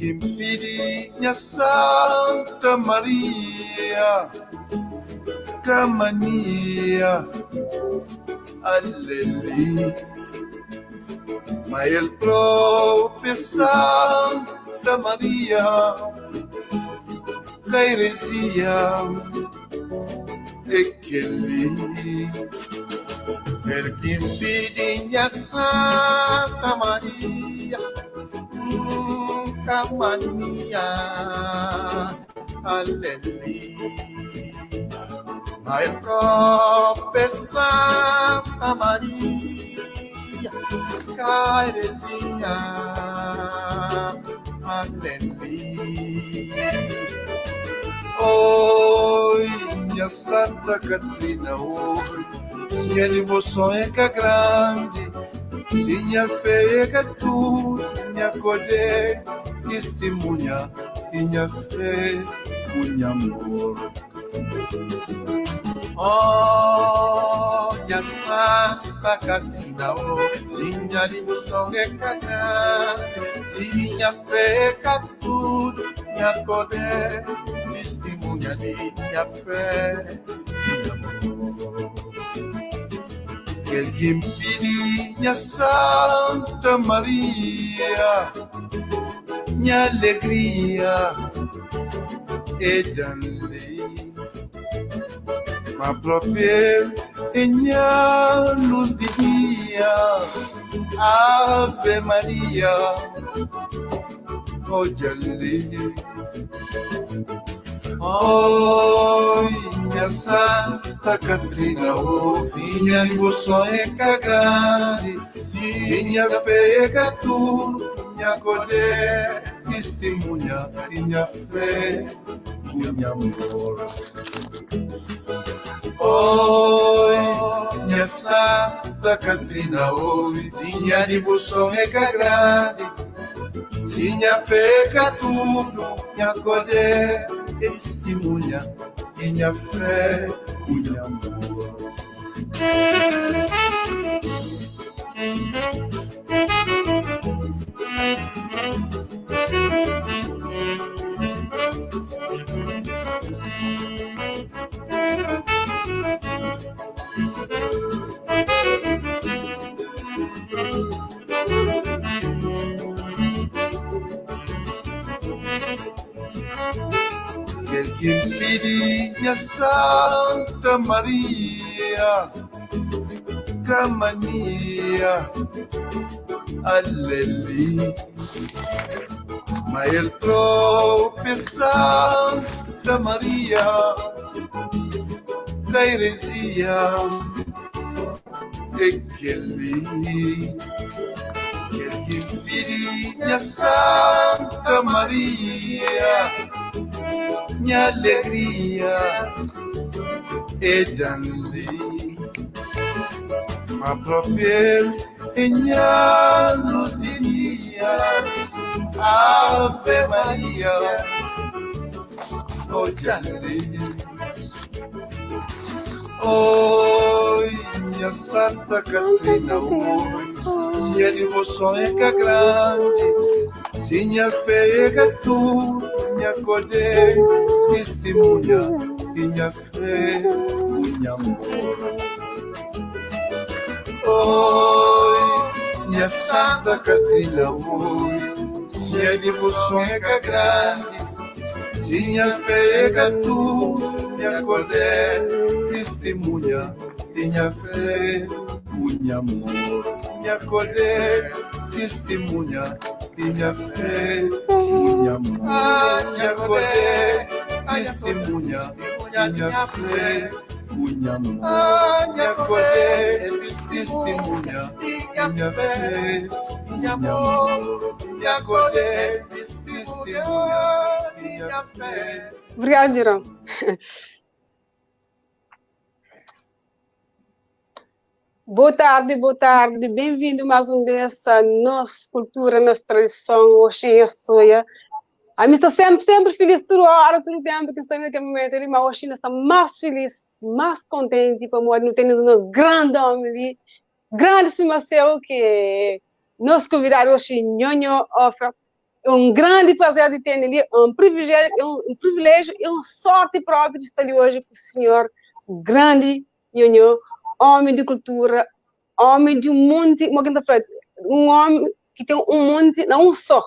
impedi minha Santa Maria, Camania, Alleli, ma il proprio Santa Maria, che eresia, e che lì, per chi impedi minha Santa Maria, Camania, Alleli, ma il proprio Santa Maria, carezinha, Alleli. Oi, minha Santa Catrina, oi, minha devoção é que é grande, minha fé é que tu me acolher, testemunha, minha fé, minha amor. Oh, minha Santa Catrina, oh, minha devoção é que é grande, minha fé é que tu me acolher, testemunha, minha fé, minha amor. Que impedi minha Santa Maria, minha alegria é dali, ma proprio e minha luz de dia, Ave Maria, hoje ali. Oi, minha Santa Catrina, oh, minha devoção é grande, minha fé é tu, minha acolher, testemunha, minha fé, minha amor. Oi, minha Santa Catrina, oh, minha devoção é grande, minha fé é tudo, minha acolher, testemunha, minha fé, minha amor. Que impedi minha Santa Maria, Camania, Alleli, ma il proprio Santa Maria, che eresia, e che lì, che impedi minha Santa Maria, minha alegria é dali, ma proprio e minha luzinia, Ave Maria, hoje ali. Oi, minha Santa Catrina, oi, minha devoção é que é grande, minha fé é que tu me acolher, testemunha, minha fé, minha amor. Oi, minha Santa Catrina, oi, minha devoção é que é grande, minha fé é que tu me acolher, testemunha, minha fé, minha amor. Me acolher, testemunha, minha fé, minha amor. Me acolher, testemunha, minha fé, minha amor. Me acolher, testemunha, minha fé, minha amor. Me acolher, testemunha, minha fé. Obrigado, Girão. Boa tarde, bem-vindo mais uma vez à nossa cultura, nossa tradição, hoje é soia. A mim está sempre feliz toda hora, todo o tempo que está naquele momento, mas hoje está mais feliz, mais contente, para nós temos um grande homem ali, grande estimação que nos convidaram hoje, Nhonho Offert. é um grande prazer de ter ali, um privilégio e uma sorte própria de estar ali hoje com o senhor grande, Nhonhô, homem de cultura, homem de um monte, um homem que tem um monte, não um só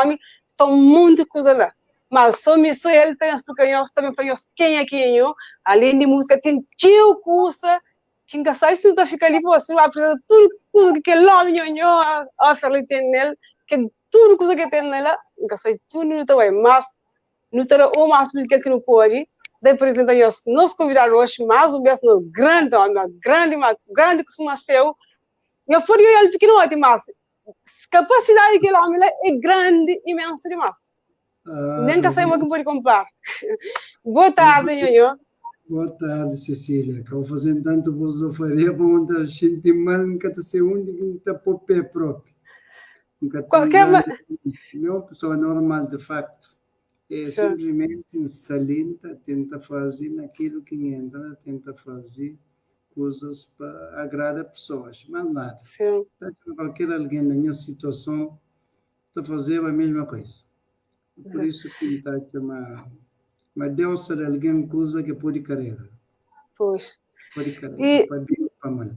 homem, tem um monte de coisa lá. Mas só ele tem as pequenas também para quem é quem, além de música, tem tio coisa, quem que sai se não fica ali para você, apresenta tudo que ele homem, Nhonhô, a falar tem nele, que tudo coisa que tem nela, nunca sei tudo não está bem, mas não terá o máximo que não pode. Daí apresenta nos convidar hoje mais um beijo no grande homem, grande que se nasceu. Eu fui ele pequeno, mas capacidade daquele homem é grande, imenso demais. Nem que saiba que pode comprar. Boa tarde, Nhonhô. Boa tarde, Cecília. Que eu fazendo tanto bozofaria, bom, a gente mal nunca está se onde que está por pé próprio. Não é uma pessoa normal, de facto. É simplesmente salienta, tenta fazer naquilo que entra, tenta fazer coisas para agradar pessoas, mas nada. Sim. Qualquer alguém na minha situação está fazendo a mesma coisa. Por isso que está mas Deus será alguém coisa que pode carregar. Pois. Pode carregar, para bem ou para mal.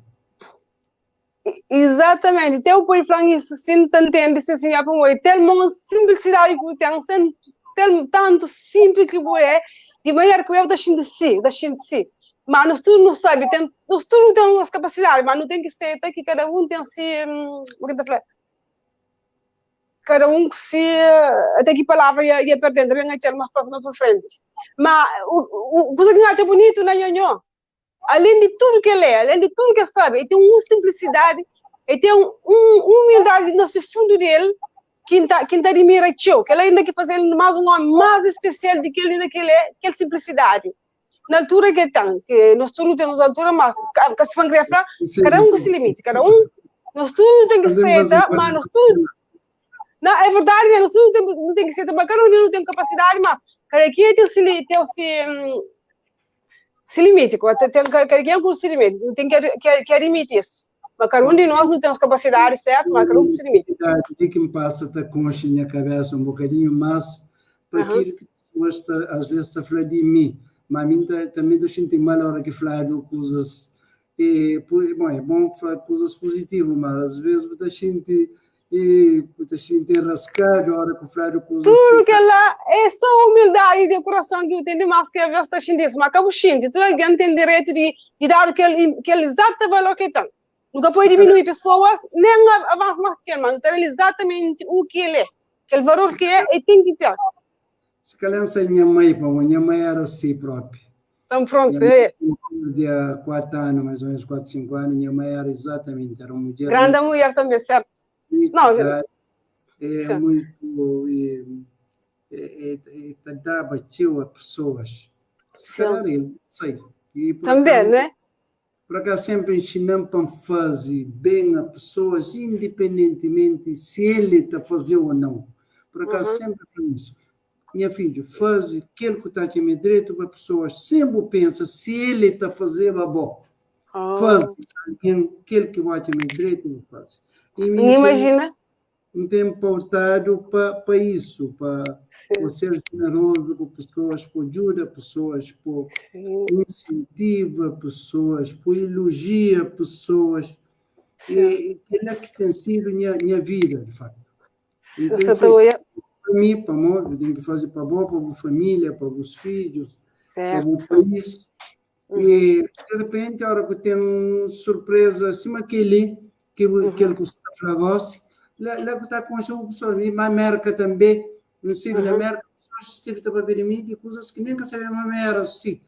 Exatamente. Tem o povo falando isso, sim, entende, se assim, tem uma simplicidade que tem tanto simples que é, de maneira que eu deixo de si. Mas nós tudo não sabe, nós tudo temos nossa capacidade, mas não tem que ser, tem que cada um tem assim, cada um se até que palavra ia perdendo, vem a tirar mais para frente. Mas o coisa que acha bonito na Nhonhô, além de tudo que ele é, além de tudo que sabe, ele tem uma simplicidade, ele tem uma humildade no fundo dele, que admira tio, que ele ainda que fazer mais um homem mais especial do que ele ainda que ele é, que é simplicidade. Na altura que tem, que nós tudo temos altura, mas que se vai falar, cada um que se limite, nós tudo tem que ser, mas nós tudo. Não, é verdade, nós tudo não tem que ser, mas cada um não tem capacidade, mas cada quem tem se limite, cada quem se limite, não tem que admitir isso. Mas cada um de nós não temos capacidade, certo? Mas cada um se limite. O que me passa está com a minha cabeça um bocadinho mais para aquilo que às vezes está falando de mim. Mas a mim também eu sinto mal a hora que falo coisas. Bom, é bom falar coisas positivas, mas às vezes eu sinto enrascado a hora que falo coisas. Tudo que lá é só humildade de coração que eu tenho mais que a vez está sentindo isso. Mas acabo sentindo, tudo alguém tem direito de dar aquele exato valor que tem. Nunca pode diminuir pessoas, nem avançar mais que ele, mas ter exatamente o que ele é. Aquele valor que é, e tem que ter. Se calhar sei minha mãe era assim própria. Então pronto, de há 4 anos, mais ou menos 4, 5 anos, minha mãe era exatamente, era uma mulher. Grande mulher também, certo? Não, muito. Dava tio a pessoas. Se calhar ele, sei. Também, né? Por cá sempre ensinamos para fazer bem a pessoas, independentemente se ele está fazendo ou não. Por cá sempre para isso. Minha filha, faz aquilo que está a me direito para pessoas, sempre pensa se ele está fazendo bom. Faz aquilo que vai a me direito, faz. Imagina. Não tem pautado para isso, para ser generoso com pessoas, por ajuda pessoas, por incentiva pessoas, por elogia pessoas. E aquilo que tem sido minha vida, de fato. Então, para mim, para nós, eu tenho que fazer para a família, para os filhos, para o país. E, de repente, a hora que eu tenho surpresa, assim, aquele que você falou, lá que está com a pessoa, a América também, não sei, na América, as pessoas estão para ver mim de coisas que nem sabem a América, assim.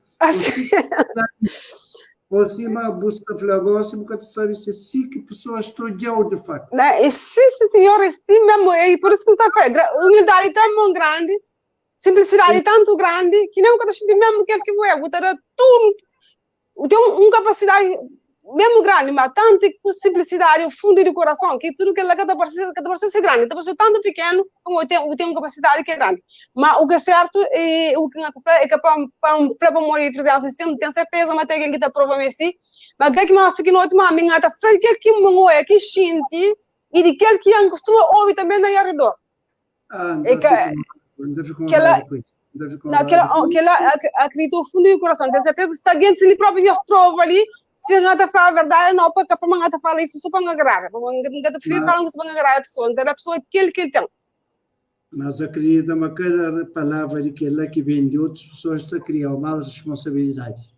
Você busca flagose, porque você sabe se sim que pessoas estão de fato. Sim, senhor, sim mesmo, e por isso que está humildade tão grande, simplicidade tanto grande, que nem o que está mesmo que ele que vai, botar tudo, tem uma capacidade mesmo grande, mas tanta simplicidade, o fundo do coração, que tudo que ele está parecendo ser grande, está parecendo tanto pequeno, como tem uma capacidade que é grande. Mas o que é certo, o que é que para morrer, tenho certeza, mas tem alguém que está provando assim, mas o que é que mais fica no outro, mas a minha está frente, que é que sente, e de que é que costuma ouvir também na redor. É que ela acredita o fundo do coração, tem certeza está dentro se ele próprio prova ali, se não está falando a verdade, não, porque a forma que está falando isso só para agradar, não está falando isso para agradar a pessoa, então a pessoa aquele que ele tem. Mas acredita que cada palavra de que ela que vem de outras pessoas está criando uma responsabilidade.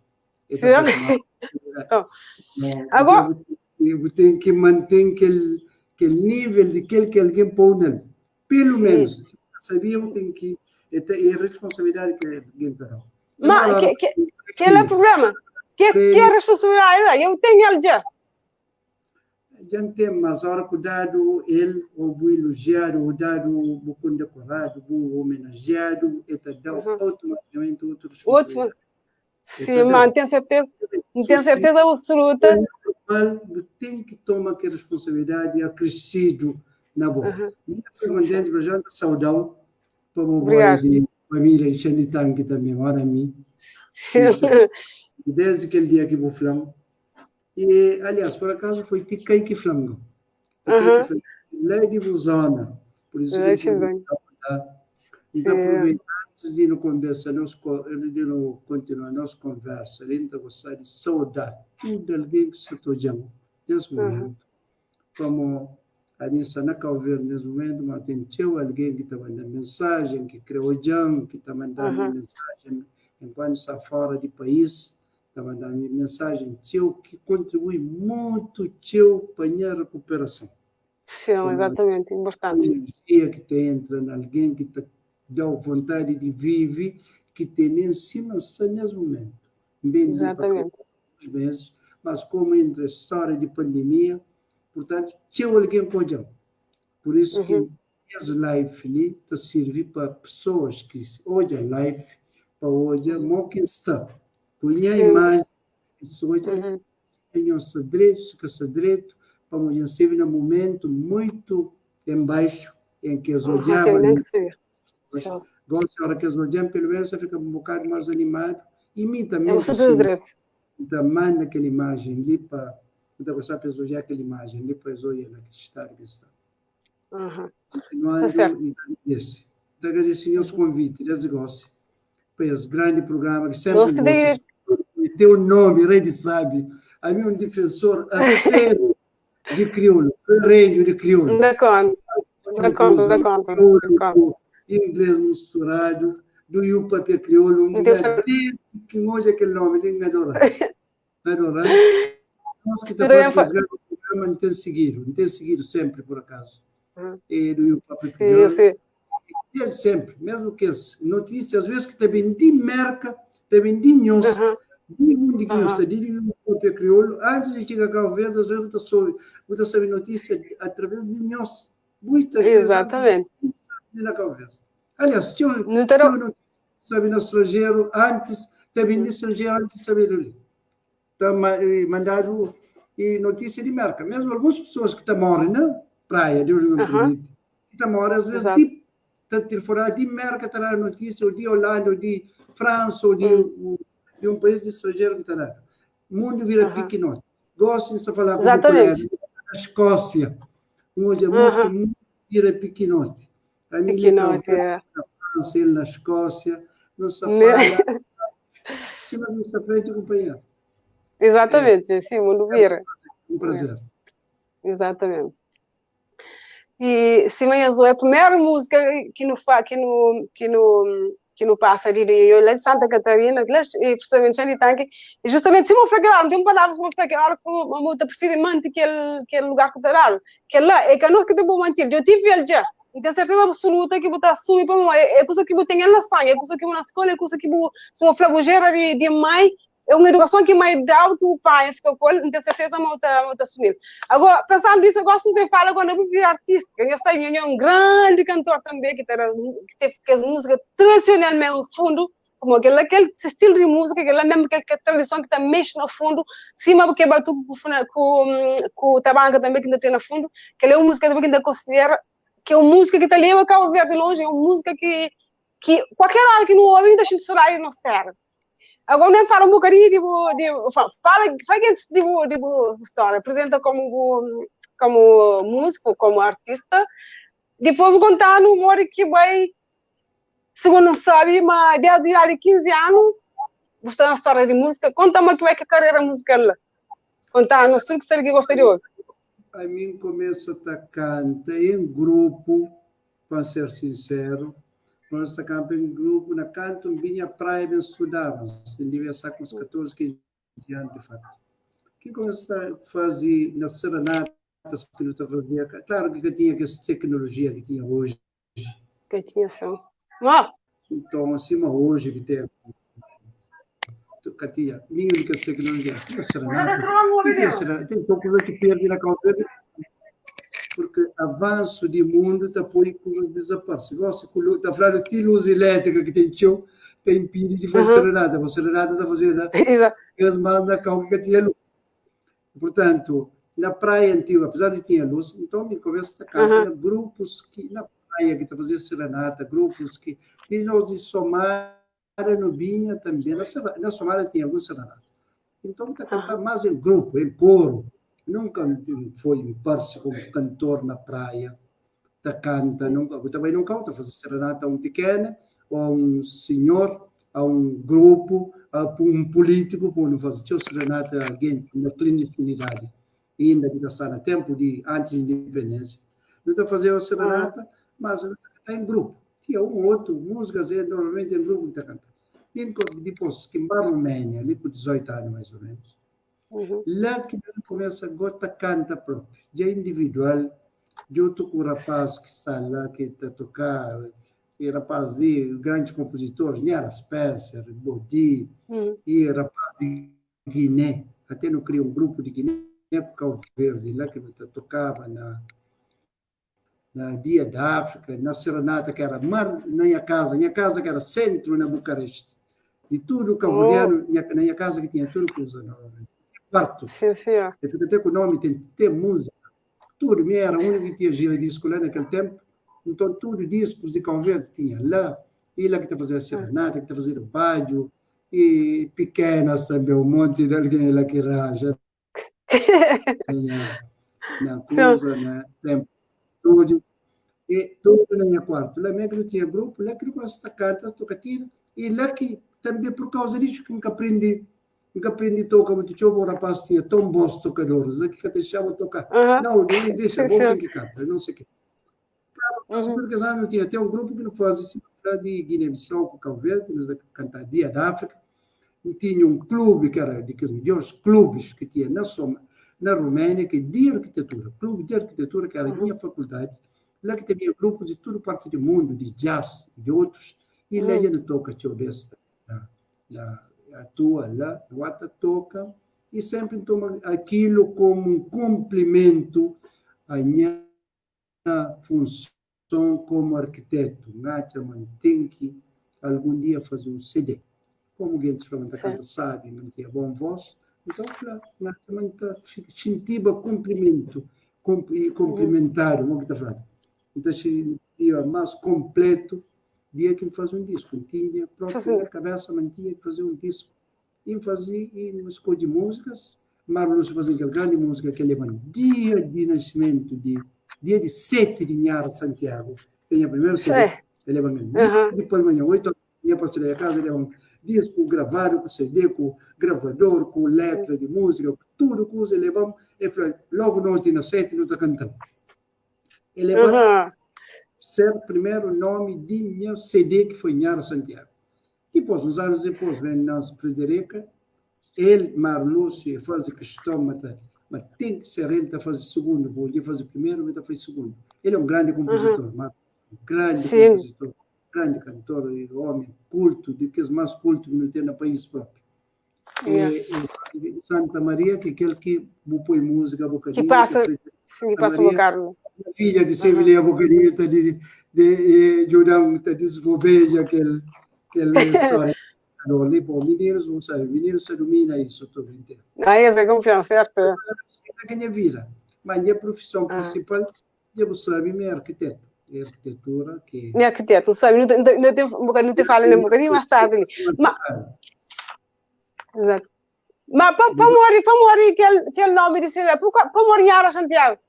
Agora eu tenho que manter aquele nível de que alguém põe nele. Pelo menos, sabíamos que é a responsabilidade que alguém terá. Mas que é o problema? Que é a responsabilidade? Eu tenho ela já. Já tem, mas a hora que o dado ele ou o elogiado, o dado o condecorado, o homenageado, dá automaticamente outra responsabilidade. Sim, mas tenho certeza absoluta. Tem que tomar aquela responsabilidade acrescido na boa. Muito contente, mas já saudão para o boy de família de Xanitang, que também mora a mim. Desde aquele dia que vou falar. E, aliás, por acaso foi Tikai que falou. Lá de Busana. Por isso que então, aproveitando de não conversar, de não continuar a nossa conversa, a gente gostar de saudar tudo alguém que se está jogando nesse momento. Como a gente está na Calveira nesse momento, mas tem alguém que está mandando mensagem, que criou jam, que está mandando mensagem enquanto está fora do país, está mandando mensagem que contribui muito para a recuperação. Sim, exatamente, importante. A energia que te entra em alguém que te dá vontade de viver, que tem em cima nesse momento. Bem, exatamente. Meses, mas como entre a história de pandemia, portanto, tinha alguém pode. Por isso que essa live está servir para pessoas que hoje a live, para hoje a que está. Põe a imagem, pessoas que tenham-se direito, para hoje se no momento muito embaixo, em que as olhavam. Gosto hora que as olham, pelo menos fica um bocado mais animado. E mim também. Então, manda aquela imagem ali para. Então, você precisa olhar aquela imagem ali para as olhar na está. Continuando, esse. Então, agradecer os convites, eles gostam. Para esse grande programa que sempre gosta. Tem o nome, Rede Sabe. A mim, um defensor a sério de crioulo, reino de crioulo. Da conta. Inglês misturado, do Yupa para crioulo, que hoje aquele nome, ele me adora. Nós que estamos fazendo o programa não tem seguido sempre, por acaso. E do Yupa para crioulo. E sempre, mesmo que as notícias, às vezes que também de merca, também de news, de mundo que nós de Yupa para crioulo, antes de chegar cá, às vezes você sabe notícia através de news. Muitas vezes. Exatamente. Na conversa. Aliás, tinha sabe no estrangeiro antes, teve no estrangeiro antes de saber ali. Está mandado notícia de merca. Mesmo algumas pessoas que estão morando na praia, Deus não permite, que estão morando, às vezes, estão fora de merca, está a notícia, ou de Holanda, ou de França, ou de um país de estrangeiro que está lá. O mundo vira pequenote. Gostam de falar com o colega na Escócia. Hoje é muito vira pequenote. A minha na Escócia, não se fala, cima do seu frente companheiro. Exatamente, sim, mundo vira. Um prazer. Exatamente. E Simã Azul é a primeira música que no passa de eu lá de Santa Catarina, precisamente em Tanque, e justamente se eu frequentar, não tem palavras para frequentar como eu prefiro manter aquele lugar que está que lá é que nós que temos manter, eu tive ele já. Não tenho certeza absoluta que vou estar subir para mim. É coisa que vou ter na sangue, é coisa que vou na escola, é coisa que vou se eu flabugeira de mãe, é uma educação que mãe dá que o pai fica com ele, não tenho certeza que vou estar assumir. Agora, pensando nisso, eu gosto de falar quando eu vou vir artista. Eu sei que é um grande cantor também, que teve música tradicionalmente no fundo, como aquele estilo de música, aquela mesmo que a tradição que está mexe no fundo, cima porque batu com o tabanca também que ainda tem no fundo, que é uma música também que ainda considera que é uma música que está ali, eu acabo de ver de longe, é uma música que qualquer hora que não ouve, ainda a gente chorar e não terra. Agora, nem fala um bocadinho, fala história, apresenta como músico, como artista, Depois vou contar no humor que vai, segundo sabe, mas desde 15 anos, gostando da história de música. Conta-me como é que a carreira musical lá. Conta-nos tudo que gostaria de ouvir. A mim começa a cantar em grupo, para ser sincero. Quando se canta em grupo, na canto, vinha praia e estudava. Se devia estar com os 14, 15 anos, de fato. Que começa a fazer nas serenatas que eu estava a fazer. Claro que tinha essa tecnologia que tinha hoje. Que tinha só. Então, acima hoje que tem tinha nenhuma tecnologia. Tinha serenata. Tem coisa que perde na cabeça. Porque avanço de mundo está por aí desaparece. Gosta de falar de luz elétrica que tem tio, tem pilha de fazer serenata. A serenata está fazendo. Eles mandam a que tinha luz. Portanto, na praia antiga, apesar de ter luz, então me começa a cantar grupos que na praia que está fazendo serenata, grupos que e nós de Somália no Binha também. Na Somália tinha alguns serenata. Então, está cantando mais em grupo, em coro. Nunca foi em parte como cantor na praia, da canta, também nunca está fazendo serenata a um pequeno, ou a um senhor, a um grupo, a um político, como não faz serenata a alguém na clandestinidade, ainda que está no tempo de antes da independência. Não está fazendo serenata, mas está em grupo. Tinha um outro, músicas, normalmente em grupo está cantando. Depois, que em Romênia, ali com 18 anos mais ou menos, lá que ele começa a gostar canta próprio, já individual, de outro rapaz que está lá, que está a tocar, e rapaz de grandes compositores, Niara Spencer, Bodi, e rapaz de Guiné, até não criou um grupo de Guiné, por Cabo Verde, lá que ele tocava na Dia da África, na Serenata, que era na minha casa que era centro na Bucareste, de tudo o cabo-verdiano, na minha casa que tinha tudo que usa quarto. Sim. Eu fico até com o nome, tem música. Tudo, minha era a única que tinha gira disco lá naquele tempo. Então, tudo discos de conversa tinha lá. E lá que está fazendo a serenata, que está fazendo badio, e pequenas também, um monte de alguém lá que raja. Na coisa, na tempo, tudo. E tudo na minha quarto. Lá mesmo não tinha grupo, lá que não gosta de cantar, tocatina. E lá que também, por causa disso, que nunca aprendi a tocar muito. Tinha um rapaz que tinha tão bons tocadores, que deixava tocar. Não, deixa, bom tem que cantar, não sei o quê. Porque não tinha até um grupo que não fazia assim, de Guiné-Bissau com Cabo Verde, nos cantar Dia da África. E tinha um clube, que era dos melhores clubes que tinha na Roménia, que é de arquitetura. Clube de arquitetura, que era a minha faculdade. Lá que tinha grupos de toda parte do mundo, de jazz, de outros. E lá já não toca, tio, desta. Atua lá, o Ata toca, e sempre toma aquilo como um complemento à minha função como arquiteto. Nacha tem que algum dia fazer um CD. Como alguém se fala, sabe, não tinha bom voz, então, Nacha sentia complementário, o que está falando. Então, sentia mais completo. Dia que faz um disco, tinha próprio na cabeça, mantinha que fazer um disco. E fazia escolha de músicas, Marlos fazia aquela grande música que levam dia de nascimento, dia de 7 de Nhara Santiago, tem a primeira CD, ele leva depois de manhã, 8 horas, ia para a casa, ele leva um disco gravado, com CD, com gravador, com letra de música, tudo que usa, ele leva, logo noite, na 7, não está cantando. Ele leva ser o primeiro nome de minha CD, que foi Nhara Santiago. Depois, uns anos depois, vem Nancy Frederica, ele, Marlúcio, faz questão, mas tem que ser ele que faz o segundo, porque ele faz o primeiro, ele faz o segundo. Ele é um grande compositor, compositor, grande cantor, homem culto, de que é mais culto que não tem no país próprio. E Santa Maria, que é aquele que põe música, a bocadinha. Que passa o carro. A filha que se vê a bocadinha, de Jordão, está desgobeja aquele história. Ali, bom, meninos não sabem, meninos se domina isso tudo inteiro. Essa é confiança, certo? É a minha vida. Mas a minha profissão principal, eu sabe, minha arquiteto. É arquitetura que... Minha arquiteto, sabe, não te falo nem um bocadinho mais tarde. Exato. Mas para morrer aquele nome de cidade, para morrer em Santiago?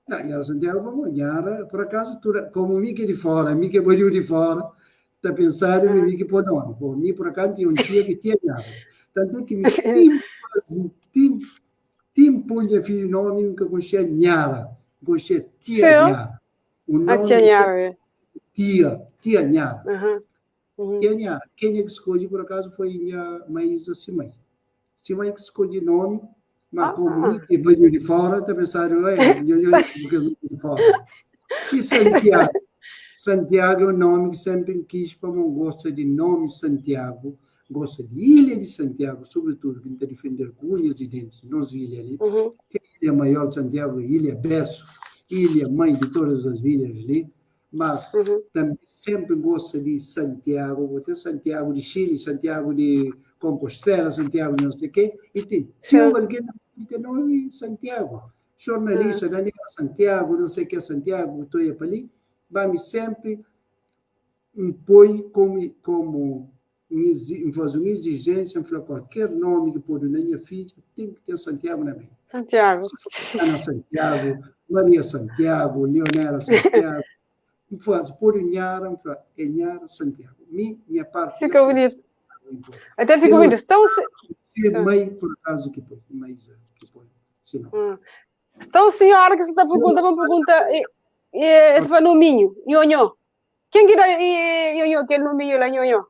Não, Nhara Santiago, vamos, Nhara, por acaso, como mim que é de fora, mim que é bonito de fora, está pensando em mim que pode não. Por mim, por acaso, tinha um tia que tinha Nhara. Tanto que me tim punha filho nome que conhecia Nhara, conhecia tia Nhara. O nome Nhara. Tia Nhara. Uhum. Tia Nhara. Quem é que escolhe, por acaso, foi a Maísa Simães. Simães que escolhe nome, mas como mim que veio de fora, está pensando, eu de fora. E Santiago. Santiago é um nome que sempre quis, como gosta de nome Santiago, gosta de Ilha de Santiago, sobretudo, que tenta defender com unhas e dentes, não se ilha ali, que a ilha maior de Santiago é ilha berço, ilha mãe de todas as ilhas ali, mas também sempre gosta de Santiago, até Santiago de Chile, Santiago de Compostela, Santiago de não sei o quê, e tinha alguém que nome Santiago, jornalista, Daniel Santiago, não sei o que é Santiago, estou aí para ali, mas sempre impõe como fazer uma exigência, em falar qualquer nome que pôr na minha filha, tem que ter Santiago na mente. Santiago. Ana Santiago, Maria Santiago, Leonela Santiago. Por Nhara, é Nhara Santiago. Minha parte. Fica bonito. Até fica bonito. Então, mãe, por acaso, que põe. Então, senhora, que você está perguntando uma pergunta. Ele foi no Minho, Nhonhô. Quem que dá Nhonhô, que é no Minho lá, Nhonhô?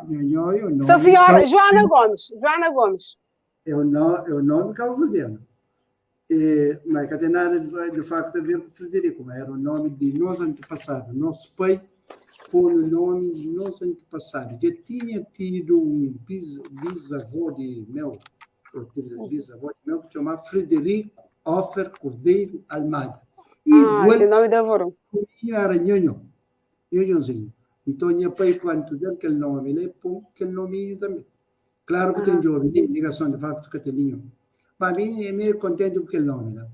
Nhonhô é o nome. Então, senhora, Joana Gomes. É o nome cabo-verdiano. Mas não tem nada de facto a ver com Frederico, mas era o nome de nosso antepassado. Nosso pai pôs o nome de nosso antepassado. Já tinha tido um bisavô de meu, que se chamava Frederico Offer Cordeiro Almada. Que nome da avó. Era Nhonhôzinho. Então, meu pai, quando deu aquele nome, ele pôs aquele nome também. Claro que tem jovem, ligação de facto que tem nenhum. Mas a mim é meio contente com aquele nome, né?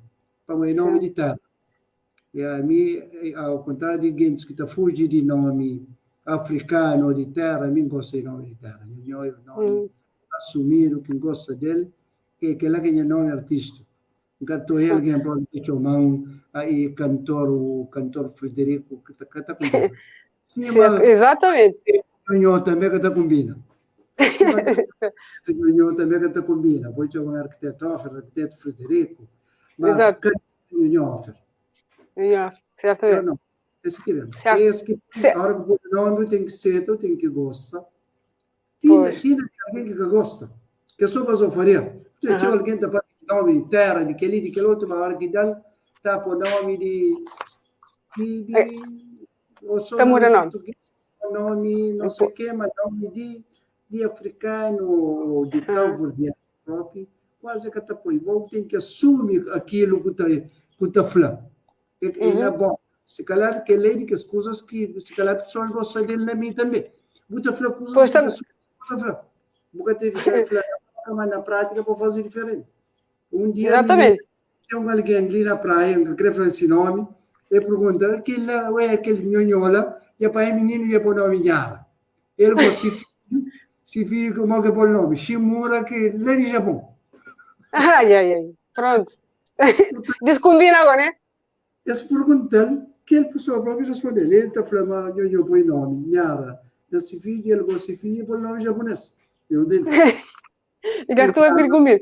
Para o nome de terra. E a mim, ao contrário de gente que está fugindo de nome africano de terra, a mim gosta de nome de terra. Eu o nome assumido, quem gosta dele, que aquele que é nome artístico. Cantor ele, que pode ter chamado aí o cantor Frederico, que está combina. Exatamente. O também que está combina. O também que está combina. Pode chamar um arquiteto Frederico, mas o Offer. Certo. Não. Esse que vem. Esse que, a hora que o nome tem que ser, tem que gostar. Tinha alguém que gosta. Que só para fazer. Tinha alguém que faz nome de terra, de aquele outro, mas a hora que dá, está por nome de muda nome. Nome, não sei o quê, mas nome de africano ou de cabo-verdiano próprio, quase que está põe. Bom, tem que assumir aquilo que está falando. É bom. Se calhar que lei que as coisas que se calhar a pessoa gosta dele na mim também. Muita falar coisas que a falar. Nunca teve que falar, mas na prática para fazer diferente. Um dia exatamente. Tem alguém ali na praia que quer fazer esse nome e pergunta aquele nhonhola e para o menino ia pôr o nome Nhara. Ele gosta se filho como que pôr o nome Shimura que lá de Japão. Ai. Pronto. Descombina agora, né? Eles perguntam que ele pessoa própria respondeu. Ele está falando, eu põe nome, Nhara. Esse filho, ele gosta de filho e põe nome japonês. Eu digo. E que tu vai comigo?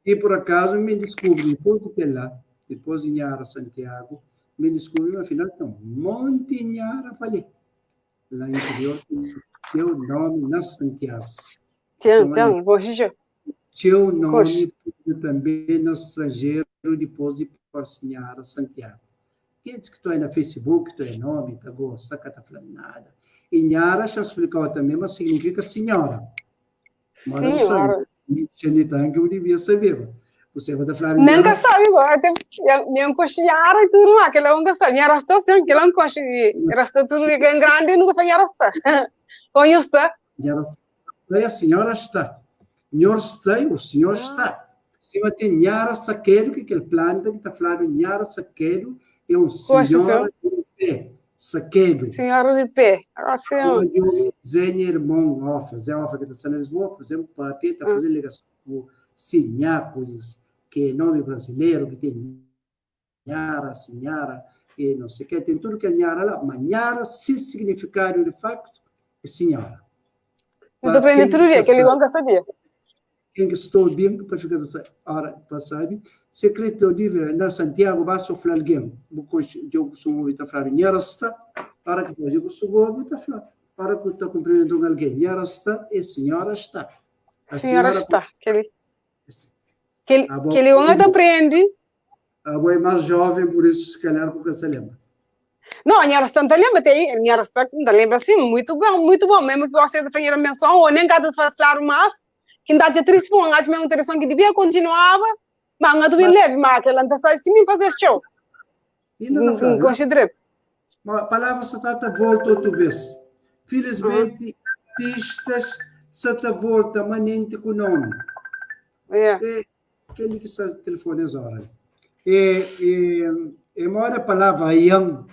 E por acaso me descobri, depois de Nhara Santiago, me descobri, afinal, tem um monte de Nhara para ali. Lá no interior, tem o nome na Santiago. Tem, vou xixi. Tinha o nome também no estrangeiro, depois de Nhara Santiago. Quem diz que estou aí no Facebook, estou aí nome, está gostando, está falando nada. E Nhara, já explicou também, mas significa senhora. Senhora. Que eu devia saber. Você vai falar nunca sabe agora. Nem coxinhara e tudo lá, que ela nunca sabe. Nhara está assim, que ela não coxa. Rasta tudo que é grande, nunca foi Nhara está. Onde está? A senhora está. Senhor está e o senhor está. Se vai ter Nhara Saqueiro, que é aquele planta que está falando Nhara Saqueiro, é um senhora de pé. Saqueiro. Senhora de pé. Zé irmão Offer. Zé Offer que está sendo em Lisboa, por exemplo, o papi está fazendo ligação com Sinhacos, que é nome brasileiro, que tem Nhara, senhora, e não sei o que, tem tudo que é Nhara lá, mas Nhara, se significado de facto, é senhora. Eu aprendi tudo dia, que ele nunca sabia. Quem estou bem, para ficar hora, para saber, secreto de na Santiago, vai sofrer alguém, porque eu sou muito a falar, Nhara está, para que eu sou muito a falar, para que eu estou cumprimentando alguém, Nhara está e senhora está. A senhora está, que ele ainda aprende. A boa é mais jovem, por isso se calhar nunca se lembra. Não, a Nhara está não lembra, tem, a Nhara está não lembra assim, muito bom, mesmo que você fazer a menção, ou nem cada falar mais, que ainda tinha triste, bom, acho mesmo interessante que devia continuava, mas não devia leve, mas aquela não está assim, fazer show. Considere. Mas a palavra se trata volta outra vez. Felizmente, artistas se volta manente com o nome. Aquele que está telefone essa hora. E mora a palavra Ayam,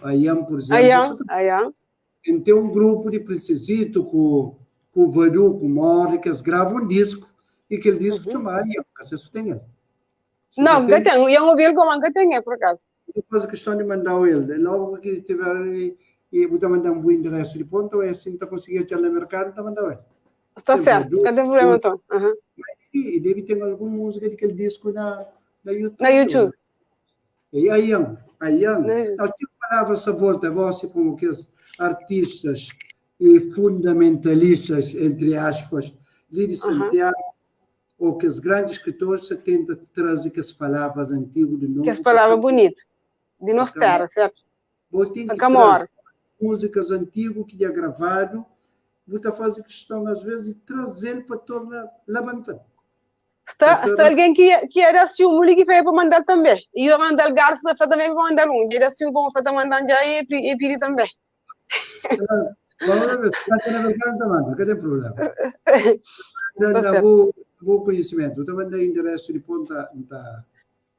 por exemplo. Ayam. Tem um grupo de princesito com o Varu, com o Mori, que eles gravam um disco, e aquele disco chama Ayam, que você tem ele. Não, que tem, eu ouvi ele como que tem, por acaso. Depois a questão de mandar ele, logo que estiver e vou mandar um bom endereço de ponto, ou assim, está conseguindo achar no mercado, está mandando ele. Está certo, cadê o problema então? E deve ter alguma música daquele disco na YouTube. Na YouTube. E Ayam. Não tinha palavras à volta, você como que os artistas e fundamentalistas, entre aspas, de Santiago, ou que os grandes escritores se tentam trazer que as palavras antigas de novo. Que as palavras bonitas, de nossa terra, certo? Tem que trazer músicas antigas que já gravado, vou fazer questão, às vezes, de trazer para tornar levantar. Está alguém que era assim, o mulher que veio para mandar também. E eu mandar garça também para mandar um. Era assim, bom, para mandar já e pedir também. Não tem problema. Bom conhecimento. Eu também dei endereço de ponta.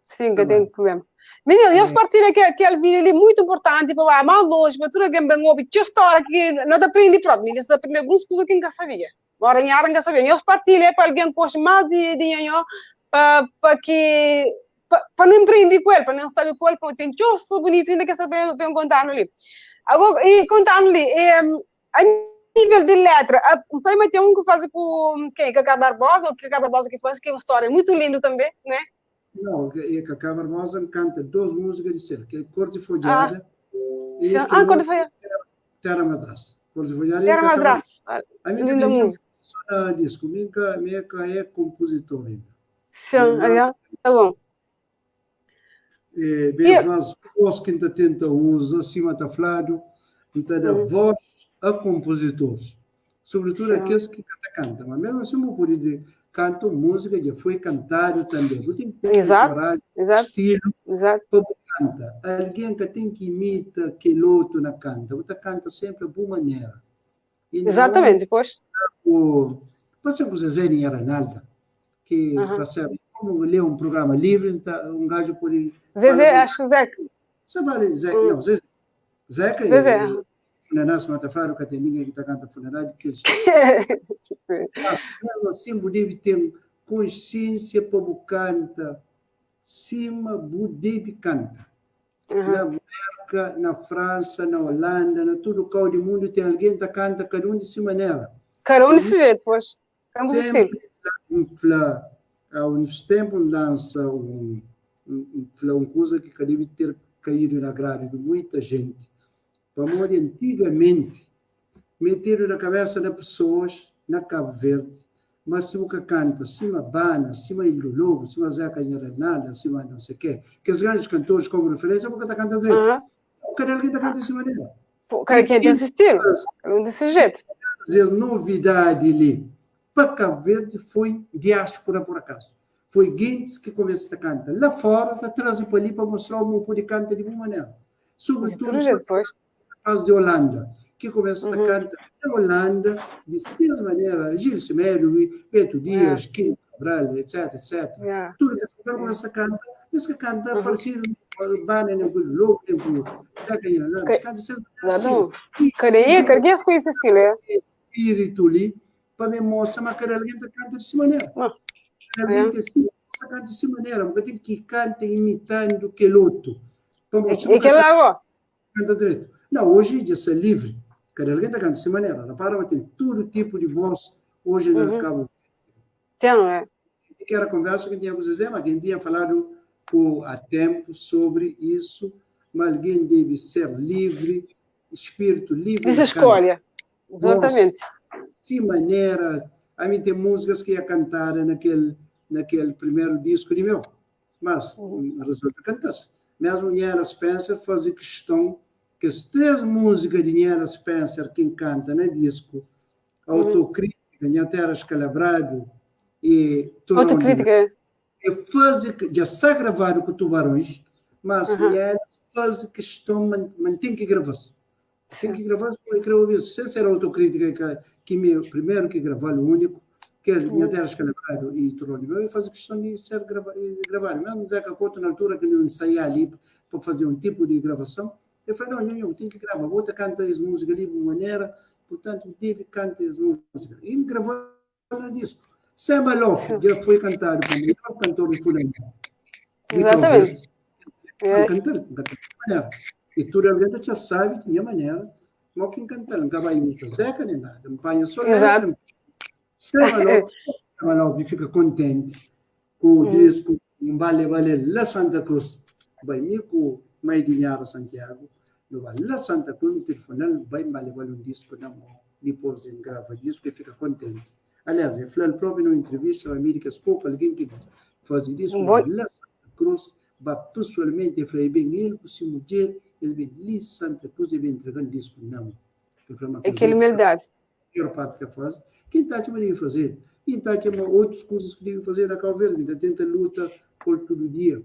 Sim, que tem problema. Menino, eu partilho que aquele vídeo ali muito importante para mais longe, para tudo que bem ouve, tinha história que não aprendi próprio, mas aprendi algumas coisas que nunca sabia. Agora em área nunca sabia. Eu partilho para alguém que gosta mais de dinheiro, para não empreender com ele, para não saber com ele, porque tem coisas bonitas ainda que saber vem contando ali. Agora, e contando ali, a nível de letra, não sei, mas tem um que faz com quem? Cacá Barbosa, ou Cacá Barbosa que faz, que é uma história muito linda também, né? Não, Cacá Barbosa canta duas músicas de ser, que é Cor de Folhada e Cor de Folhada. Terra Madraça. Cor de Folhada Terra Madraça. Linda música. Disco, minha é compositor ainda. Sim, tá bom. Mas voz que ainda tenta usar, acima está falado, então da voz a compositores. Sobretudo aqueles que cantam. Mas mesmo assim, não pode cantar música, já foi cantado também. Tem que ter estilo para cantar. Alguém que tem que imitar aquele outro na canta. Você canta sempre de boa maneira. Exatamente, depois. Você com o Zezé e a Arnalda, que como lê um programa livre, um gajo pode... Zezé, acho Zeca. Você fala Zé, não, Zezé. Zezé. Funerais Matafaro, que tem ninguém que está cantando funerais, que assim, deve ter consciência para o canta, cima, deve canta. Na América, na França, na Holanda, na todo o carro do mundo, tem alguém que canta, cada um de sua maneira. Cada um desse jeito, pois. Sempre, há uns tempos, lança uma coisa que deve ter caído na grade de muita gente. Para antigamente, meteram na cabeça das pessoas, na Cabo Verde, mas se você canta, cima Bana, cima Ilho Lobo, cima Zeca Nada, cima não sei o quê, que os grandes cantores como referência, porque está cantando direito. Cada alguém está cantando dessa maneira. Cada quem tem esse estilo, desse jeito. A novidade ali, para Cabo Verde, foi diáspora por acaso. Foi gente que começou a cantar. Lá fora, está trazendo para ali para mostrar como pode cantar de uma maneira. Sobretudo, caso de Holanda, que começa a cantar na Holanda, de certa maneira, Gil Semedo, Beto Dias, Kim Cabral, etc. Tudo que essa começa a cantar, esse que canta parecido com o Bana, nem com o Lobo, nem com o Zeca Nada, canta sempre. Cadê foi esse estilo? Espírito ali, para me mostrar, mas cada alguém canta dessa maneira. Cada alguém canta dessa maneira, porque tem que cantar imitando aquele outro. E que lá, canta direito. Não, hoje já é livre. Cada alguém está cantando dessa maneira. Na Pará tem todo tipo de voz. Hoje no Cabo. Tem, Que era a conversa que tínhamos a dizer, mas quem tinha falado há tempo sobre isso, mas alguém deve ser livre, espírito livre. Isso escolha. Exatamente. De maneira, a mim tem músicas que ia cantar naquele primeiro disco de meu, mas resolve cantar. Mesmo Niara Spencer fazia questão que as 3 músicas de Niara Spencer que canta no disco, Autocrítica, Minha Terra Escalabrado e Autocrítica. Já está gravado com Tubarões, mas faz questão, mantém que gravasse. Tem que gravar, eu creio isso. Se será autocrítica, que meu primeiro que gravar, o único, que é Minha Terra Escalabrado e Tubarões, eu faço questão de ser gravado. Mesmo já que a conta na altura que eu ensaiar ali para fazer um tipo de gravação, eu falei, não, tem que gravar, vou cantar as músicas ali de uma maneira, portanto, deve cantar as músicas. E me gravou no disco. Samba Lopes já foi cantado como o melhor cantor de Fulano. Exatamente. Cantar. E tudo alguém já sabe que minha maneira, não quem cantar, não acaba aí muito seca nem nada, não panha só. Exato. Samba Lopes fica contente com o disco, não vale lá Santa Cruz, vai me com mais dinheiro Santiago, não vale lá Santa Cruz, no telefone, vai vale um disco, não, depois de gravar disco, e fica contente. Aliás, eu falei próprio numa entrevista, a América pouco, alguém que faz isso, lá Santa Cruz, vai pessoalmente, eu falei, bem, ele, por si mulher, ele vem ali Santa Cruz, ele vem entregando disco, não. É aquela humildade. A maior parte que faz, quem está a fazer? Quem está a outras coisas que devem fazer na Cabo Verde, que tenta luta por todo dia.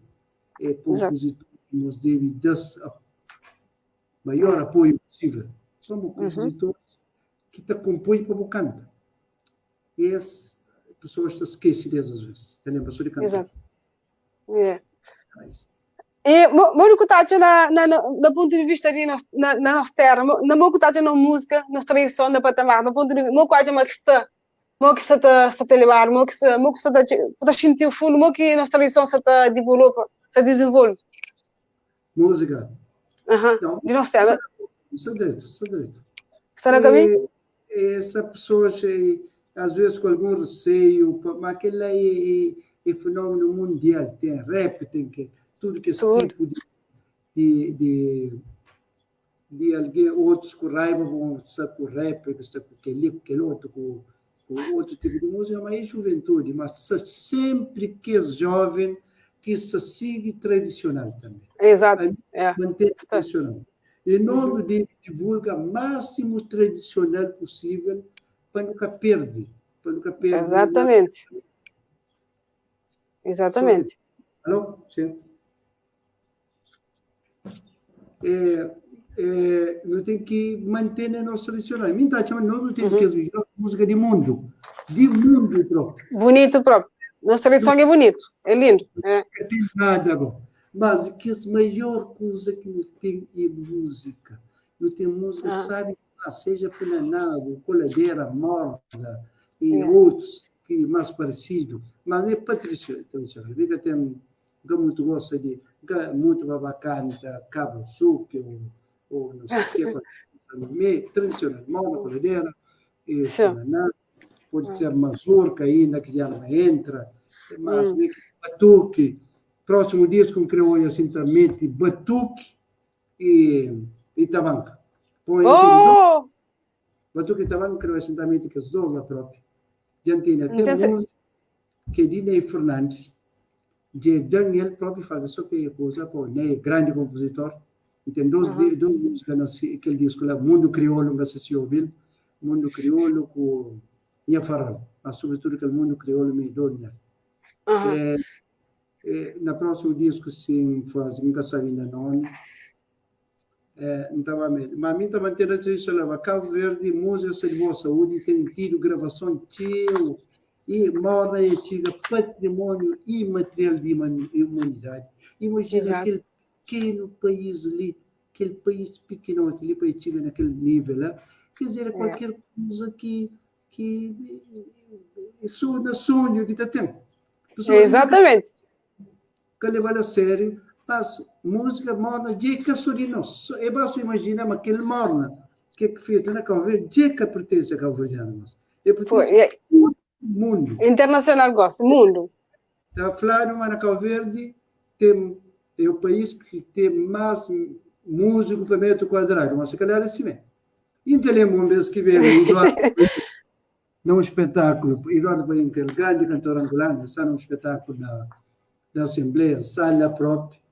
É compositor que nos deve dar o maior apoio possível. Somos compositores que te compõem para o canto. E as pessoas estão esquecidas às vezes. Te lembra só de cantar. Exato. E muito cuidado no ponto de vista de na nossa terra, não muito cuidado na música, na tradição da patamar, no ponto de vista, muito cuidado uma que está te levar, muito que está sentir o fundo, muito que nossa tradição se desenvolve. Música. De nossa terra. Isso é direito. Está na caminho? Essa pessoa, às vezes com algum receio, mas aquele é fenômeno mundial, tem rap, tem que tudo que esse tipo de alguém, outros com raiva vão estar com rap, estar com aquele outro, com outro tipo de música, mas é juventude, mas sempre que é jovem, que se siga tradicional também. Exato. Manter tradicional. E não divulga o máximo tradicional possível para nunca perder. Exatamente. Exatamente. Alô? Sim. Nós temos que manter a nossa tradicional. Nós não temos que fazer música de mundo. De mundo próprio. Bonito próprio. Nossa tradição é bonito. É lindo. Não tem nada agora. Mas que a maior coisa que não tem é música. Não tem música, sabe? Seja Fernando, Coladeira, Morda e outros que mais parecidos. Mas não é Patrícia. Fica tem muito gosta de muito babacana da Cabo Sul, ou não sei o que, tradicional, Morda, Coladeira e Fernando. Pode ser mazurca ainda, que já não entra. Mas batuque. Próximo disco com crioulo assim também, batuque e tabanca. Batuque e tabanca, crioulo assim também, que os dois lá próprio. Jantina, tem música que é Dinei Fernandes, de Daniel próprio faz só que coisa, é grande compositor. E tem duas músicas naquele disco lá, Mundo Crioulo, que se ouviu, Mundo Crioulo com Minha Farol, mas sobretudo que o Mundo Crioulo me dona. Na próximo disco sim faz nunca sabe ainda não estava mesmo, mas a mim estava mantendo a tradição Cabo Verde, música de boa saúde, tem tido gravação teu e moda e antiga, patrimônio imaterial de humanidade. Imagina aquele pequeno país ali, aquele país pequeno ali para chegar naquele nível lá, quer dizer, qualquer coisa que sonho que está tendo. Exatamente. Que levar a sério, Mas música morna, dica só de nós. É basta imaginar aquele morna que é feito na Cabo Verde, dica pertence a Cabo Verdeano. É pertence ao mundo. Internacional gosta, mundo. Está a falar, mas na Cabo Verde é o país que tem mais músico por metro quadrado, mas se calhar é assim mesmo. Então, lembro vez que veio Eduardo num espetáculo, Eduardo Paim, que é o grande cantor angolano, está num espetáculo da Assembleia, sala própria.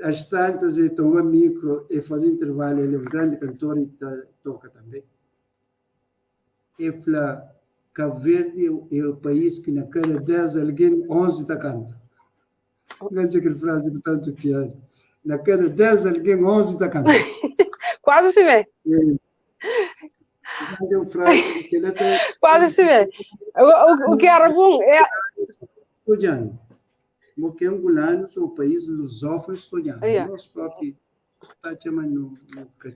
Às tantas, ele toma micro e faz intervalo, ele é um grande cantor e toca também. E fala, Cabo Verde é o país que na cada 10 alguém 11 está cantando. Não é aquela frase de tanto piada. Na cada 10 alguém 11 está cantando. Quase se vê. Quase se vê. O que era bom é... Estudando. Porque angolanos são o país lusófono estudando. Nós próprios está chamando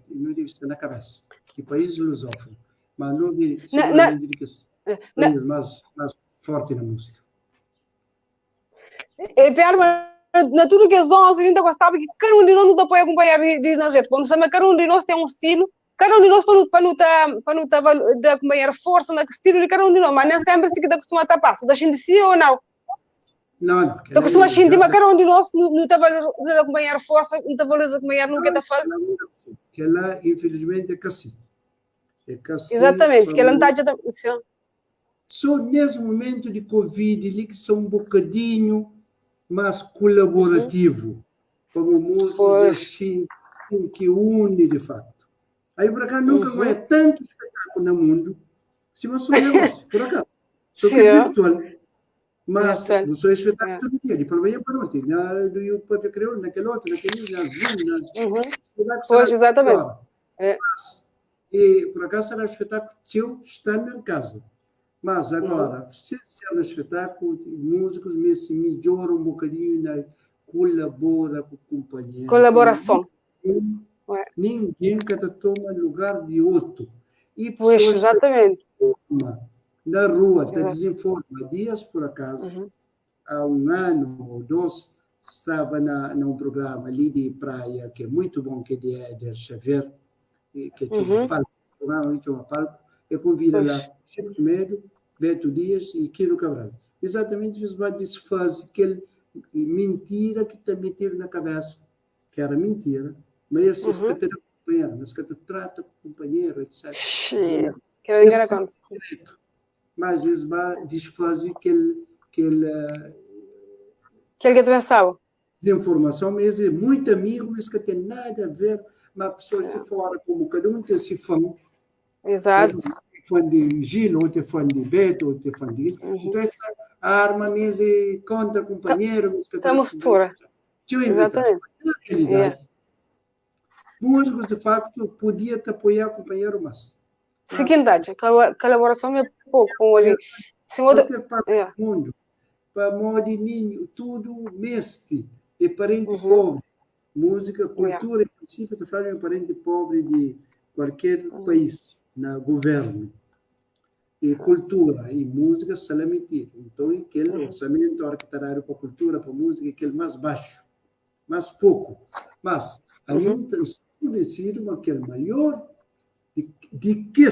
não deve estar na cabeça. O país lusófono. Mas não de país mais forte na música. É pior, na tudo que é zona, ainda gostava que cada um de nós não pode acompanhar de nós. Quando chama cada um de nós tem um estilo, cada um de nós para não acompanhar força no estilo de cada um de nós, mas nem sempre se que está acostumado a passar. Está de si ou não? Não. Está acostumado a sentir, mas cada um de nós não está a acompanhar força, não está a acompanhar no que está fazendo. Que ela, infelizmente, é cacete. Exatamente, que ela não está a... Só nesse momento de Covid, ali que são um bocadinho mais colaborativo, como música assim, que une de fato. Aí, por acaso, nunca vai tanto espetáculo no mundo, se não sou negócio, por acaso. Só que é virtual. Mas não sou espetáculo todo dia, de para amanhã para ontem. Do próprio crioulo, naquele outro, naquele, na Zoom. Pois, exatamente. E, por acaso, será um espetáculo teu estando em casa. Mas agora, se é um espetáculo, músicos se melhoram um bocadinho, colabora com o companheiro. Colaboração. Ninguém que toma lugar de outro. E pois, exatamente. Na rua, te desinforma. Dias, por acaso, há um ano ou dois, estava num programa ali de praia, que é muito bom, que é de Éder Xavier, que tinha um palco, eu convido lá Chico Medo, Beto Dias e Quiro Cabral. Exatamente, eles vão desfazer aquela mentira que te meteram na cabeça, que era mentira, mas esses que te acompanham, esses que te tratam com companheiro, etc. Que era mas eles vão desfazer aquele que ele pensava. Desinformação, mas é muito amigo, mas que tem nada a ver, uma pessoa de fora, como cada um tem esse fã. Exato. Fã de Gil, outro fã de Beto, outro fã de... Então, essa arma mesmo é contra companheiro. Está mistura. Exatamente. Na realidade, músicos, de facto, podia te apoiar companheiro, mas... Seguinte, a colaboração é pouco com ele. Qualquer parte do mundo, para modo de ninho, tudo mestre, é parente pobre. Música, cultura, em princípio, tu fala é parente pobre de qualquer país, no governo. E cultura e música se limitam. Então, aquele orçamento orquestrário para cultura, para música, é aquele mais baixo, mais pouco. Mas, a gente está convencido que aquele maior de que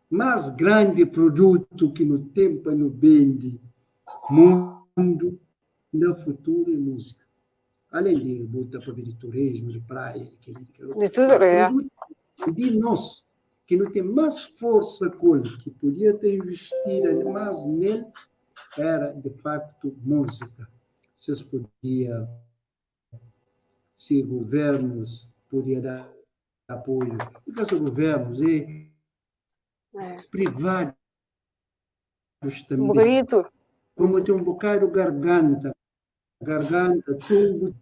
mais grande produto que no tempo no vende mundo no futuro é música. Além de botar para de turismo, de praia, de tudo, de nós, que não tem mais força que podia ter investido mais nele, era, de facto, música. Vocês podiam, se governos podiam dar apoio, e para os governos privados também. Bonito. Como tem um bocado garganta, tubo,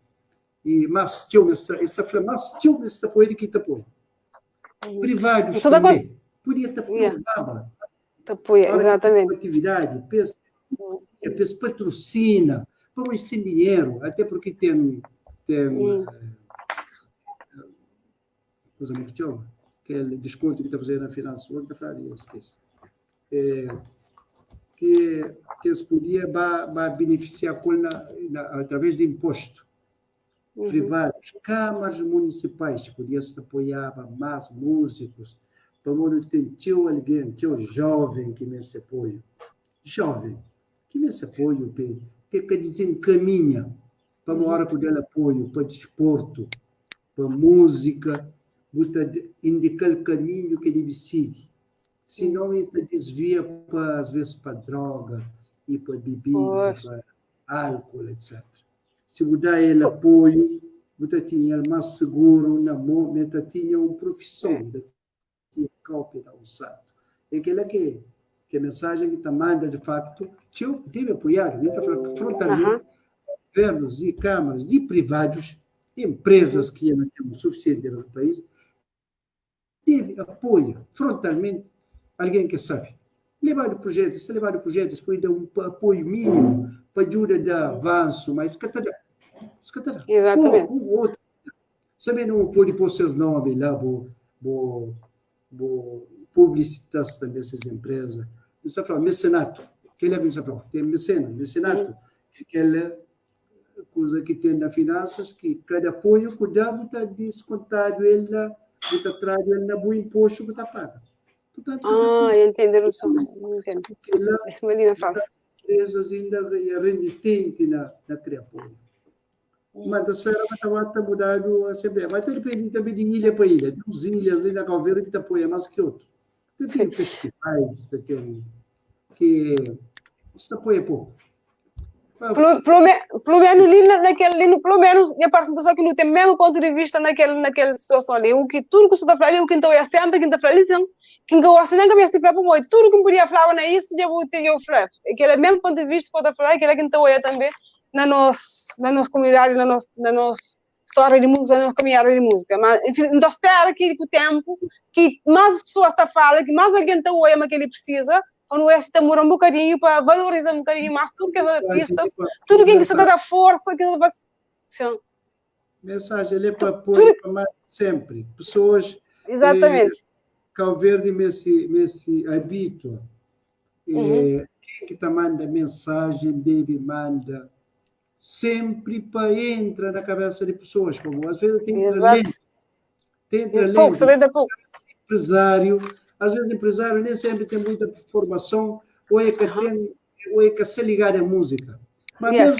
e mas tio, essa foi mais tio, essa apoio que te apoio. Privados também. Podia te apoiar. Te apoia, exatamente. Atividade, patrocina, vamos sem dinheiro, até porque tem coisa muito chama, aquele desconto que está fazendo na finança, outra frase, eu esqueci. Que se podia beneficiar através de imposto. privados, câmaras municipais, podia se apoiar mais músicos, para ter alguém, jovem que me apoio, jovem, que me apoio, que desencaminha para uma hora que dele apoio, para desporto, para música, indicar o caminho que ele seguir. Senão ele desvia, às vezes, para droga, e para bebida, para álcool, etc. Se mudar ele apoio, você tinha mais seguro na mão, você tinha uma profissão, tinha cópia da usado. É aquela que a mensagem que está manda, de facto, deve apoiar, frontalmente, governos e câmaras de privados, empresas que não têm o suficiente no país, deve apoiar frontalmente alguém que sabe. Levar projetos, se levar projetos, pode dar um apoio mínimo para ajuda de avanço, mas escatará. Exatamente. Outro. Sabe, não pode pôr seus nomes lá, publicitar também essas empresas. Isso fala mecenato. Que ele fala, tem mecenato. Aquela coisa que tem nas finanças, que cada apoio que dá, está descontado ele, está trazido ele na boa imposto que está pago. Portanto, entenderam só. Entendo. Isso ali não é fácil. As empresas ainda renditentes na apoio. Mas a esfera está mudando a Assembleia. Mas depende também de ilha para ilha. Tem uns ilhas ainda na governo que apoia mais que outro. Tem festivais, que se apoia pouco. Pelo menos, a parte da pessoa que não tem o mesmo ponto de vista naquela situação ali. O que tudo que você está falando, o que então é sempre, que está falando, que gosta nem que me estive para muito, tudo que podia falar na isso, já vou ter eu falar. Aquele mesmo ponto de vista que eu estou falando, aquele que então é também na nossa comunidade, na nossa história de música, na nossa caminhada de música. Mas, enfim, então espera que o tempo, que mais pessoas estão falando, que mais alguém então é que ele precisa, quando esse demora um bocadinho para valorizar um bocadinho mais tudo que as artistas, tudo que se dá força, que ela vai... Mensagem, ele é para apoio para sempre. Pessoas... Exatamente. Cabo Verde me habitua. Quem que está manda mensagem, deve manda sempre para entrar na cabeça de pessoas, como às vezes tem talento. Empresário, às vezes empresário nem sempre tem muita formação, ou é que se ligar à música. Mas mesmo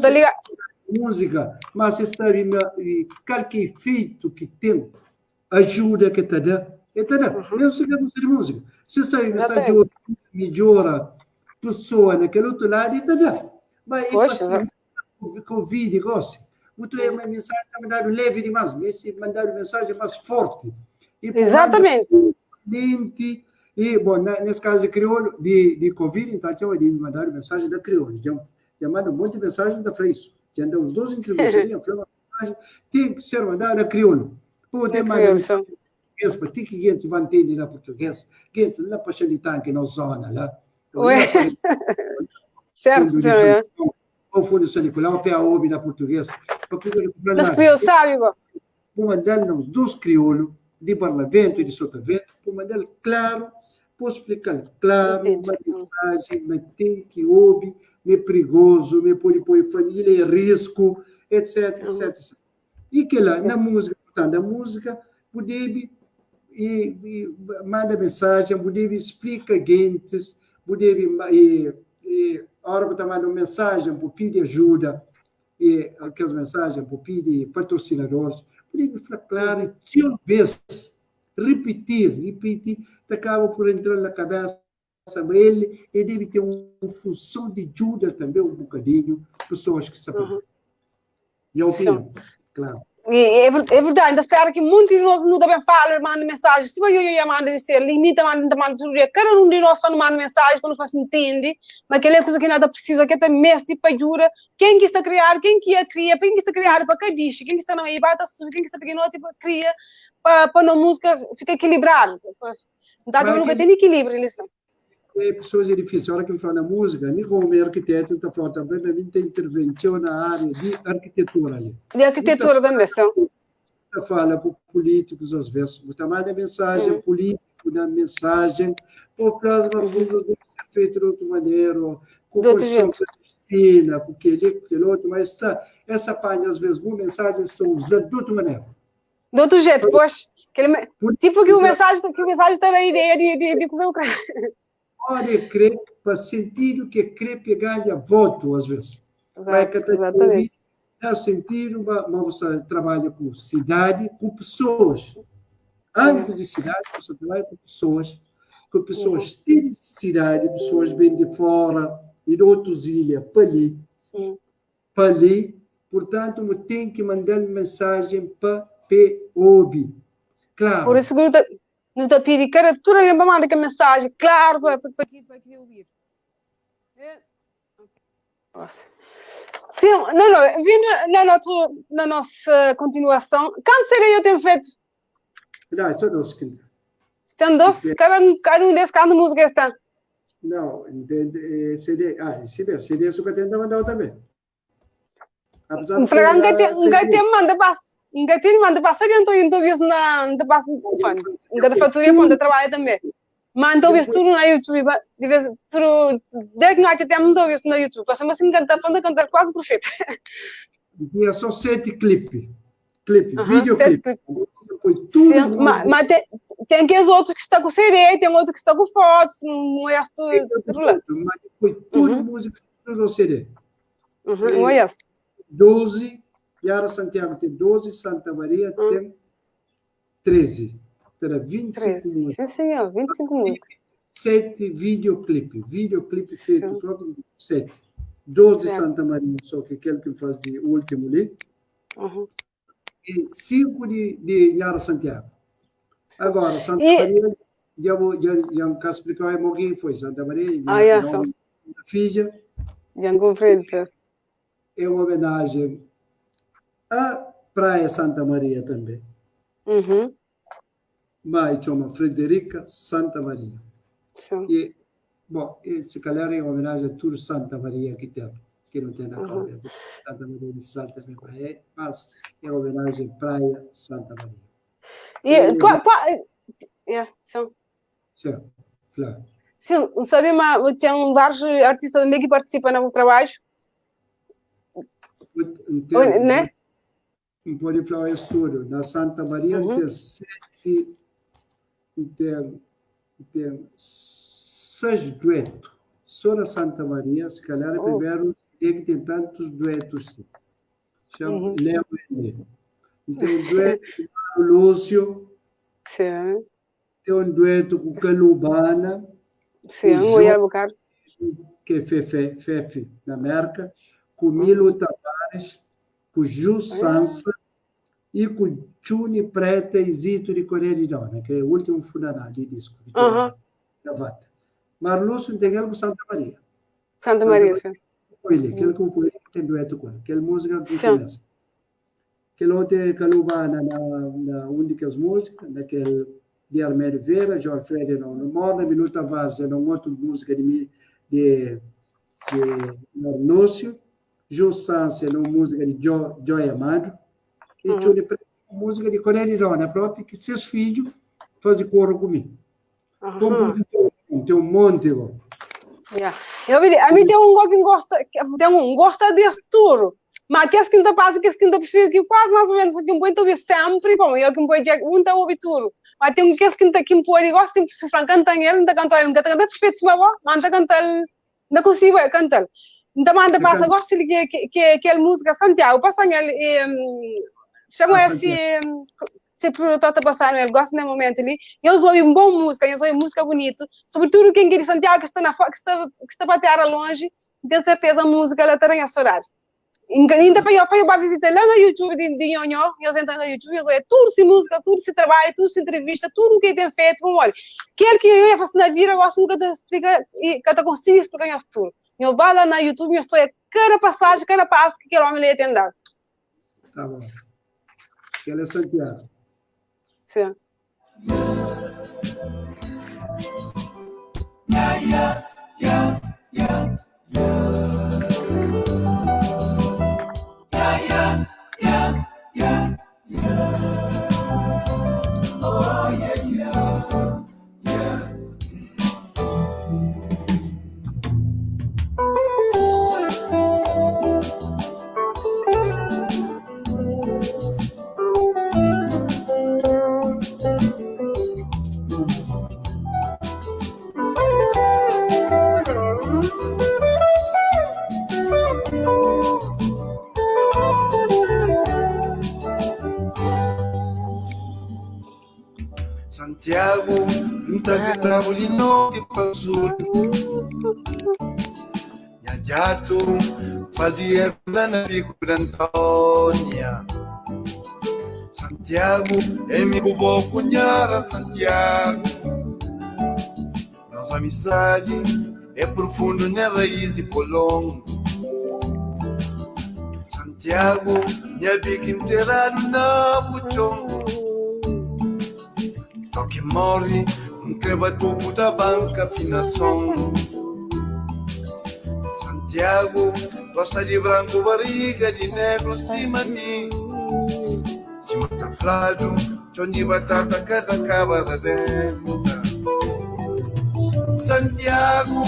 música, mas está qualquer efeito que tem, ajuda que te dá, mesmo se não de música. Se sai mensagem melhora pessoa naquele outro lado, e te dá. Mas Covid, gosta. Muito é uma mensagem que mandaram leve demais, mas mandaram mensagem mais forte. Exatamente. E, bom, nesse caso de crioulo, de Covid, então, de mandar mensagem da crioulo. Já mandam um monte de mensagem da isso. Já dão os dois entrevistas, tem que ser mandada a crioulo. Pode mandar mensagem para ti que gente vai entender na português, gente lá para Xalitan, que não zona lá. Certo, senhor. O fundo sanicular, o PAOB na português. Mas crioulo sabe, igual. Vou mandar os dois crioulos, de Parlamento e de Sotavento, para mandar claro, para explicar claro, uma mensagem, mas tem que ouvir, é perigoso, me pode pôr família em risco, etc. E que lá, na música, portanto, a música, pode manda mensagem, pode explica gente, pode a hora que está mandando mensagem, para pedir ajuda, e aquelas mensagens, para pedir patrocinadores, pode falar claro, que vez repetir, acaba por entrar na cabeça dele, e deve ter uma função de ajuda também, um bocadinho, pessoas que sabem. E a opinião, claro. É verdade, ainda espero que muitos de nós não devem falar, mandam mensagem. Se eu mando ser limita, manda cada um de nós manda mensagem, quando faz entende, mas aquela coisa que nada precisa, que é mesmo para ajuda. Quem que está a criar, quem que cria, quem que está a criar para cada diz, quem que está na ibata, quem que está pequeno, tipo, cria para a música ficar equilibrado. Então, nunca tem equilíbrio nisso. Pessoas é difícil. A hora que eu falo na música, nem como arquiteto, está falando também, a gente tem intervenção na área de arquitetura ali. De arquitetura da missão. Fala para políticos, às vezes, também da mensagem política, da mensagem, por causa das coisas que ser feito de outra maneira, com Argentina, com aquele outro, mas essa página, às vezes, boas mensagens são usadas de outra maneira. De outro jeito, pois. Tipo que o mensagem está na ideia de coisa ucraniana. Pode crer, para sentido que crer ganha voto, às vezes. Exatamente. No sentido, você trabalha com cidade, com pessoas. Antes de cidade, você trabalha com pessoas têm necessidade, pessoas vêm de fora, e de outras ilhas, para ali. Portanto, você tem que mandar mensagem para POB. Claro. Por isso, não está pedindo que tudo é para mandar mensagem, claro, para ouvir. Sim, não, vindo na nossa continuação, quanto seria eu ter feito? Não, só 12. Tem 12? Cada um desses, cada música está? Não, CD. CD só que tem que mandar também. Um gatinho manda passar dentro de na passa no fone. Cada fatura onde trabalha também. Mas talvez tudo na YouTube, tudo desde que nós temos talvez na YouTube, passamos assim cantar quase perfeito. E só 7 clipes, videoclipe. Mas tem que os outros que estão com CD, tem outros que estão com fotos, não é tudo lá. Mas foi tudo música, tudo no CD. Não é isso. 12, Yara Santiago tem 12, Santa Maria tem 13. Para 25 músicas. Sim, senhor, 25 músicas. 7 videoclipes. Videoclipe feito próprio, 7. 12 Santa Maria, só que aquele que fazia o último ali. E 5 de Yara Santiago. Agora, Santa Maria, já não quero explicar quem foi. Santa Maria, Fija. Já compreendo. É uma homenagem à Praia Santa Maria também. Mas chama Frederica Santa Maria. Sim. E, bom, se calhar é uma homenagem a tudo Santa Maria que tem, que não tem na cabeça. Santa Maria de Salta também, mas é uma homenagem à Praia Santa Maria. Sim, claro. Sim, sabe, mas tem vários artistas também que participam no trabalho. Né? Não pode falar isso tudo. Na Santa Maria tem 6 duetos. Só na Santa Maria, se calhar, é primeiro que tem tantos duetos. Chama Léo N. Tem um dueto com o Lúcio. Sim. Tem um dueto com Calubana. Sim, vou ir a buscar. Que é Fefe, na América. Com Milo Tavares, com Ju Sansa e com Chuni Preta e Zito de Coreia de Dona, que é o último funeral de disco. Mas Lúcio tem ele com Santa Maria. Santa Maria, sim. Aquele que tem dueto com ele. Aquela música que começa. Aquele outro é Calubana na única música, naquele de Armério Vera, João Freire não mora, Milo Tavares é uma outra música de Lúcio. Ju Sansa é uma música de Joy Amado. E Chuni Preta música de Coreia de Dona própria, que seus filhos fazem coro comigo. Tem um monte. A mim tem um gosta desse tudo. Mas que quinta passa, que quinta prefiro, que quase mais ou menos aqui um pouco sempre, bom, eu que um pouco já ouvi tudo. Mas tem um que quinta aqui um pouco igual, sempre se franca cantar ele, não cantar ele, não cantar perfeito, mas não cantar, não consigo cantar. Então manda passa gosta que aquela música Santiago, passa ele chama esse se produtor está passando, ele gosta no momento ali. Eu ouço uma boa música, eu ouço música bonita, sobretudo quem quer de Santiago que está na que está para terra longe, tenho certeza a música ela tem a chorar. Ainda para eu visitar lá no YouTube de Nhonhó, eu entro no YouTube, eu ouço tudo se música, tudo se trabalho, tudo se entrevista, tudo o que tem feito, vamos olha. Aquele que eu ia fazer na vida, eu gosto nunca de explicar, e que eu consigo explicar isso tudo. Eu vou lá no YouTube, eu estou a cada passagem, cada passo que aquele homem lhe tem dado. Tá bom. Aquele é Santiago. Sim. tagatavulino que passou. Jato fazia na figura Antônia. Santiago, amigo vou cunhar a Santiago. Nossa amizade é profunda na raiz de Polongo. Santiago, minha bica enterrado na Puchongo. Toque morre, creba tubo da banca finação. Santiago, gosta de branco, barriga de negro, cima de mim. Cima tá frágil, chão de batata, cada cava da dentro. Santiago,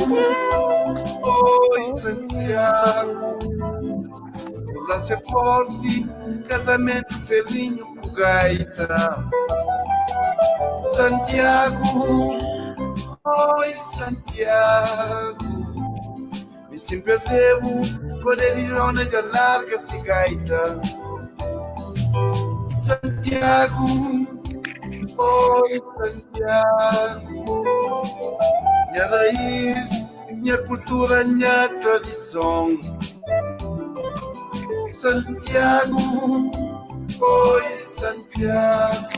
oi Santiago. O laço é forte, casamento felinho com gaita. Santiago, oi Santiago. Me sempre devo, quando ele não já larga-se gaita. Santiago, oi Santiago. Minha raiz, minha cultura, minha tradição. Santiago, oi Santiago.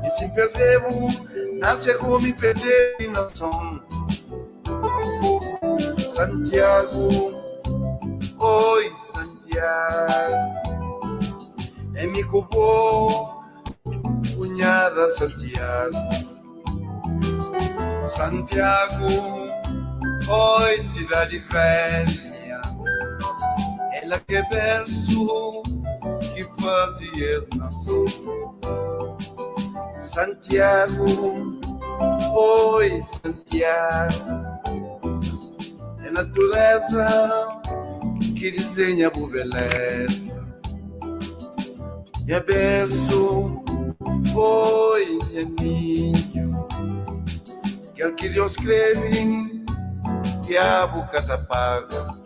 E se perdemos, nasce como me perder e nação. Santiago, oi Santiago. É me cubou, cunhada Santiago. Santiago, oi cidade velha. Ela que é berço que fazia nação. Santiago, oi Santiago. É natureza que desenha a beleza. E é berço, oi ninho. Que é que Deus escreve e a boca tá paga.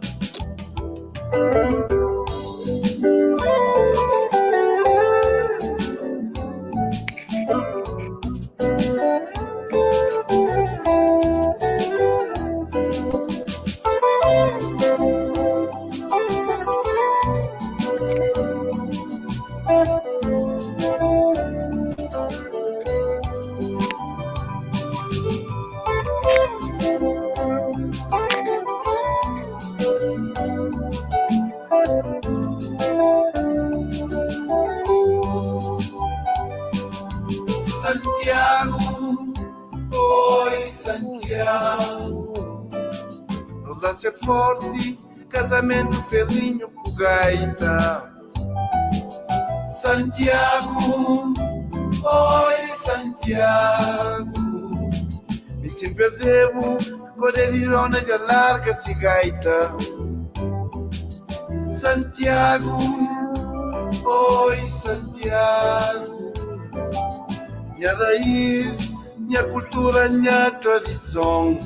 Santiago, oi Santiago. O laço é forte, casamento felinho com gaita. Santiago, oi Santiago. Me sempre devo, quando ele não já larga-se gaita. Santiago, oi Santiago. Minha raiz, minha cultura, minha tradição.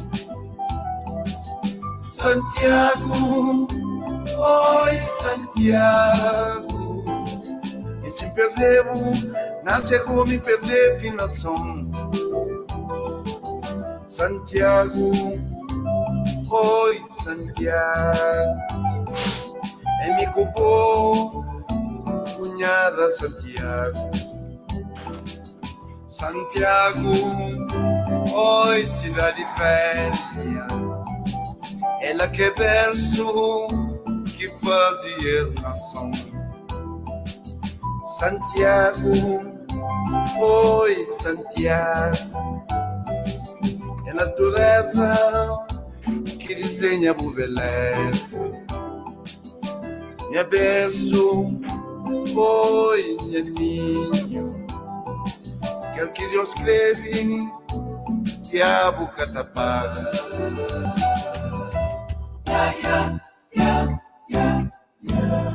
Santiago, oi Santiago. E se perdemos, nasce como me perder afinação. Santiago, oi Santiago. É me cubou, cunhada Santiago. Santiago, oi cidade velha. Ela que é berço que fazia nação. Santiago, oi Santiago. É natureza que desenha a beleza. Minha berço, oi ninho. Que é o que Deus escreve e a boca tá paga. Yeah, yeah, yeah, yeah.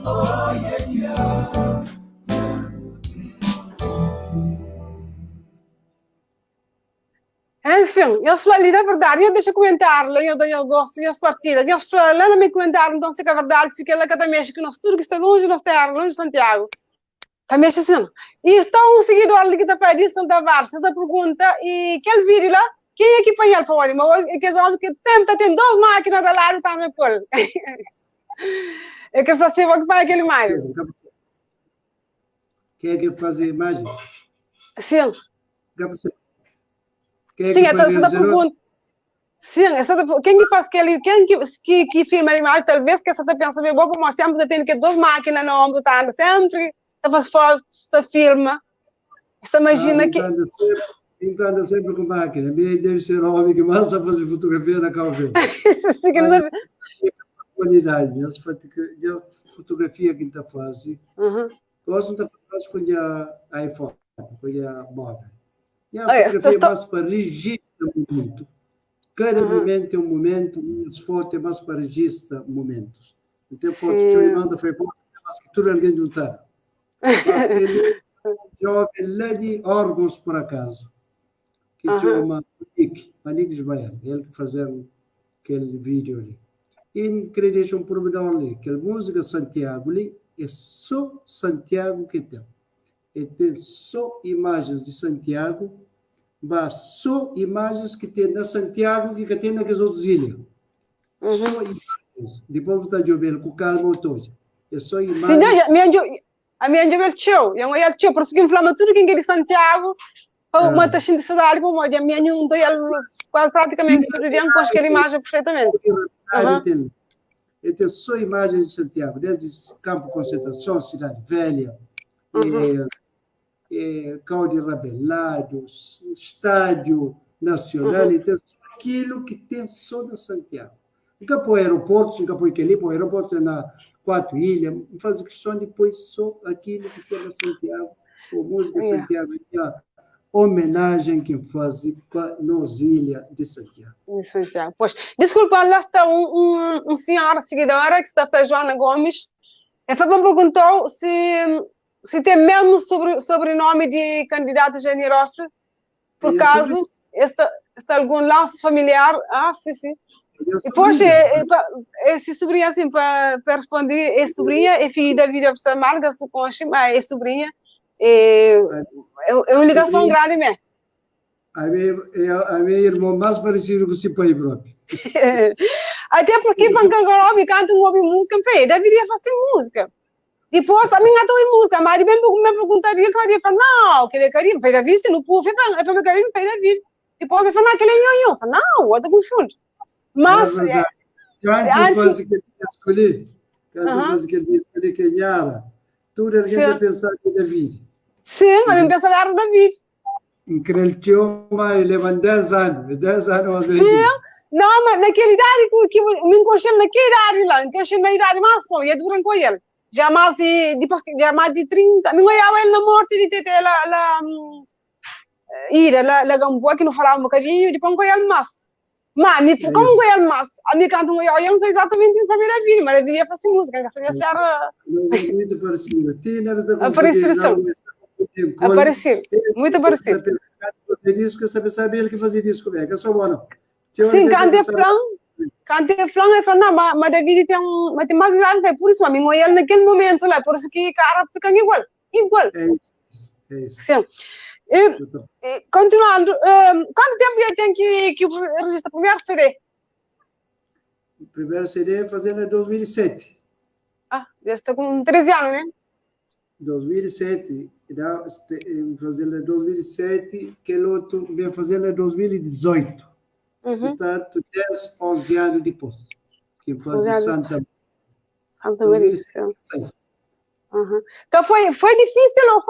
Oh, yeah, yeah. Enfim, eles falam ali, na verdade, eu deixo comentar, eu gosto, eu partilho, eles falam lá no meu comentário, então se é verdade, se aquela que está México, nós tudo que está longe de terra, longe de Santiago. Também assim. E está um seguidor ali que está fazendo Santa Varsa, está pergunta, e aquele vídeo lá, quem é que põe ele para olhar? Mas aqueles homens que tem 2 máquinas da lá, está na cor. É que você vai ocupar aquele imagem. Quem é que faz a imagem? Sim. Quem é Sim, que faz essa pergunta. Sim, quem que faz aquele, quem que filma a imagem, talvez que essa está pensando, bem, bom, mas sempre tem que 2 máquinas no ombro, tá sempre, está faz fotos, está filma, está imagina que... Então, sempre com máquina. Deve ser o homem que mais sabe fazer fotografia na calveira. Sim, que não deve... Qualidade, a fotografia que está fazendo, gosto de fazer com a iPhone, com a móvel. E a fotografia é mais para registrar o momento. Cada momento é um momento, as fotos é mais para registrar momentos. Então, fotos que eu mando foi bom, mas que tudo alguém juntar. Jovem lá de órgãos, por acaso, que chama Manik Ismael, ele que fazia aquele vídeo ali. E queria deixar um pormenor ali, que a música Santiago ali é só Santiago que tem. E tem só imagens de Santiago, mas só imagens que tem na Santiago que tem naquelas outras ilhas. Só imagens. Depois está jogando com calma hoje. É só imagens. Sim, a minha jovem tchau, eu ia tchau, por isso que inflama tudo que é de Santiago, para uma taxa de cidade, para uma a minha não tem quase praticamente tudo bem com aquela imagem perfeitamente. Ele tem só imagens de Santiago, desde campo de concentração, cidade velha, Caude Rabelado, Estádio Nacional, e tem aquilo que tem só na Santiago. Nunca para o aeroporto, nunca para o aeroporto é na 4 ilhas, faz questão depois só aquilo que tem na Santiago, a música Santiago, homenagem que faz para nós ilhas de Santiago. Santiago. Pois, desculpa, lá está um senhor seguidora que está para Joana Gomes. Ele me perguntou se tem mesmo sobrenome de candidato generoso, por caso, está algum laço familiar. Ah, sim. E depois, esse sobrinha, assim, para responder, é sobrinha, é filha da vida de Marga, mas é sobrinha. É uma ligação grande mesmo. A minha irmã mais parecida com o seu pai próprio. Até porque quando eu canto música, eu deveria fazer música. Depois, a minha não música, mas ele me perguntaria, eu falei, não, que ele queria, vai vir, se não puder, eu falei, queria vir. Depois ele falou, não, aquele é nhonhô. Eu falei, não, eu estou confuso. Mas... Quando tu faz aquele escolher, que é Nhara, tudo a gente pensar que é David. Sim, a gente pensava que era David. Increditou, mas ele leva 10 anos. Sim, não, mas naquela idade, que me encoxei naquela idade lá, encoxei na idade máxima, ia durar com ele. Já mais de 30, me olhava ele na morte de ter la Gamboa, que não falava um bocadinho, depois com ele mais. Mas, como com ele mais, a minha canto eu não foi exatamente para a minha vida, mas eu ia fazer música, que sabia ser... Muito parecido. Aparecer, muito parecido. Disco, você sabia que fazia disco, é só bom. Sim, cantei flan, eu falo, não, mas David tem mais grande, por isso, a mim, ele naquele momento lá, por isso que cara fica igual. É isso. Sim. Continuando, quanto tempo eu tenho que registrar o primeiro CD? O primeiro CD fazendo em 2007. Ah, já está com 13 anos, né? 2007, fazendo em 2007, que o outro vem fazendo em 2018. Portanto, 10, 11 anos depois, que faz Santa Maria. Então, foi difícil ou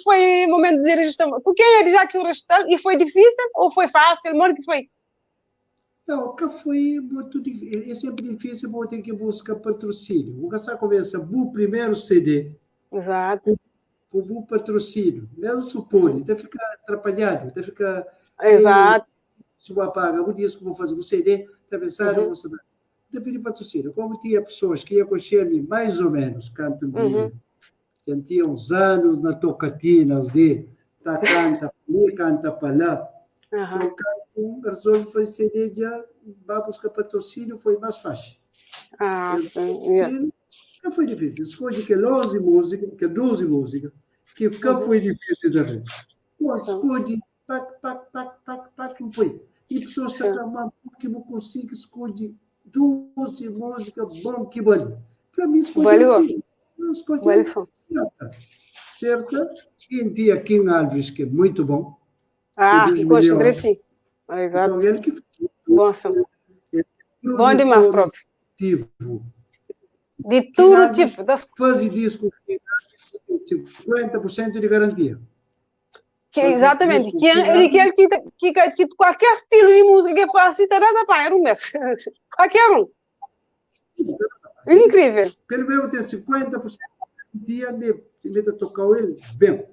foi momento de registrar? Porque ele já tinha registrado e foi difícil ou foi fácil? Como que foi? Não, que foi muito difícil. É sempre difícil porque tem que buscar patrocínio. O Gassá começa o primeiro CD. Exato. Com o patrocínio. Mesmo supor, até ficar atrapalhado, até ficar... Exato. Se eu apagar o disco, vou fazer um CD, está pensando, você depende de patrocínio. Como tinha pessoas que iam conhecer-me mais ou menos, canto que tinha uns anos na tocatinas de canta para lá. Então, canto, resolve fazer CD, já vai buscar patrocínio, foi mais fácil. Sim. Não foi difícil. Escolhi que 12 músicas, que o campo foi difícil também. Esconde, tac, não foi. E pessoas se acalmam, porque não consigo esconde 12 músicas bom que vale. Para mim, esconde assim. Não esconde certa. Quem tem aqui em Alves, que é muito bom. Que gosto direitinho. Exato. Então, ele que bom, bom demais, próprio. De tudo tipo. Faz disco com 50% de garantia. Exatamente. Ele quer que qualquer estilo de música que faça, terá para era um mês. Qualquer um. Incrível. Pelo menos tem 50% de garantia de tocar ele bem.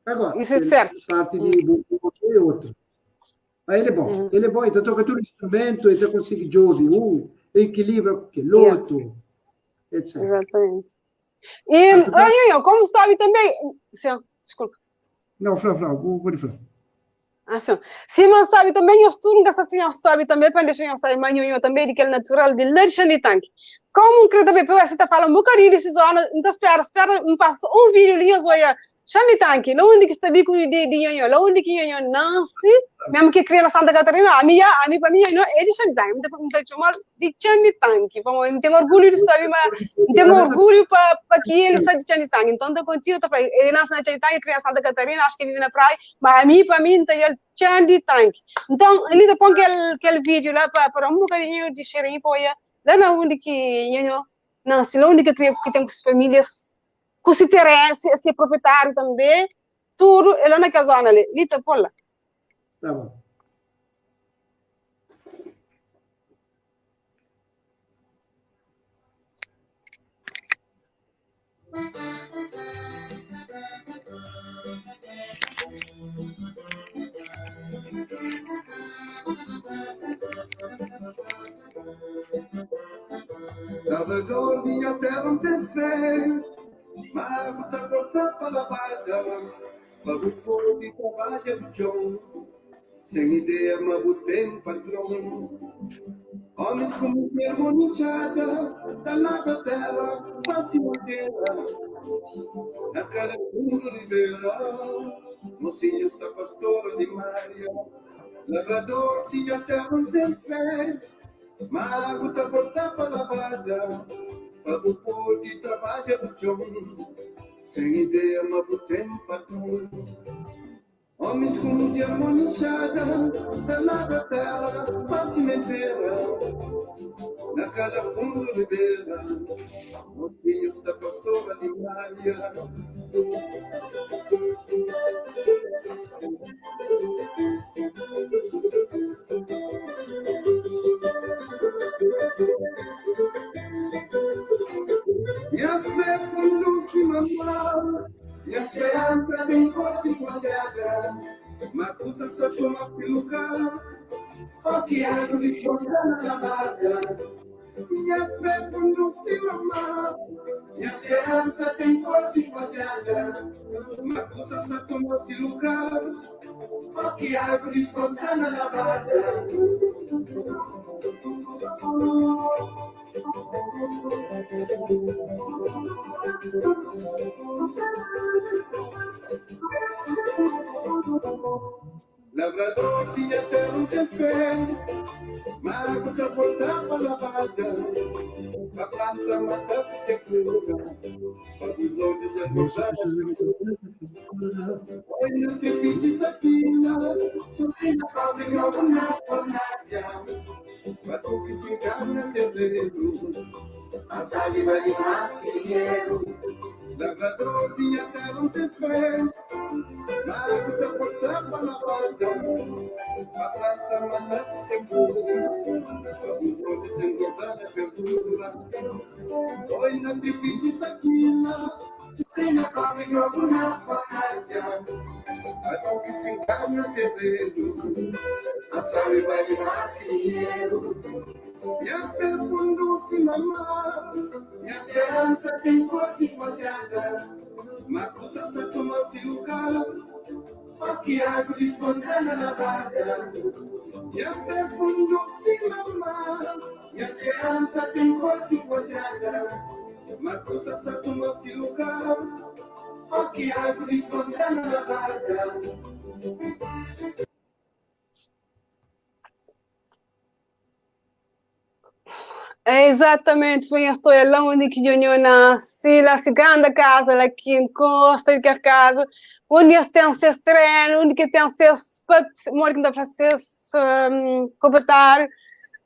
Agora, isso é certo. Parte de é outro. Aí ele é bom. Ele é bom, então toca todo instrumento, então consegue ouvir equilibra com aquele outro, etc. Exatamente. E, como sabe também... Desculpa. Não, Flávio, pode falar. Se não sabe também, eu estou nunca sabe também, para deixar eu sair, mas eu também, que é natural, de ler Xanitanque. Como que também, você está falando um bocadinho desse zona, então espera, me passa um vídeo ali, eu vou Xanitanque, lá onde que está bico de Yonho, lá onde que Yonho nasce, mesmo que cria na Santa Catarina, a minha para mim, é de Xanitanque, me chama de Xanitanque, não tenho orgulho de saber, mas tenho orgulho para que ele seja de Xanitanque, então eu continuo, ele nasce na Xanitanque, cria na Santa Catarina, acho que vive na praia, mas para mim, tem ele Xanitanque. Então, ele depois aquele vídeo lá, para um bocadinho de cheirinho, lá na onde que Yonho nasce, lá onde que cria, que tem com as famílias, com se interesse, esse proprietário também, tudo, ele naquela zona ali, lita por lá. Tá bom. Salvador de até não ter fé, mas está cortado para a barra, para o povo que trabalha do chão, sem ideia, mas o tempo patrão. Homens como harmonizada, da lava dela, face madeira, na cara fundo Ribeira, mocinho está pastora de Maria, lavrador de até não ter fé, mago está cortado para a barra, para o povo que trabalha do chão, sem ideia, mas o tempo patrão. Homens como de harmonizada, da lava dela, face madeira, na cara fundo Ribeira, mocinhos da pastora de Maria. Minha fé fundou que mamar, minha esperança tem forte guardada, Macusa só toma peluca, o que é do espontânea lavada. Minha fé fundou que mamar, minha esperança tem forte guardada, Macusa só toma peluca, o que é do espontânea lavada. Lavrador tinha até um café, mago já voltava lavada, a planta matava se cura, os olhos a gozar. Oi, não te pedi da fila, subi na calma em alguma fornalha, mas tu que se encarna terreiro, a saliva de masqueiro. Lavrador tinha até um café, mago já voltava lavada, a planta matava se cura, os olhos a gozar a verdura. Oi, não te pedi da fila, subi na calma em alguma fornalha, mas tu que se encarna terreiro, a saliva de masqueiro. Minha fé fundou-se na mar, minha esperança tem forte guardada, Macusa só toma-se lugar, o que água espontânea lavada. Minha fé fundou-se na mar, minha esperança tem forte guardada, Macusa só toma-se lugar, É exatamente, eu estou lá onde que eu nasci, na segunda casa, lá aqui em Costa, que a casa, onde tem acesso treino, onde tem acesso para moro que dá para acesso cobertar.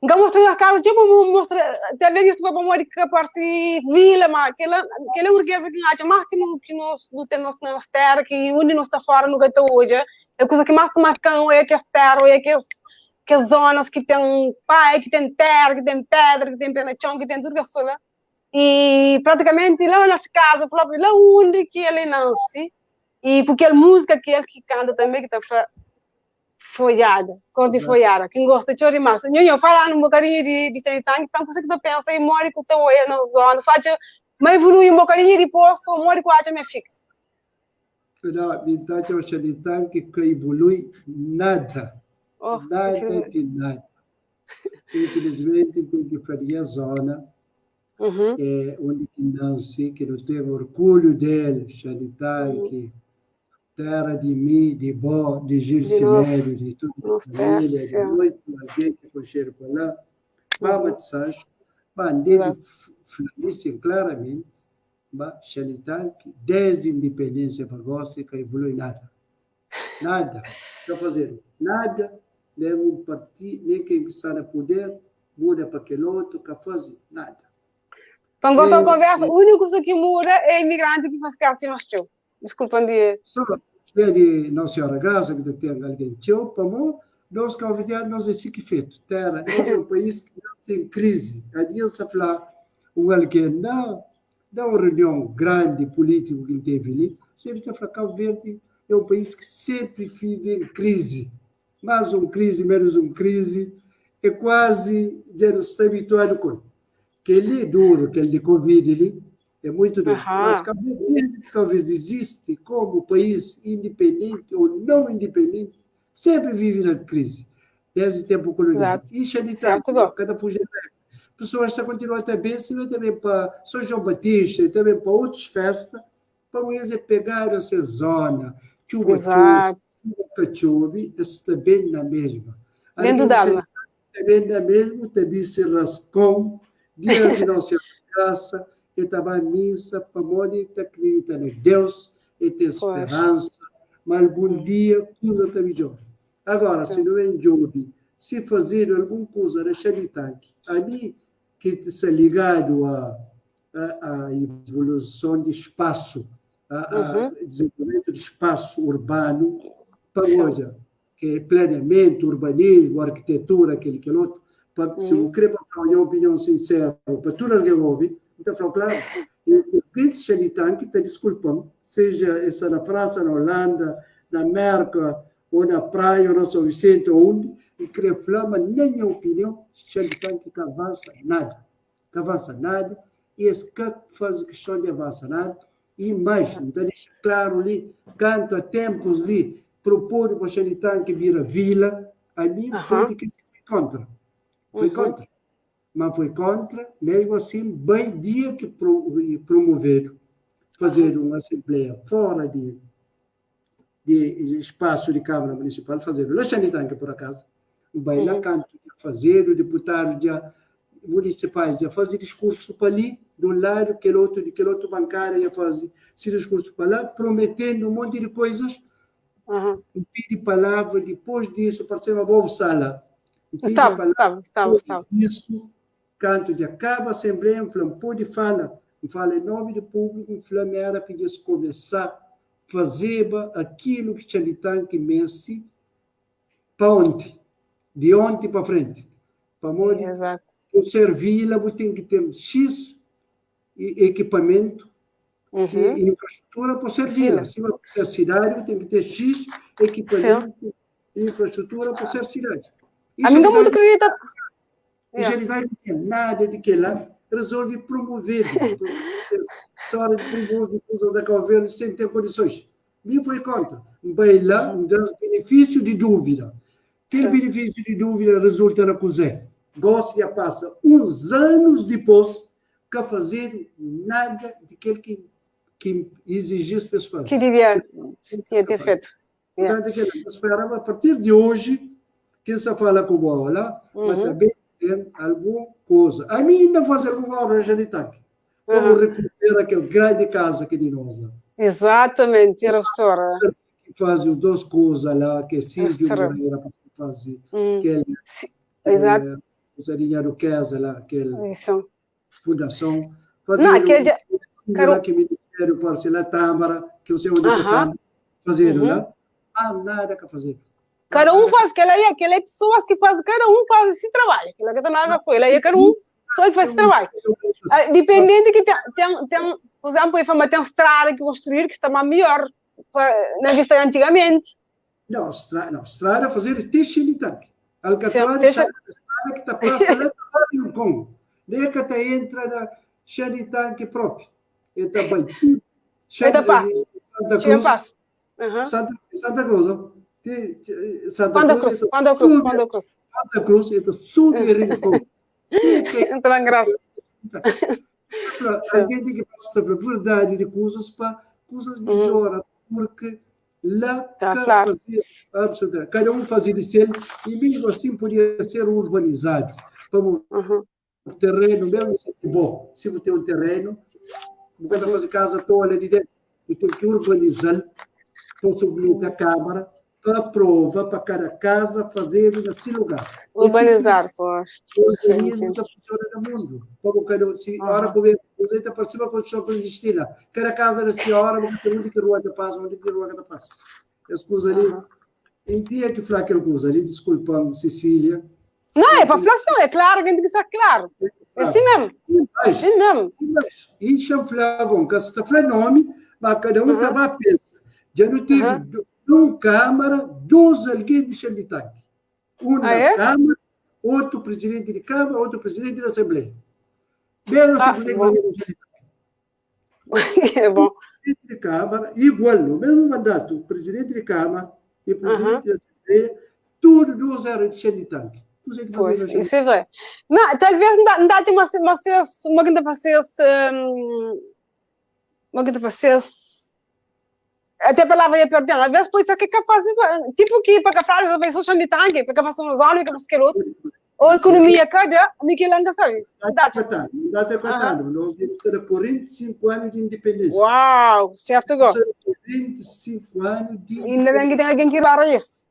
Então mostrei a casa, tipo, mostra, até ver isso para morar que parece vila, mas aquela riqueza que acha mais que nós não temos na terra, que onde nós está fora no gato hoje, a coisa que mais te marcam é que as terras, é que as zonas que tem pai, que tem terra, que tem pedra, que tem penachão, que tem tudo que é lá. E praticamente lá nas casas, próprio lá onde que ele nasce, e porque a música que ele que canta também, que está folhada, cor de folhada. Quem gosta de chorar mais. Eu falo um bocadinho de Titanic, então você que pensa e mora com o teu olho nas zonas, só que mas evolui um bocadinho de poço, mora com a minha fica. Não, então eu acho que evolui nada. Nada que nada. Infelizmente, tem que fazer a zona onde nasce, que nós temos orgulho dele, Xanitanque, terra de mim, de Bó, de Gilcimério, de toda a família, de muito alguém que foi cheiro para lá. Vamos dizer, bandeira disse claramente, Xanitanque, desde a independência para você, que evolui nada. Nada. Está fazendo nada. Nem um partido, nem quem está no poder, muda para aquele outro, que faz nada. Para cortar a conversa, a única coisa que muda é a imigrante que faz casa no teu. Desculpa, Andy. Só de Nossa Senhora Graça, que tem alguém teu, para nós convidamos, nós é assim que feito. Terra, nós é um país que não tem crise. A Deus a falar, alguém não, dá uma reunião grande política que teve ali, sempre está falar, Cabo Verde é um país que sempre vive em crise. Mais crise, menos crise, é quase já não está habituado com. Que ele é duro, que ele de Covid, ele é muito duro. Mas Cabo Verde existe como país independente ou não independente, sempre vive na crise. Desde o tempo colonial. E cada fugido. Pessoas estão continuando também, também para São João Batista, também para outras festas, para eles pegar essa zona, chuva, cachorro, está bem na mesma. Dentro d'água. Também na mesma, também se rascou, dia de nossa casa, e também missa, para morrer, acredita em Deus, e ter esperança, mas algum dia tudo está melhor. Agora, se não é jovem, se fazer alguma coisa na Xanitanque, ali que está ligado à evolução de espaço, a desenvolvimento de espaço urbano, para hoje, que é planeamento, urbanismo, arquitetura, aquele outro, se eu querer falar uma opinião sincera, para tudo que eu ouvi, então, falo claro, o que Xanitanque está desculpando, seja essa na França, na Holanda, na América, ou na praia, ou na São Vicente, ou onde, e querer falar, mas nem minha opinião, Xanitanque não avança nada. Não avança nada, e esse que faz questão de avançar nada, e mais, então deixa claro ali, quanto a tempos de propor para Xanitanque vira vila, a mim foi de que foi contra. Foi contra. Mas foi contra, mesmo assim, bem dia que promoveram fazer uma assembleia fora de espaço de Câmara Municipal, fazer lá Xanitanque, por acaso, bem lá canto de fazer, o deputado municipais de fazer discurso para ali, de um lado, aquele outro bancário ia fazer esse discurso para lá, prometendo um monte de coisas, pedir palavra, depois disso, parecia uma boa sala. Estava. Isso, canto de acaba a Assembleia, pode falar, fala em nome do público, era pedir começar a fazer aquilo que Xanitanque Messi para ontem, de ontem para frente. Para servir, você tem que ter X equipamento e infraestrutura para servir. Se você ser cidade, tem que ter X equipamento e infraestrutura para ser cidade. A mim não muito acredita. E já não tem nada de que lá resolve promover. Só promove coisas da Cabo Verde sem ter condições. Nem foi contra. Vai lá, um benefício de dúvida. Que benefício de dúvida resulta na cozinha? Gosta de passar uns anos depois que fazer nada daquele que que exigisse pessoas. Que devia ter feito. Esperava, a partir de hoje, quem se fala com bola, mas também tem alguma coisa. A mim ainda faz alguma obra já de tanque. Vamos recuperar aquele grande casa aqui de nós lá. Exatamente, era a história. Faz as duas coisas lá, que é Silvio Moreira faz, que é usaria do casa lá, aquela fundação. Não, que Ministério Parcelar Tâmara, que você onde está fazendo lá. Nada que fazer. Cada um faz, aquela pessoas que faz, cada um faz esse trabalho. Aquela que está nada com ele, cada um só que faz esse trabalho. Dependendo que tem, por exemplo, tem uma estrada que construir que está melhor na vista de antigamente. Não, estrada fazer teste de tanque. Alcatraz, estrada que está passando lá no Congo. Nem que está entra na cheia de tanque próprio. Está bem. Santa Cruz. Santa Cruz. Santa Cruz, então super rico. Então é engraçado. Alguém tem que passar a verdade de coisas para coisas melhorar, porque lá cada um fazia de ser, e mesmo assim podia ser urbanizado. Como o terreno, mesmo se é bom, se você tem um terreno, não vai fazer casa toda de dentro, e tem que urbanizar, então submeter a Câmara, aprova para cada casa fazer nesse lugar. Urbanizar, pois. Urbanismo nunca funciona no mundo. Como cada senhora governo, você está para cima com a sua clandestina. Cada casa da senhora, onde que rua está passando, onde que rua está passando. As coisas ali, em dia que falar aquela coisa ali, desculpa, Cecília. Não, é para inflação, é claro, tem que ser claro. É assim mesmo. Assim mesmo. E chanflavam, que está falando nome, mas cada um estava a pensar. Já não tive uma Câmara, dois alguém de tanque. Um na Câmara, outro presidente de Câmara, outro presidente da Assembleia. Mesmo Assembleia é bom. Presidente de Câmara, igual, no mesmo mandato, o presidente de Câmara e o presidente da Assembleia, tudo duas eram de tanque. Pois, isso é verdade. Não, talvez não dá de uma até a palavra ia perder, às vezes por isso é que faz tipo que para falar da vez social de tanque, para fazer uns anos que você outro ou economia cada me que langa sabe. Não dá até contando, nós temos 45 anos de independência. Uau, certo go. 45 anos de ainda bem que tem alguém que barra isso.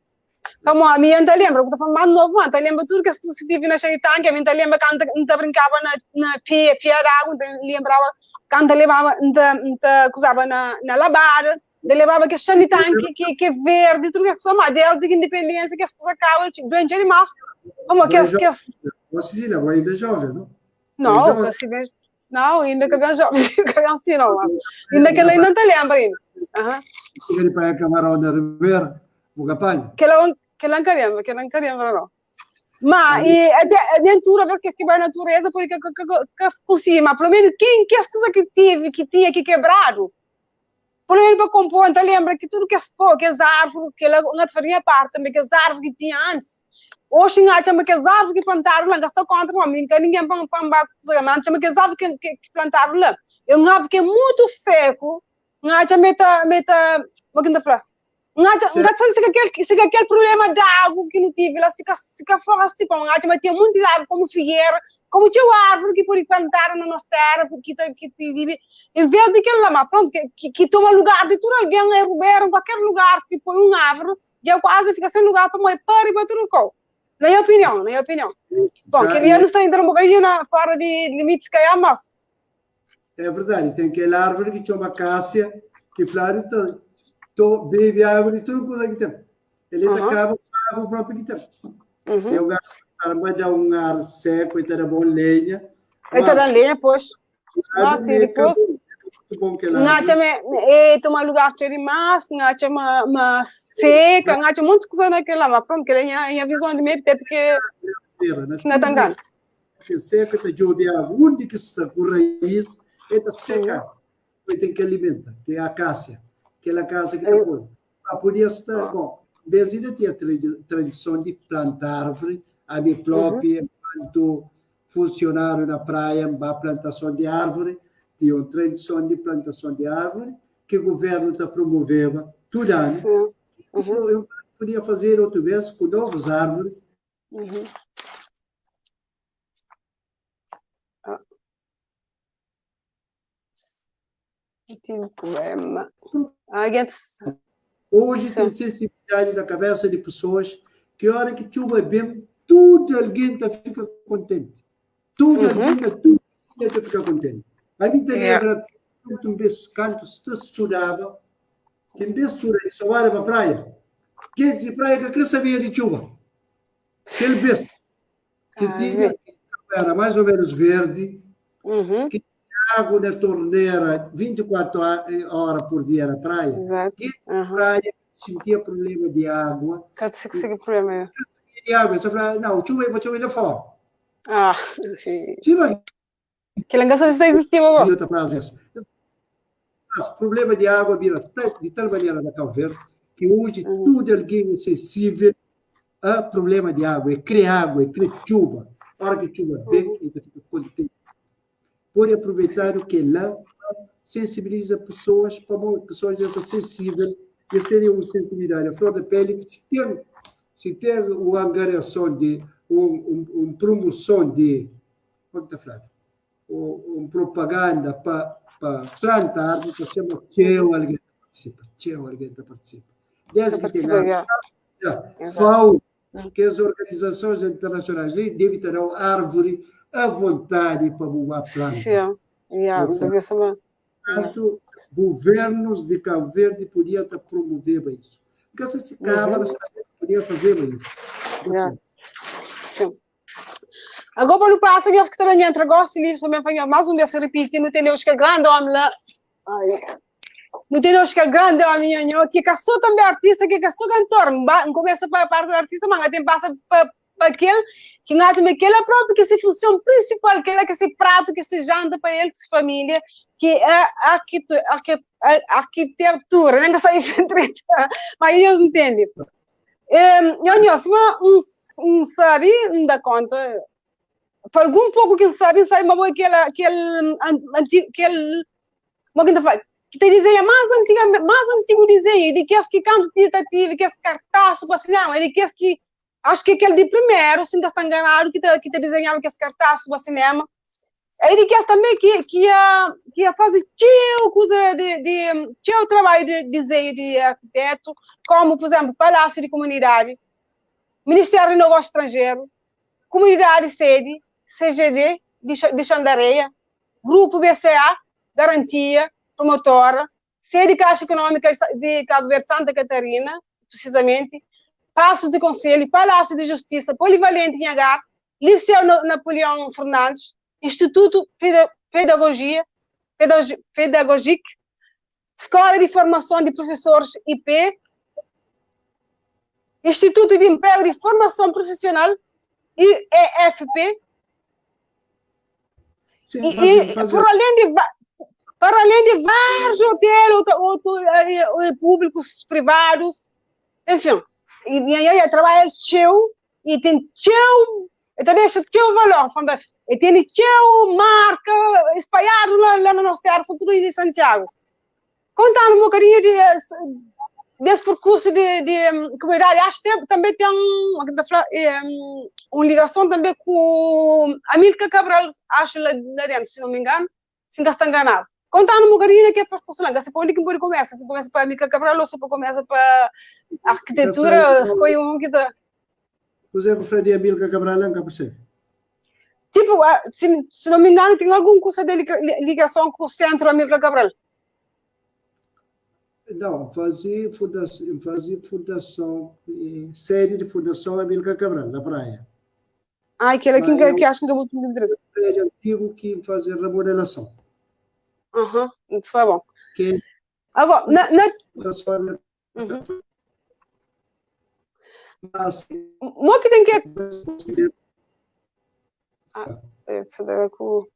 Como a minha ainda lembra, porque eu estou falando mais novo, ainda lembra tudo que se tive na cheia de tanque, ainda lembra quando ainda brincava na pia d'água, lembrava quando levava, ainda usava na labar, levava que cheia de tanque, que é verde, tudo que é só modelo de independência, que as pessoas acabam doente demais. Como que Você ainda é jovem, não? Não, não, ainda que é jovem, que é assim, não. Ainda que ele ainda te lembra ainda. Ele para a Camarão de Ribeira, o capaz. Que não queremos, não. Mas, a dentro, vez que quebrar a natureza, porque por cima, pelo menos, que as coisas que tinha que quebrado, pelo menos para compor, então lembra que tudo que as árvores, que ela não faria parte, também que as árvores que tinha antes, hoje não chama que as árvores que plantaram lá, gastou contra o homem, que ninguém chama que as árvores que plantaram lá, eu não que é muito seco, não chama como que falar? Não se aquele problema de água que não tive lá, se for assim, mas tinha muitas árvores como figueira, como tinha árvore que podia plantar na nossa terra, em vez de aquilo lá, mas pronto, que toma lugar de tudo alguém, é Ribeira, em qualquer lugar que põe uma árvore, já quase fica sem lugar para moer para e para tudo o na minha opinião. Bom, queria não estar entrando um bocadinho fora de limites que é, mas... É verdade, tem aquela árvore que chama cássia, que flare bebe água de tudo coisa que tem. Ele acaba com a água própria que tem. Eu vai dar um ar seco, e ter bom lenha. Então, a lenha, pois. Nossa, e depois... Toma lugar de mais, uma seca, muitas coisas naquela, mas pronto, que ele a visão de meio, que não é tão grande. Seca, está de água, onde que está com raiz, está seca. Tem que alimentar, que é a acácia. Aquela casa que está pondo. Podia estar, bom, desde ainda tinha tradição de plantar árvore, a minha própria, quando funcionário na praia, a plantação de árvore, de uma tradição de plantação de árvore que o governo está promovendo todo ano. Eu podia fazer outra vez com novas árvores. Não tive problema. Hoje tem sensibilidade na cabeça de pessoas que a hora que chuva bem, tudo alguém fica contente. Tudo alguém fica contente. A mim te lembra quando se estudava, que em vez de estudar e só para a praia, quem de praia que queria saber de chuva. Aquele vez que tinha, era mais ou menos verde, que tinha água na torneira 24 horas por dia na praia. Exato. Quem de praia sentia problema de água. Cadê que problema? De água, você fala, não, chuva vai chover lá fora. Sim. Sim, mas que langação está existindo agora. Mas o problema de água vira de tal maneira na Cabo Verde que hoje tudo alguém é sensível a problema de água, é criar água, é criar chuva. A hora que chuva bem, ele fica contente. Pode aproveitar o que lá sensibiliza pessoas, para pessoas dessas sensíveis, e seria uma sensibilidade. A flor da pele, se tem uma angariação de uma promoção de, como está falando? Uma propaganda para plantar árvore, que chama Tcheu, alguém participa. Desde que tem FAO, que as organizações internacionais devem ter árvore à vontade para voar planta. Portanto, governos de Cabo Verde podiam estar promovendo isso. Porque esse Câmara podia fazer isso. Agora, no passo, eu acho que também entra agora, se livro também foi mais um vez se repetir, não tem os que é grande homem lá. Não tem os que é grande homem, que caçou também artista, que caçou cantor. Não começa para a parte do artista, mas tem passa para aquele, que não acha aquele é próprio, que se função principal, aquele que se prato, que se janta para ele, que se família, que é arquitetura, nem que sai frente, mas eles entendem. Não sabe, não dá conta. Por algum pouco que sabe, mas aquele que te desenha mais antigo desenho, de que as que canto tentativa, que as cartazes para cinema, de que as que acho que aquele de primeiro, se não está enganado, que te desenhava que as cartazes para cinema, e de que as também que ia fazer coisa de trabalho de desenho de arquiteto, como por exemplo Palácio de Comunidade, Ministério do Negócio Estrangeiro, Comunidade Sede, CGD de Xandareia, Grupo BCA, Garantia, Promotora, Sede Caixa Econômica de Cabo Verde, Santa Catarina, precisamente, Paço de Conselho, Palácio de Justiça, Polivalente em Agar, Liceu Napoleão Fernandes, Instituto Pedagogique, Escola de Formação de Professores IP, Instituto de Emprego e Formação Profissional, IEFP, Sim, para além de vários hotéis públicos, privados, enfim, e aí trabalha e tem então deixa valor, e tem marca espalhado lá no nosso teatro, tudo de Santiago. Contando um bocadinho desse percurso de comunidade, acho que também tem uma ligação também com a Amílcar Cabral, acho lá dentro, se não me engano, se não está enganado. Contando um bocadinho que é para funcionar, se para onde que começa? Se começa para a Amílcar Cabral ou se começa para a arquitetura, escolhe um que está... Por exemplo, Frei Amílcar Cabral, não é possível. Tipo, se não me engano, tem algum curso de ligação com o Centro Amílcar Cabral? Não, fazia fundação, sede de fundação Amílcar Cabral, na praia. Aquele aqui que acho que eu vou entender. É antigo que fazia remodelação. Foi bom. Que agora, mo que tem que essa daí com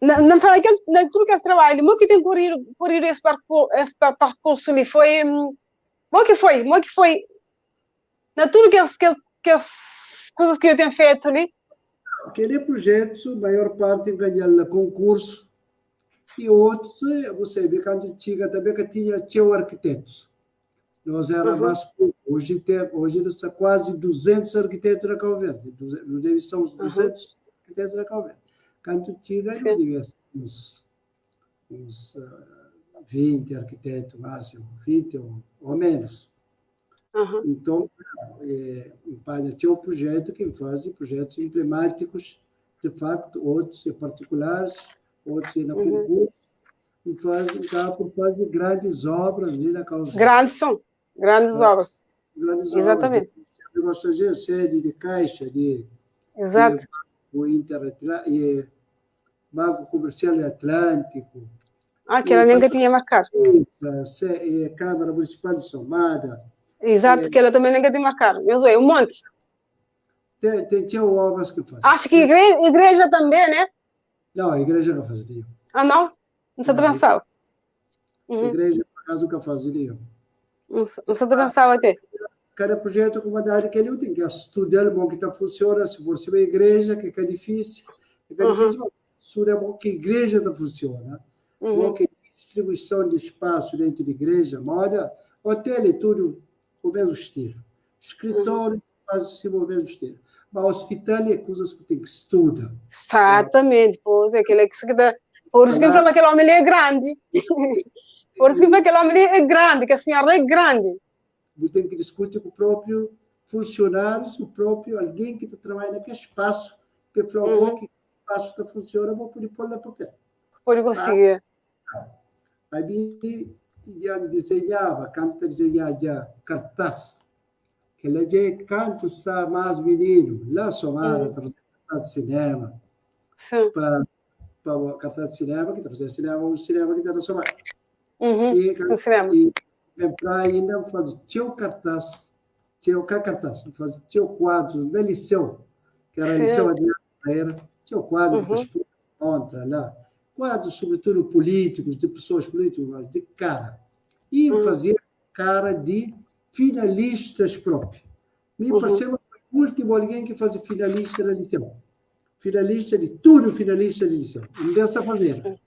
não falei que tudo que é trabalho, mo que tem corrido esse percurso ali foi mo que foi na tudo que as coisas que eu tenho feito ali Aquele projeto, a maior parte ganha concurso, e outros, você vê, quando chega também que tinha o arquitetos. Nós era mais pouco. Hoje nós temos quase 200 arquitetos na Cabo Verde. Nós somos 200 arquitetos na Cabo Verde. Quando chega, nós tivemos uns 20 arquitetos máximo, 20 ou menos. Então, tinha um projeto que faz projetos emblemáticos, de facto, outros particulares, outros na concurso, e fazem grandes obras ali na Cabo Verde. Grandes obras. Exatamente. Nós fazemos sede de Caixa, Exato. Banco Comercial Atlântico. Que ela nunca tinha marcado. Câmara Municipal de Somada. Exato, que ela também nunca tinha marcado. Eu sou um monte. Tinha obras que fazem. Acho que igreja também, né? Não, a igreja não fazia. Não? Não se pensava. A igreja, por acaso, nunca fazia. Não se pensava até. Cada projeto, como a área que ele tem que estudar bom que funciona, se for uma igreja, que é difícil. É bom que a igreja funciona. Bom que distribuição de espaço dentro da igreja, moda, hotel e tudo o mesmo estilo. Escritório, quase o mesmo estilo. Mas hospital é coisas que tem que estudar. Exatamente, pois é, por isso que fala que aquele homem é grande. Por isso que fala que aquele homem é grande, que a senhora é grande. Você tem que discutir com o próprio funcionário, o próprio alguém que trabalha naquele espaço, que falou que o espaço está funcionando, vou poder pôr na papel. Pode conseguir. Aí, já desenhava, quando desenhava cartaz, que ele já canto está mais menino, lá somada, está fazendo cartaz de cinema. Para cartaz de cinema, que está fazendo cinema que está na somada. E para ainda fazer teu cartaz, teu quadro da lição, que era a lição era teu quadro que contra lá, quadros sobretudo políticos, de pessoas políticas, de cara, e fazer cara de finalistas próprios. Me pareceu o último alguém que faz finalista da lição, finalista de tudo, finalista de lição, dessa maneira.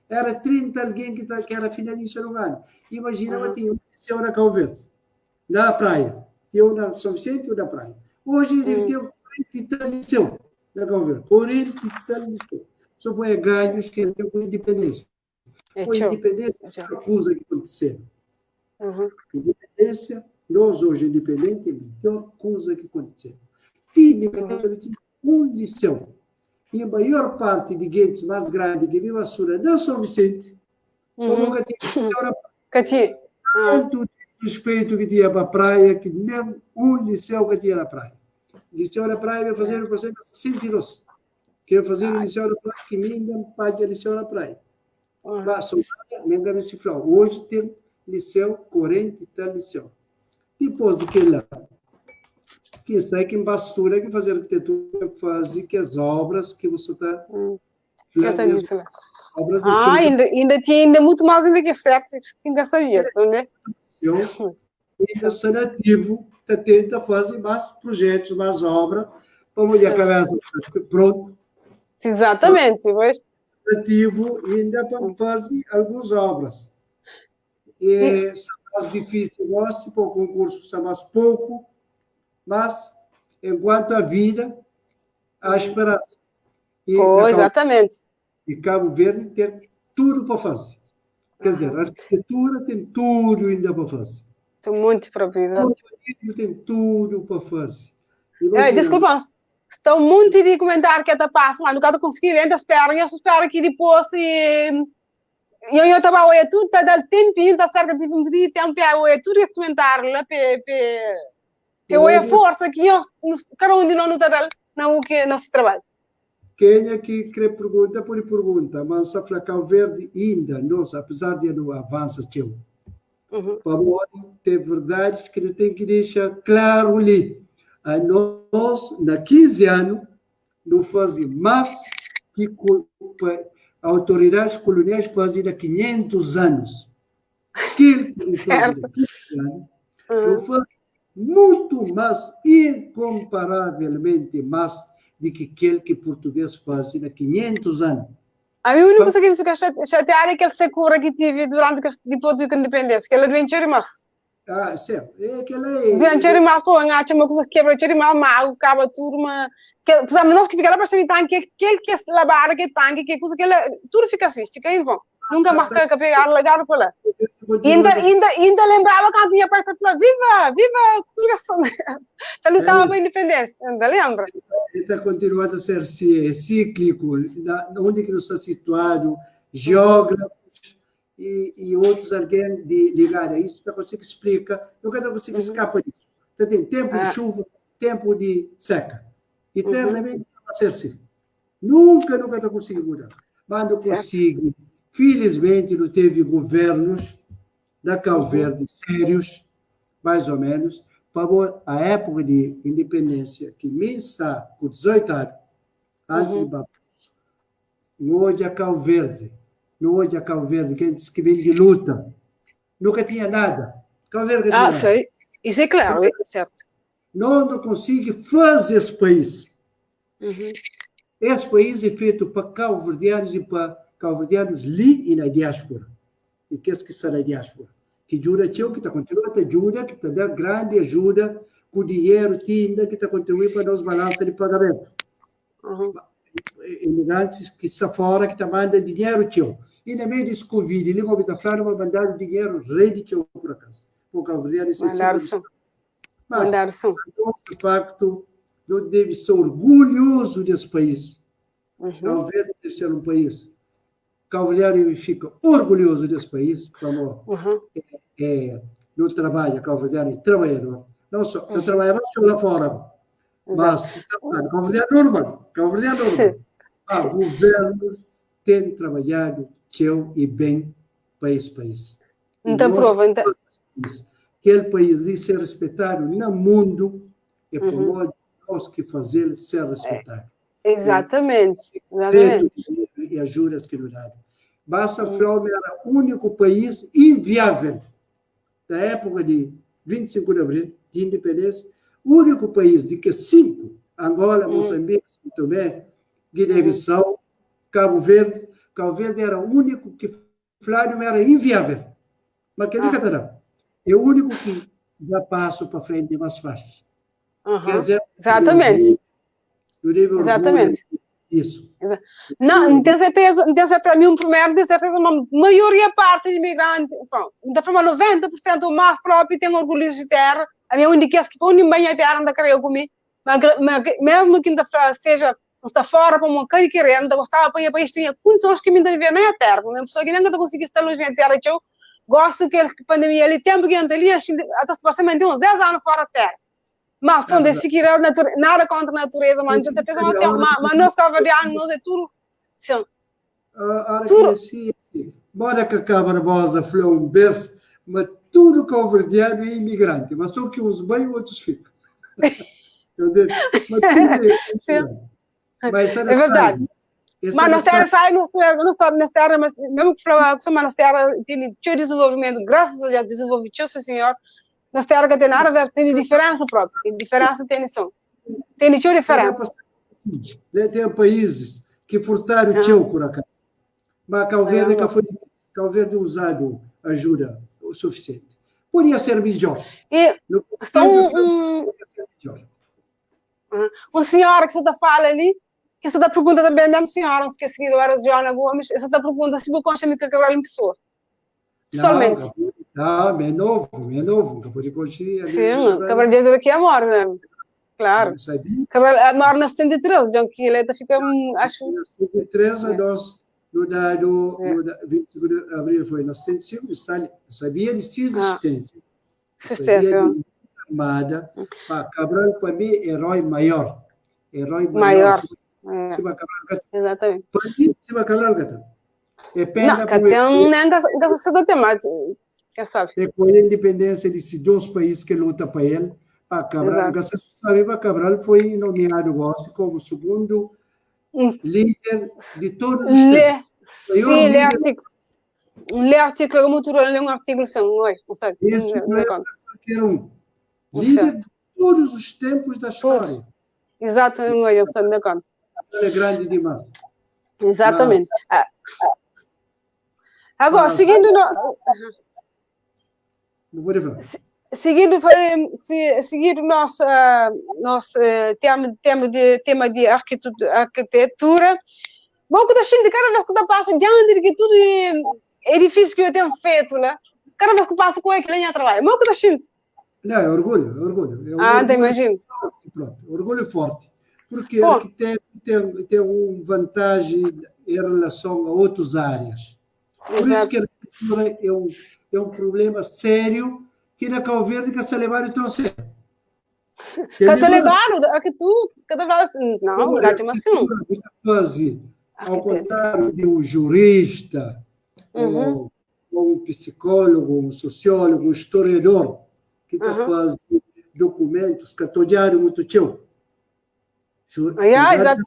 Era 30 alguém que era finalista no ano. Imagina, tinha um liceu na Cabo Verde, na praia. Tinha um na São Vicente e um na praia. Hoje ele tem 40 e tal liceu na Cabo Verde. 40 e tal liceu. Só foi ganhos que ele tem com a independência. Com a independência, é uma coisa que aconteceu. Independência, nós hoje independentes, é a melhor coisa que aconteceu. Tinha independência, tinha um liceu. E a maior parte de gente mais grande que vive a Sura, não São Vicente, como que tinha tanto respeito que tinha para a praia, que nem um liceu que tinha na praia. O liceu na praia vai fazer um processo de 60 anos. Quer fazer o liceu na praia, que ninguém paga liceu na praia. Mas ninguém me cifrou. Hoje tem liceu, 40 e tal liceu. Depois de que lá, que sai que bastura que fazer arquitetura, fazer que as obras que você está ainda muito mais ainda que é certo, ainda sabia, não é? E o Sanativo tenta fazer mais projetos, mais obras, para a mulher cabeça pronto. Exatamente, mas o Sanativo ainda para fazer algumas obras. E é mais difícil, se para o concurso é mais pouco, mas, enquanto a vida, há esperança. Exatamente. E Cabo Verde tem tudo para fazer. Quer dizer, a arquitetura tem tudo ainda para fazer. Tem muito para fazer. Tem tudo para fazer. Desculpa, estão muito de comentar que está passando, mas nunca consegui ainda esperar que depois eu estava a olhar tudo, está dando tempinho, está cerca de um tempo a olhar tudo e comentar lá, eu é a força que cada um de nós não que não se trabalha. Quem é que quer perguntar, pode perguntar, mas a Cabo Verde ainda, nós, apesar de não avançar, tem verdades que não tem que deixar claro ali. A nós, na 15 anos, não fazem mais que autoridades coloniais fazem há 500 anos. Que não fazem há 15 anos, não fazem muito mais, incomparavelmente mais, do que aquele que português faz há 500 anos. A mim, a única coisa que me fica chateada é aquele secura que tive durante depois da independência, que ela vem de mais. Ah, certo. É aquela é... Vem de mais, estou a achar uma coisa que quebra de mais, mal, acaba tudo, mas... Por exemplo, nós que fica lá para saber tanque, aquele que é lavar, que tanque, que coisa que ela... Tudo fica assim, fica em vão. Nunca mais que pegar, largar para lá. Ainda lembrava quando tinha pai para lá, viva, tudo isso. Está lutando para a independência, ainda lembra? Está continuando a ser cíclico, onde que não está situado, geógrafos e outros alguém de ligar a isso, não consigo explicar, nunca consigo escapar disso. Você tem tempo de chuva, tempo de seca. Eternamente vai ser assim. Nunca consigo mudar. Mas não consigo. Felizmente, não teve governos da Cabo Verde sérios, mais ou menos, para a época de independência, que nem está com 18 anos, antes de Babu. Hoje a Cabo Verde, quem disse que vem de luta, nunca tinha nada. Cabo Verde tinha nada. Sei. Isso é claro, é certo. Não consigo fazer esse país. Esse país é feito para cabo-verdianos e para cabo-verdianos ali e na diáspora. E que está na diáspora? Que ajuda que está continuando a ajuda, que está dando grande ajuda, com dinheiro, tinda, que está contribuindo para nós balança de pagamento. Imigrantes que estão fora, que estão mandando dinheiro, tio. E no meio desse Covid, ele vai estar falando, vai mandar dinheiro, rede, tio, por acaso. Por cabo-verdianos, mas, de facto, não deve ser orgulhoso desse país. Cabo Verde deve ser um país. Cabo-verdiano fica orgulhoso desse país, como não trabalha, cabo-verdiano é trabalhador. Não só, trabalha mais lá fora, mas cabo-verdiano normal. Governos têm trabalhado e bem para esse país. Então, prova, então. Aquele país de ser respeitado no mundo é por nós que fazer ser respeitado. Exatamente. E ajudas que nos dão. Basta Flome era o único país inviável da época de 25 de abril, de independência, o único país de que 5, Angola, Moçambique, São Tomé, Guiné-Bissau, Cabo Verde era o único que Flávio era inviável. Mas que nunca terá. É o único que dá passo para frente mais fácil. Quer dizer, exatamente. Exatamente. Isso. Não, tenho certeza, para mim, primeiro, tenho certeza, uma maioria parte de imigrantes, da forma 90% ou mais próprio, tem orgulho de terra. A minha única que foi nem bem a terra, ainda queria comigo, mas mesmo que ainda seja, está fora, para uma coisa querendo, gostava para ir para isto, condições que me ainda viver na terra, uma pessoa que ainda conseguir estar longe da terra, eu gosto que a pandemia ali, tempo que ali, até supostamente uns 10 anos fora da terra. Mas quando se quer nada contra a natureza, mas com certeza mas nós cabo-verdianos, nós é tudo tudo. Bora que a Barbosa falou um beijo, mas tudo cabo-verdiano é imigrante, mas só que uns bem, outros ficam. Mas é verdade. Mas nós terras saímos, nós terras, mas mesmo que falava que nós terras tem desenvolvimento, graças a Deus, desenvolvimento, senhor. Nós temos que ter nada a ver, tem diferença própria, tem diferença, tem som. Tem diferença. Tem países que furtaram o teu por acaso, mas Cabo Verde usado ajuda o suficiente. Podia ser melhor. E estão uma senhora que você está falando ali, que você está perguntando também, mesmo senhora, não esqueci agora, a Joana Gomes, você está perguntando se vou consumir que acabar em pessoa. Pessoalmente. Não, é novo, acabou de construir. Sim, acabou de aqui a mora, né? Claro. A mora na 73, então que ele fica, acho... Na 73, nós, no 25 de abril, foi na 75, sabia de existência. Existência. Armada. Cabral, para mim, herói maior. Exatamente. Para mim, Cabral, é pena. Não, que tem um negócio da temática. É com a independência desses dois países que lutam para ele. Cabral, Cabral foi nomeado como segundo líder de todos os tempos. Sim, lê artigo, como tu lê um artigo, não sei. Isso não é qualquer um. Líder de todos os tempos da história. Todos. Exatamente, eu sei, Ela é grande demais. Exatamente. Agora, seguindo... Seguindo nosso tema de arquitetura, bom, que a cada vez que passa diante de tudo edifício que eu tenho feito, né? Cada vez que passa com ele, que trabalho. Bom, que a não, é orgulho. É orgulho, imagino. Orgulho forte. Porque o arquiteto tem uma vantagem em relação a outras áreas. Por isso que a arquitetura é um problema sério que na Cabo Verde que se levar tão sério. Cada levar, arquitetura, cada vez... Não, dá de assim. Ao contrário de um jurista, ou um psicólogo, um sociólogo, um historiador, que está fazendo documentos que estão diário muito teu. Exato.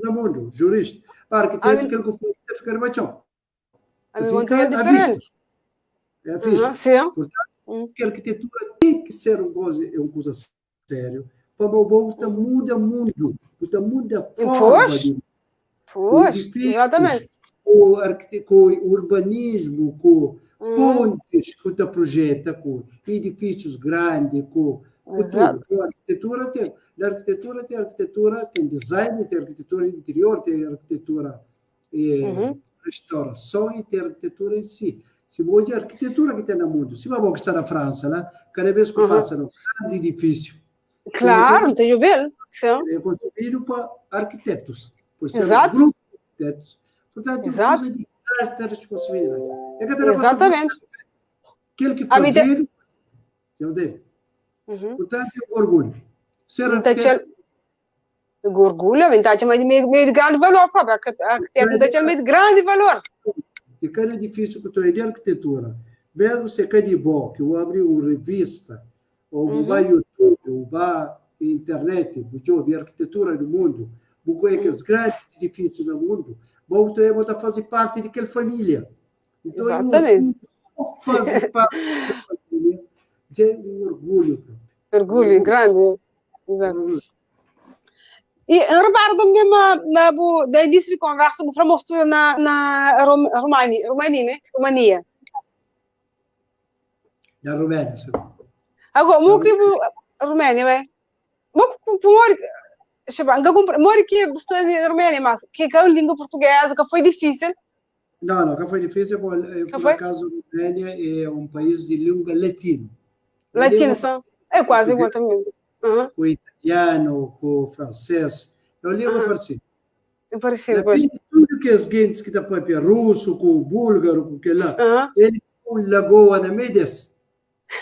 No mundo, jurista. Arquiteto que ele foi ficar mais tão. Fica é diferente. É fixe. Portanto, que a arquitetura tem que ser uma coisa séria. Para o bom, muda o mundo. Muda a forma de... Exatamente. Com o urbanismo, com pontes que você projeta, com edifícios grandes, com tudo. A arquitetura tem arquitetura, tem design, tem arquitetura interior, tem arquitetura restauração e tem arquitetura em si. Se muda a arquitetura que tem no mundo. Se vamos estar na França, né? Cada vez que passa no grande edifício. Claro, não tenho bem. É construído para arquitetos. Exato. Grupo de arquitetos. Portanto, é uma coisa de alta responsabilidade. Exatamente. Aquele que fazer, eu devo. Portanto, orgulho. Ser arquiteto. Orgulho, a vantagem é meio de grande valor, arquiteto é meio de grande valor. E cada edifício que eu estou de arquitetura, mesmo se é de bom, que eu abri uma revista, ou vai YouTube, ou vai internet, de arquitetura do mundo, vou conhecer os grandes edifícios do mundo, vou fazer parte daquela família. Então, exatamente. Eu fazer parte da família, é um orgulho. Orgulho grande. Exato. E repara também da início de conversa, para mostrar na România. Na Romênia, sim. Agora, Romênia, é? Moro que estou na Romênia, mas que é a língua portuguesa, que foi difícil. Não, que foi difícil, por acaso, a Romênia é um país de língua latina. Latino, são? É quase igual também. Com o italiano, com o francês, é uma língua parecida. É parecido, tudo que as gente que estão para russo, com o búlgaro, com aquele lá, ele tem uma lagoa na meio desse.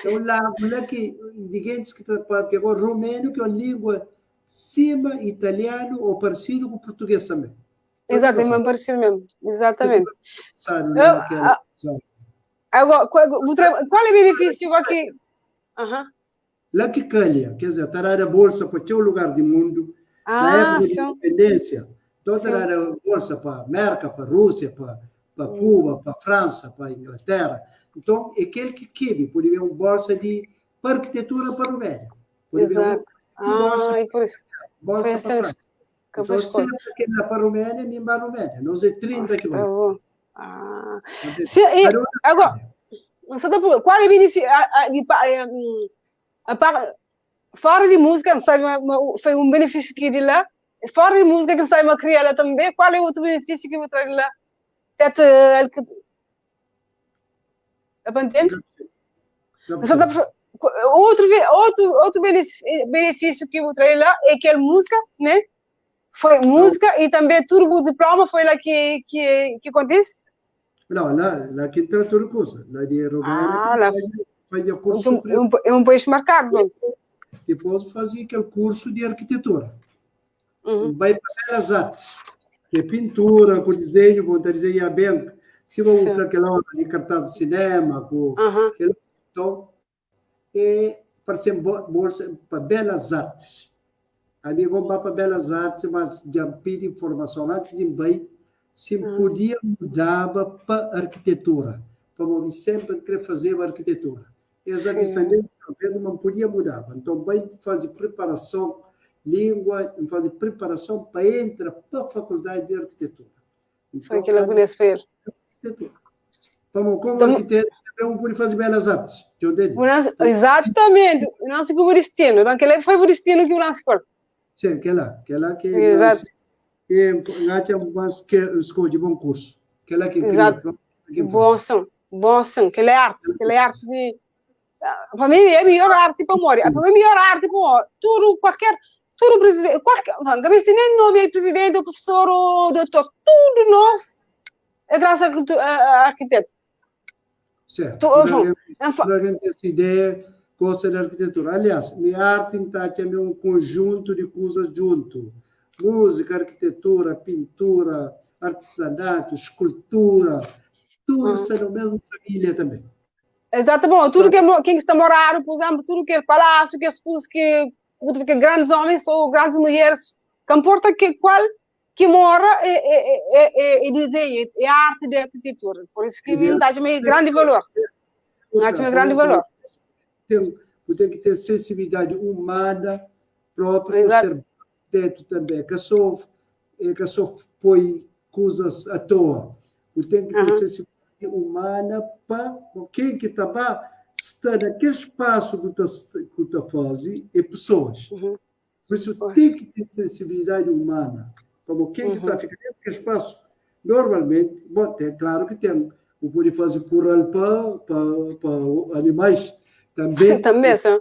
É um lago lá que ninguém que está para pegar romeno, que é uma língua cima italiano ou parecido com o português também. Exatamente, é parecido mesmo. Exatamente. Agora, qual é o benefício aqui? Lá que calha, quer dizer, estar a bolsa para todo lugar do mundo, na época da independência, toda era bolsa para a América, para a Rússia, para Cuba, para a França, para a Inglaterra. Então, aquele que queime, pode haver uma bolsa para arquitetura para a Romênia. Exato. E por isso. Bolsa para a França. Então, sempre que é para a Romênia, me para a Romênia. Não sei 30 que vai. Agora, qual é o benefício? Fora de música, sabe, foi um benefício que de lá. Fora de música, que sai uma criada também, qual é o outro benefício que eu trago lá? Outro benefício que eu trago lá é que a música, né? Foi música e também turbo diploma foi lá que acontece? Não, lá que entra tudo coisa. Lá de Romênia, faz curso é um país marcado, não? Depois fazia aquele curso de arquitetura. Vai para Belas Artes. Que pintura, com desenho, vão desenhar bem. Se vão fazer aquela hora de cartaz de cinema, com aquele então, para ser bolsa para Belas Artes. Ali vão para Belas Artes, mas já pedi informação antes de bem, se podia mudar para arquitetura. Para eu sempre querer fazer arquitetura. Exatamente, governo não podia mudar. Então, vai fazer preparação, língua, fazer preparação para entrar para a faculdade de arquitetura. Então, foi aquilo que eu fez. Arquitetura. Como arquiteto, eu pude fazer belas artes. Exatamente. O nosso foi o destino. Aquele foi o destino que o nosso foi. Sim, aquela que... Exato. Que escolhe bom curso. Aquela que... Exato. Bom som. Aquela é arte de... Para mim, é a melhor arte para morrer. Para mim, é a melhor arte para morrer. Tudo presidente, não nem nome é presidente, o professor, o doutor, tudo nós é graças a arquiteto. Certo. Para a gente ter essa ideia, gosta da arquitetura. Aliás, minha arte é um conjunto de coisas junto. Música, arquitetura, pintura, artesanato, escultura, tudo está na mesma família também. Exatamente. Tudo que quem está morando, por exemplo, tudo que é palácio, que as coisas que grandes homens ou grandes mulheres, que importa que mora é desenho, é arte de arquitetura. Por isso que me dá um grande valor. Tem que ter sensibilidade humana própria para ser arquiteto também. Que só põe coisas à toa. Tem que ter sensibilidade humana para quem que está naquele espaço que está fazendo é pessoas. Por isso tem que ter sensibilidade humana. Como quem que está ficando naquele espaço. Normalmente, é claro que tem. Pode fazer curral para animais. Também sim.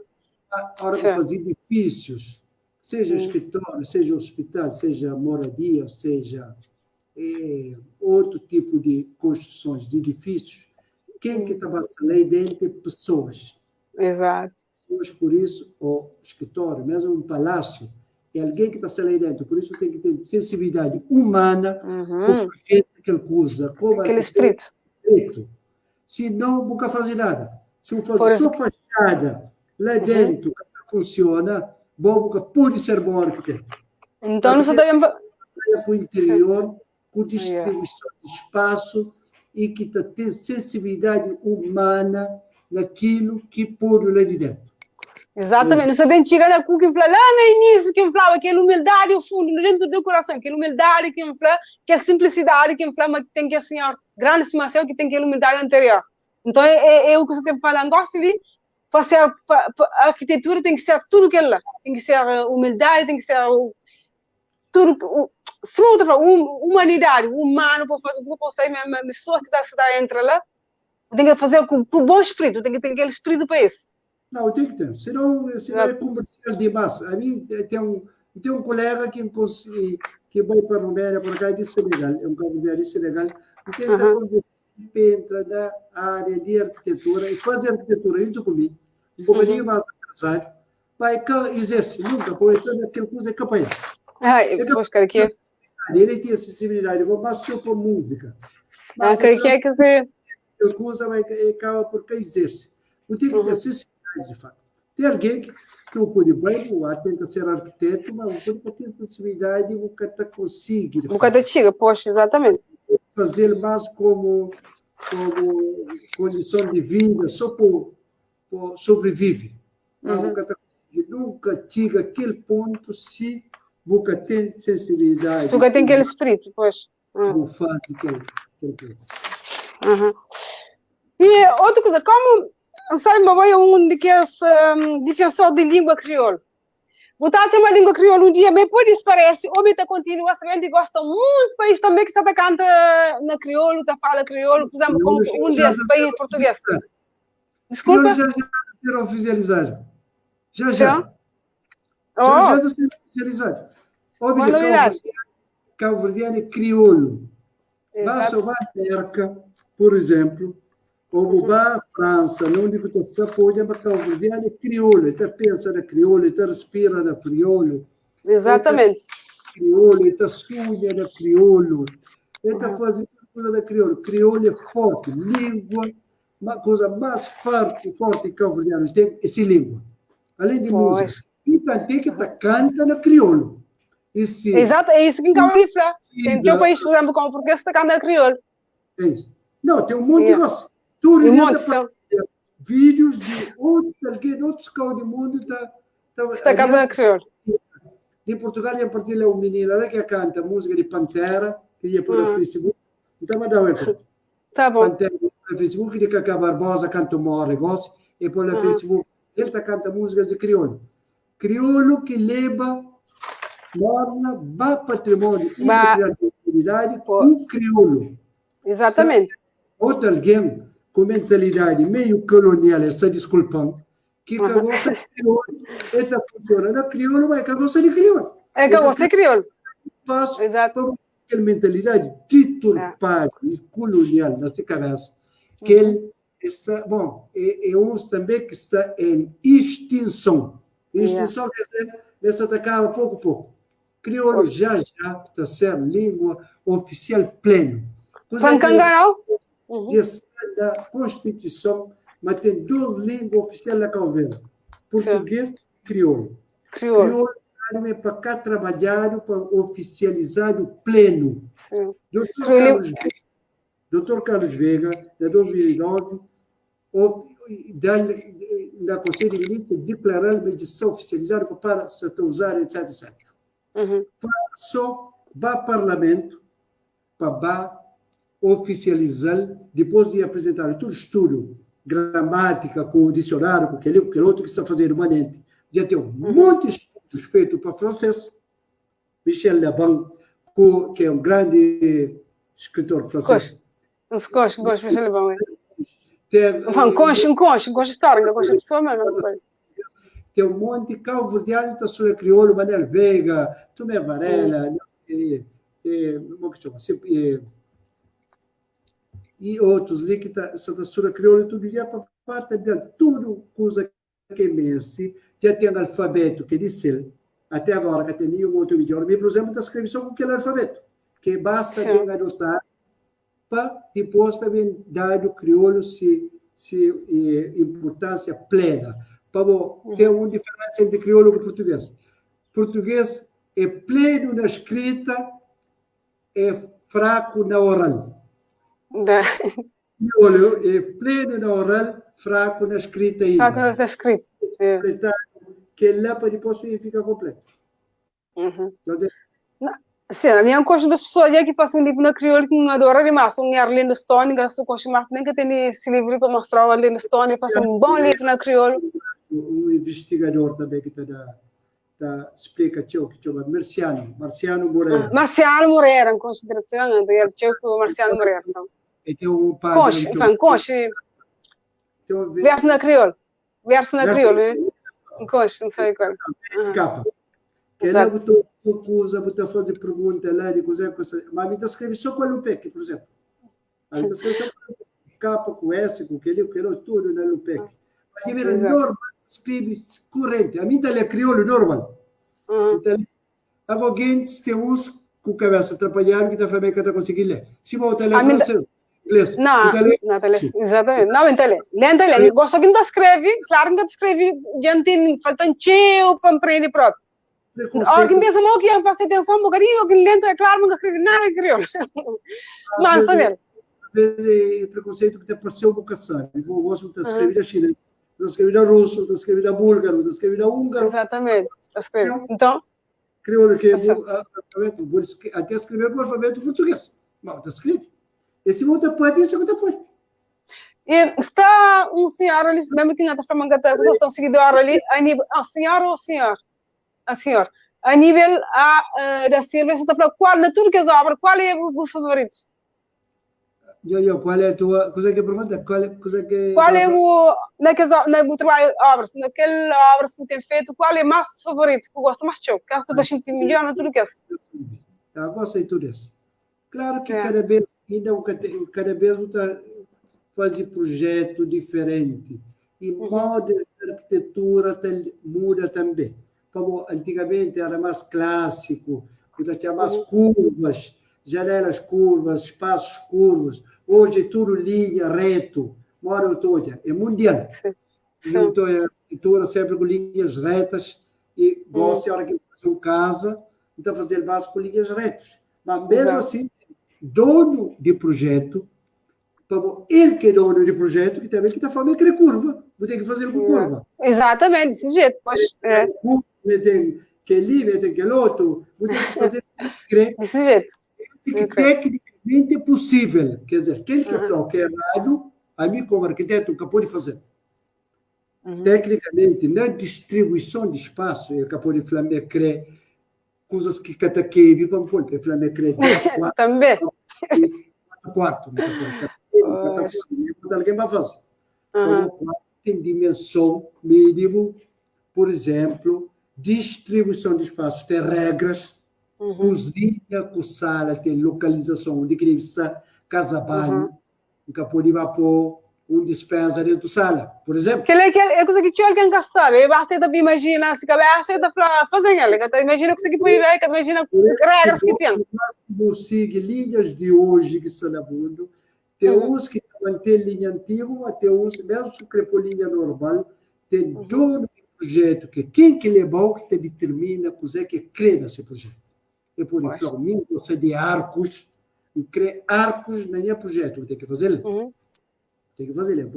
A hora de fazer edifícios, seja escritório, seja hospital, seja moradia, seja outro tipo de construções de edifícios, quem que trabalha lá dentro é pessoas. Exato. Por isso, o escritório, mesmo um palácio, é alguém que está lá dentro. Por isso tem que ter sensibilidade humana para aquela coisa. Aquele espírito. Senão, nunca fazer nada. Se eu fazer só fachada lá dentro, que funciona, nunca pode ser bom arquiteto. Então, não se deve... Para o interior, com distribuição de espaço e que tem sensibilidade humana naquilo que pôr lá de dentro. Exatamente. Não se tem que chegar lá com quem fala lá no início, quem falava aquela humildade, o fundo, dentro do coração, aquela humildade, quem fala, que a simplicidade, quem fala, mas que tem que assim, a grande estimação, que tem aquela humildade anterior. Então, é o que você tem que falar. Gosto de fazer a arquitetura, tem que ser tudo aquilo lá. Tem que ser humildade, tem que ser tudo... Se não falar humanidade, humano, para fazer o que você consegue, a pessoa que está entre lá, tem que fazer com bom espírito, tem que ter aquele espírito para isso. Não, tem que ter. Senão é comercial demais. A mim tem um colega que vai para a Roménia, para cá, de Senegal, é um cabo de Senegal, e tenta conversar entra na área de arquitetura e fazer arquitetura junto comigo, um bocadinho mais atrasado, vai que existe, nunca, por exemplo, aquela coisa é capaz. Vou ficar aqui. Ele tinha sensibilidade, mas só por música. Mas quer dizer... A coisa vai acaba por que existe. Não tem que ter sensibilidade, de fato. Tem alguém que não pode bem, tenta ser arquiteto, mas não pode ter sensibilidade e nunca consegue. Nunca chega, poxa, exatamente. Fazer mais como condição de vida, só por sobrevive. Nunca chega àquele ponto se nunca tem sensibilidade. Nunca tem aquele espírito, pois. Não faz aquele coisa. E outra coisa, como sabe, mamãe é um daqueles defensor de língua crioula. Botar uma língua crioula um dia, mas depois parece, o homem continua sabendo e gosta muito do país também que está canta na crioula, está fala crioula, por exemplo, como um desses países portugueses. Desculpa? Já será oficializado. Já. Já será oficializado. Cabo-verdiano é crioulo. Basta o América, por exemplo, ou a França, não digo que você pode, mas Cabo-verdiano é crioulo. Está pensa na crioulo, está respira na crioulo. Exatamente. Crioulo, está sunha na crioulo. Está fazendo coisa da crioulo. Crioulo é forte, língua, uma coisa mais forte que Cabo-verdiano tem, essa língua. Além de música. E tem que canta na crioulo. Exato, é isso que em Cabo Verde fala. Tem um país, por exemplo, como o português, está cantando crioulo. É isso. Não, tem um monte de coisa. Vídeos de outro alguém em outros cantos do mundo Está cantando crioulo. Em Portugal, em partilha um menino lá que canta música de Pantera, que ia por no Facebook. Então, mas dá um Tá bom. Pantera no Facebook, que Cacá Barbosa canta uma negócio, e por no Facebook, ele canta música de crioulo. Crioulo que leva norma, patrimônio e identidade com crioulo. Exatamente. Outro alguém com mentalidade meio colonial, está desculpando, que carroça de crioulo. Esta funciona na crioulo, mas é carroça de crioulo. É carroça de crioulo. Passo para aquela mentalidade deturpada e colonial nessa cabeça, que ele está, bom, é uns também que está em extinção. Extinção quer dizer, essa atacava pouco a pouco. Crioulo já está a ser língua oficial pleno. Pancangarau? Da Constituição, mas tem duas línguas oficiais na Cabo Verde: português e crioulo. Crioulo é para cá trabalhado para oficializar o pleno. Dr. Carlos Veiga, de 2009, da Conselho de Ministros, declarou a medição oficializada para se usar, etc. Só para o Parlamento, para oficializar, depois de apresentar todo estudo, gramática, com o dicionário, com aquele outro que está fazendo manente. Já tem muitos estudos feitos para francês. Michel Laban, que é um grande escritor francês. Gosto, Michel Laban. Gosto de história, gosto de pessoa mesmo. Tem um monte de cabo-verdiano que está sobre crioulo, Manuel Veiga, Tomé Varela, como que chama? E outros ali que está sobre crioulo, tudo já para parte de tudo coisa que pense, já tem alfabeto que disse até agora que tem nenhum outro idioma, por exemplo, está escrevendo só com aquele alfabeto, que basta bem adotar para depois também dar o crioulo importância plena. Tem uma diferença entre crioulo e português. Português é pleno na escrita, é fraco na oral. Crioulo é pleno na oral, fraco na escrita ainda. Fraco na escrita. Que lá para depois fica completo. Sim, a minha coisa das pessoas que passam um livro na crioulo que não adora demais, um Arlindo Stone, que eu coxa mais nem que tem esse livro para mostrar o Arlindo Stone, faz um bom livro na crioulo. Investigador também que explica que chama Marciano Moreira. Marciano Moreira, em consideração, ele chama Marciano Moreira. E tem um padre. Verso na crioulo, né? Não sei qual. Capa. Que ela botou fazer pergunta lá de coisa, mas me está escrevendo só com a Lupec, por exemplo. Me está escrevendo só com a capa, com S, com aquele, tudo na Lupec. Mas de maneira normal, escreve corrente. A mim está ali crioulo normal. Agora, alguém tem uns com cabeça atrapalhada que está falando que está conseguindo ler. Se volta a ler francês. Não, exatamente. Não, então, gosto que não escreve, claro que escreve, gente, falta um tio para aprender próprio. Alguém pensa mal que ia fazer atenção um bocadinho, alguém lento, é claro, não escreve nada em crioulo. Mas, está vendo? É preconceito que te apareceu um bocado, sabe? Você está escrevendo a chinês, está escrevendo a russo, está escrevendo a búlgaro, está escrevendo a húngaro. Exatamente, está escrevendo. Então? Crioulo que é alfabeto, até escrever com o alfabeto português. Não, está escrevendo. E se você pode, pensa que você pode. E está um senhor ali, mesmo que não está falando que vocês estão seguindo ali, a nível, senhor ou senhor? A senhor. A nível da Silvia, você está falando, qual, de tudo que é obra, qual é o favorito? Qual é a tua, coisa que pergunta? Qual é o, no trabalho, obras, naquela obra que tem feito, qual é mais favorito, que gosta mais de show? Que você está sentindo melhor, não tudo que é? Gosto de tudo isso. Claro que cada vez está fazendo projeto diferente. E modo de arquitetura muda também. Como antigamente era mais clássico, quando tinha mais curvas, janelas curvas, espaços curvos. Hoje é tudo linha, reto, mora toda. É mundial. Então, a arquitetura sempre com linhas retas e gosto de hora que faz casa, então fazer base com linhas retas. Mas mesmo assim, dono de projeto, Ele que é dono do projeto, que também está falando que é curva. Vou ter que fazer com curva. Exatamente, desse jeito. Que ali, tem que outro. Vou ter que fazer desse jeito. Que tecnicamente é possível. Quer dizer, aquele que falou que é errado, a mim como arquiteto nunca pode fazer. Tecnicamente, na distribuição de espaço, eu pode falar que coisas que cada quebe, vamos pôr, eu falar que 10 quartos. Também. 4 quartos. Alguém vai fazer. Tem dimensão mínimo, por exemplo, distribuição de espaço, tem regras, cozinha com sala, tem localização, onde criança, casa-banho, nunca pode pôr dispensa dentro da sala, por exemplo. Que é coisa que alguém que sabe, eu aceito para imaginar, se cabe aceita para fazer ela, imagina que pode ir, imagina regras que tem. Nós sigue linhas de hoje que estão na mundo, tem uns que mantêm linha antiga, até uns, mesmo se crepou linha normal, tem todo o projeto que quem que levou que determina coisa que crê nesse projeto. E por isso, mim, você de arcos, criar arcos não é projeto, tem que fazer. Tem que fazer,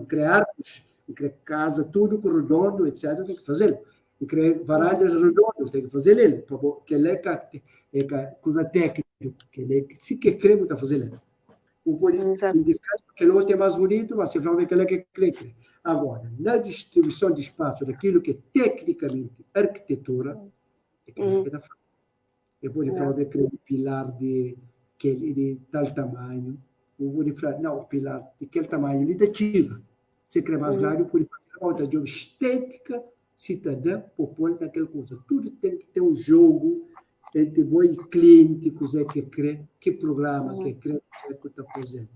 criar arcos, criar casa, tudo com redondo, etc. Tem que fazer. Criar varandas redondas, tem que fazer ele. Que ele é coisa técnica, que ele se que crê, está fazendo. Ou pode indicar que o outro é mais bonito, mas você vai ver que ele é crê. Agora, na distribuição de espaço daquilo que é tecnicamente arquitetura, é que ele está falando. Eu pode falar que é um pilar de tal tamanho, ou pode falar, não, o pilar de aquele tamanho, ele está chico. Se quer mais grande, pode fazer uma outra job estética cidadã, propõe aquela coisa. Tudo tem que ter um jogo entre boi cliente, que crê, que programa, que crê, que está fazendo.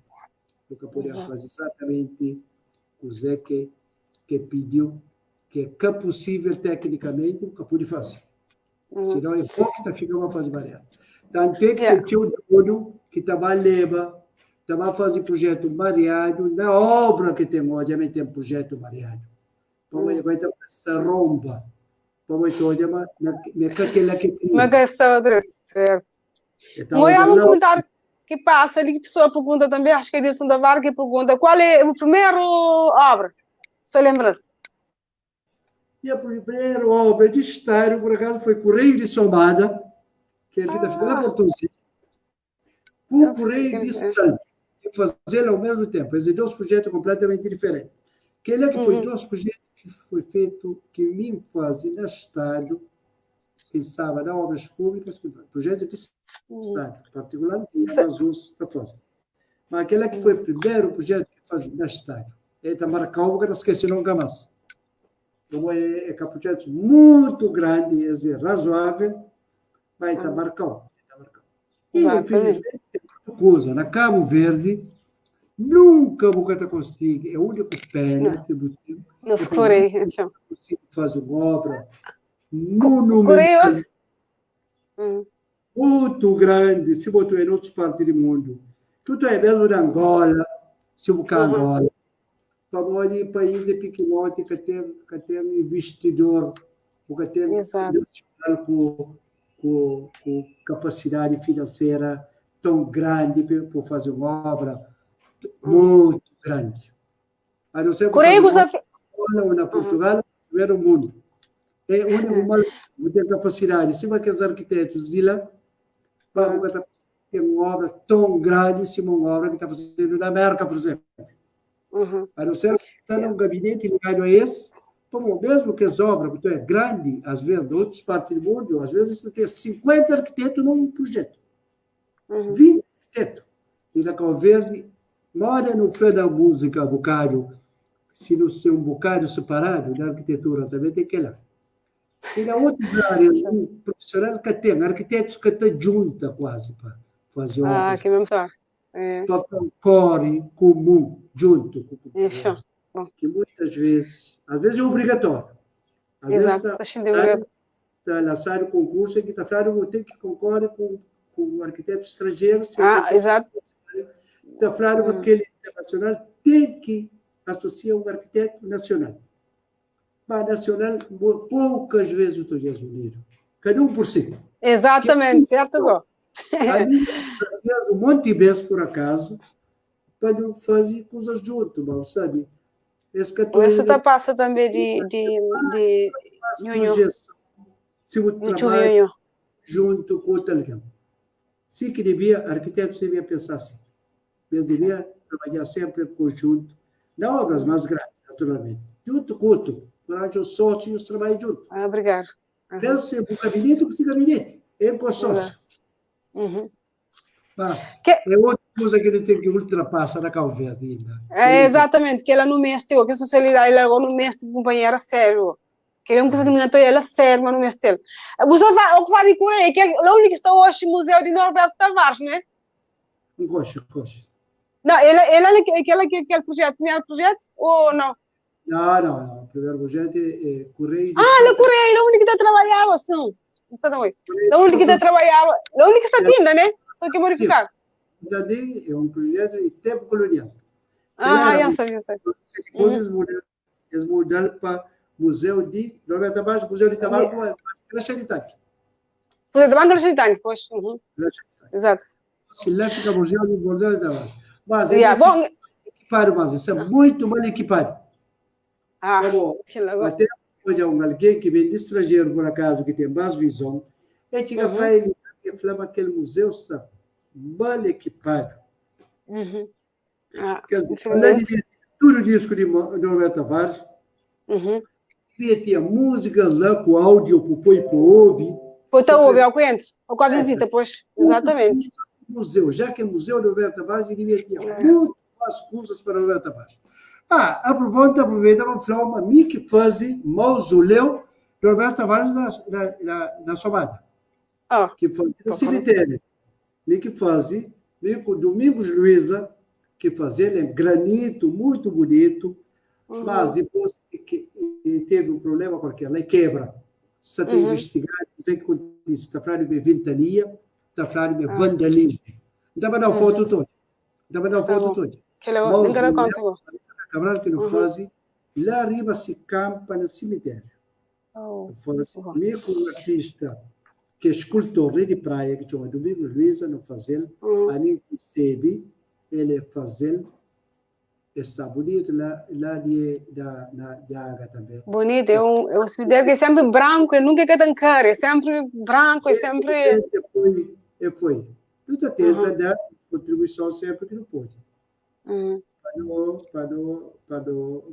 Nunca podia fazer exatamente o que pediu, que é possível tecnicamente, nunca pode fazer. Senão é hipócrita, fica uma fase variada. Tanto é que tinha um dono que estava leva, estava fazendo projeto variado, na obra que tem hoje, também tem projeto variado. Como vai ter essa romba, como é toda, mas aquela que uma questão certo. Então, eu vou perguntar que passa ali, que pessoa pergunta também, acho que é Edson da Varga, que pergunta, qual é a primeira obra? Você lembra? E a primeira obra de estádio, por acaso, foi Correio de Sombada, que ele está ficando na Portugal. O Correio de Sal, e fazê-lo ao mesmo tempo. Esses dois projetos completamente diferentes. Aquele é que foi dois projetos que foi feito, que me fazem na estádio, que estava na obras públicas, projeto de estádio, particularmente nas outras da fase. Mas aquele é que foi o primeiro projeto que fazia na estádio. Ele está marcado, porque está esquecendo nunca mais. Então, é um projeto muito grande, é razoável, mas está marcado. E, infelizmente, tem muita coisa. Na Cabo Verde, nunca vou conseguir. É o único pena que eu tenho. Não se corei, então. Fazer uma obra no muito grande, se botou em outras partes do mundo. Tudo é mesmo na Angola, se buscar Angola. Para o país é pequenote, que tem um investidor, que tem com capacidade financeira tão grande para fazer uma obra muito grande. A não ser que ou na Portugal, primeiro mundo. É onde tem capacidade. Se vai que os arquitetos de lá, para ter uma obra tão grande, se uma obra que está fazendo na América, por exemplo. A não ser que está num gabinete ligado a esse, como mesmo que as obras, que é grande, às vezes, de outras partes do mundo, às vezes você tem 50 arquitetos num projeto. 20 arquitetos. E na Cabo Verde, mora no fé da música, um bocado, se não ser um bocado separado, da arquitetura também tem que ir lá. E na outras áreas, um profissional que tem, arquitetos que estão juntos quase para fazer obras. Que mesmo tá. Para um core comum, junto. Isso. Que muitas vezes, às vezes é obrigatório. Às vezes está lançado o concurso que está falando tem que concorrer com o arquiteto estrangeiro. Exato. Está falando que aquele internacional tem que associar um arquiteto nacional. Mas nacional, poucas vezes os Estados Unidos. Cada um por si. Exatamente, certo, Gó? Um monte de vezes, por acaso, para não fazer coisas juntos, mal, sabe? Isso tá passa também de nhonho. Se o trabalho junto com alguém. Sim que devia, arquitetos deviam pensar assim. Eles deviam trabalhar sempre em conjunto, não obras mais grandes, naturalmente. Junto com outro. Durante os sócios, trabalham junto. Obrigado. Deve ser um gabinete ou um gabinete. É um consórcio. Mas é outra coisa que ele tem que ultrapassar na Cabo Verde ainda. É exatamente, que ela não mexe, que a sociedade ela não mexe com companheira sério. Que é uma coisa que me enganou, ela sério, mas não mexe dele. Você vai, o que vai por aí, que é a única que está hoje no Museu de Norberto Tavares, né? Gosto. Não, ela aquele projeto, tinha projeto ou não? Não. O primeiro projeto é Correio. Na Correio, a única que está trabalhando, assim. A única que está trabalhando, a única que está tinda, né? Só que modificar. É um projeto de tempo colonial. Já sei. Eles mudaram para Museu de Norberto Tavares, Museu de Tavares, Graxa de Tanque. Museu de Graxa de Tanque, pois. Exato. Se lá fica Museu de Tavares. Mas equipado, mas isso é muito mal equipado. Que legal. Até hoje alguém que vem de estrangeiro, por acaso, que tem mais visão, chega para ele e fala que aquele museu está mal equipado. Tudo disco de Norberto Tavares. Devia ter músicas lá com áudio para ouvir. Para ouvir ao cliente, ou com a visita, pois. Exatamente. Museu, já que é Museu Norberto Tavares, devia ter muito mais coisas para Norberto Tavares. Aproveita para falar uma que faz mausoléu Norberto Tavares na Somada. Que foi no cemitério. Que faz, com Domingos Luiza, que faz ele em granito, muito bonito, mas depois que teve um problema com aquela, quebra. Você tem que investigar, você tem que está falando de ventania, está falando de vandalismo. Então, vai dar foto toda. Que legal, nem quero contar. Cabral que não faz, lá arriba se campa no cemitério. Mesmo um artista que é escultor de praia, que chama Domingos Luiza, não faz ele, a mim percebe, ele faz ele, está bonito lá de água também. Bonito, é um cemitério que é sempre branco, e nunca é tão caro, é sempre branco, é sempre... Foi. Tu está tentando dar contribuição sempre que não pode. Para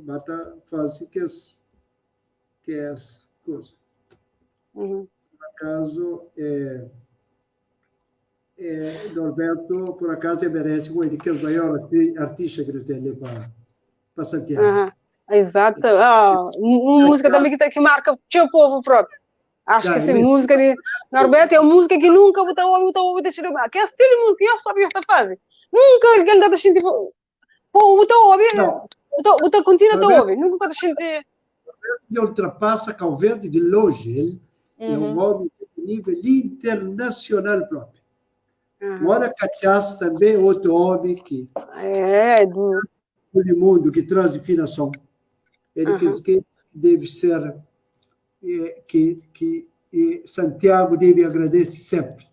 matar, fazer que as coisas. Por acaso, Norberto, por acaso, merece muito, que é o maior artista que ele tem ali para Santiago. Exato. Uma música também que marca o povo próprio. Acho que essa música de Norberto é uma música que nunca ouvi deixar de ouvir. Que é estilo de música que eu sabia esta fase. Nunca alguém está sentindo... Você continua a ouvir, nunca te senti. Ele ultrapassa Cabo Verde de longe. Ele é um homem de nível internacional próprio. Agora, Cachaça também é outro homem que do mundo que traz definição. Ele que deve ser que Santiago deve agradecer sempre.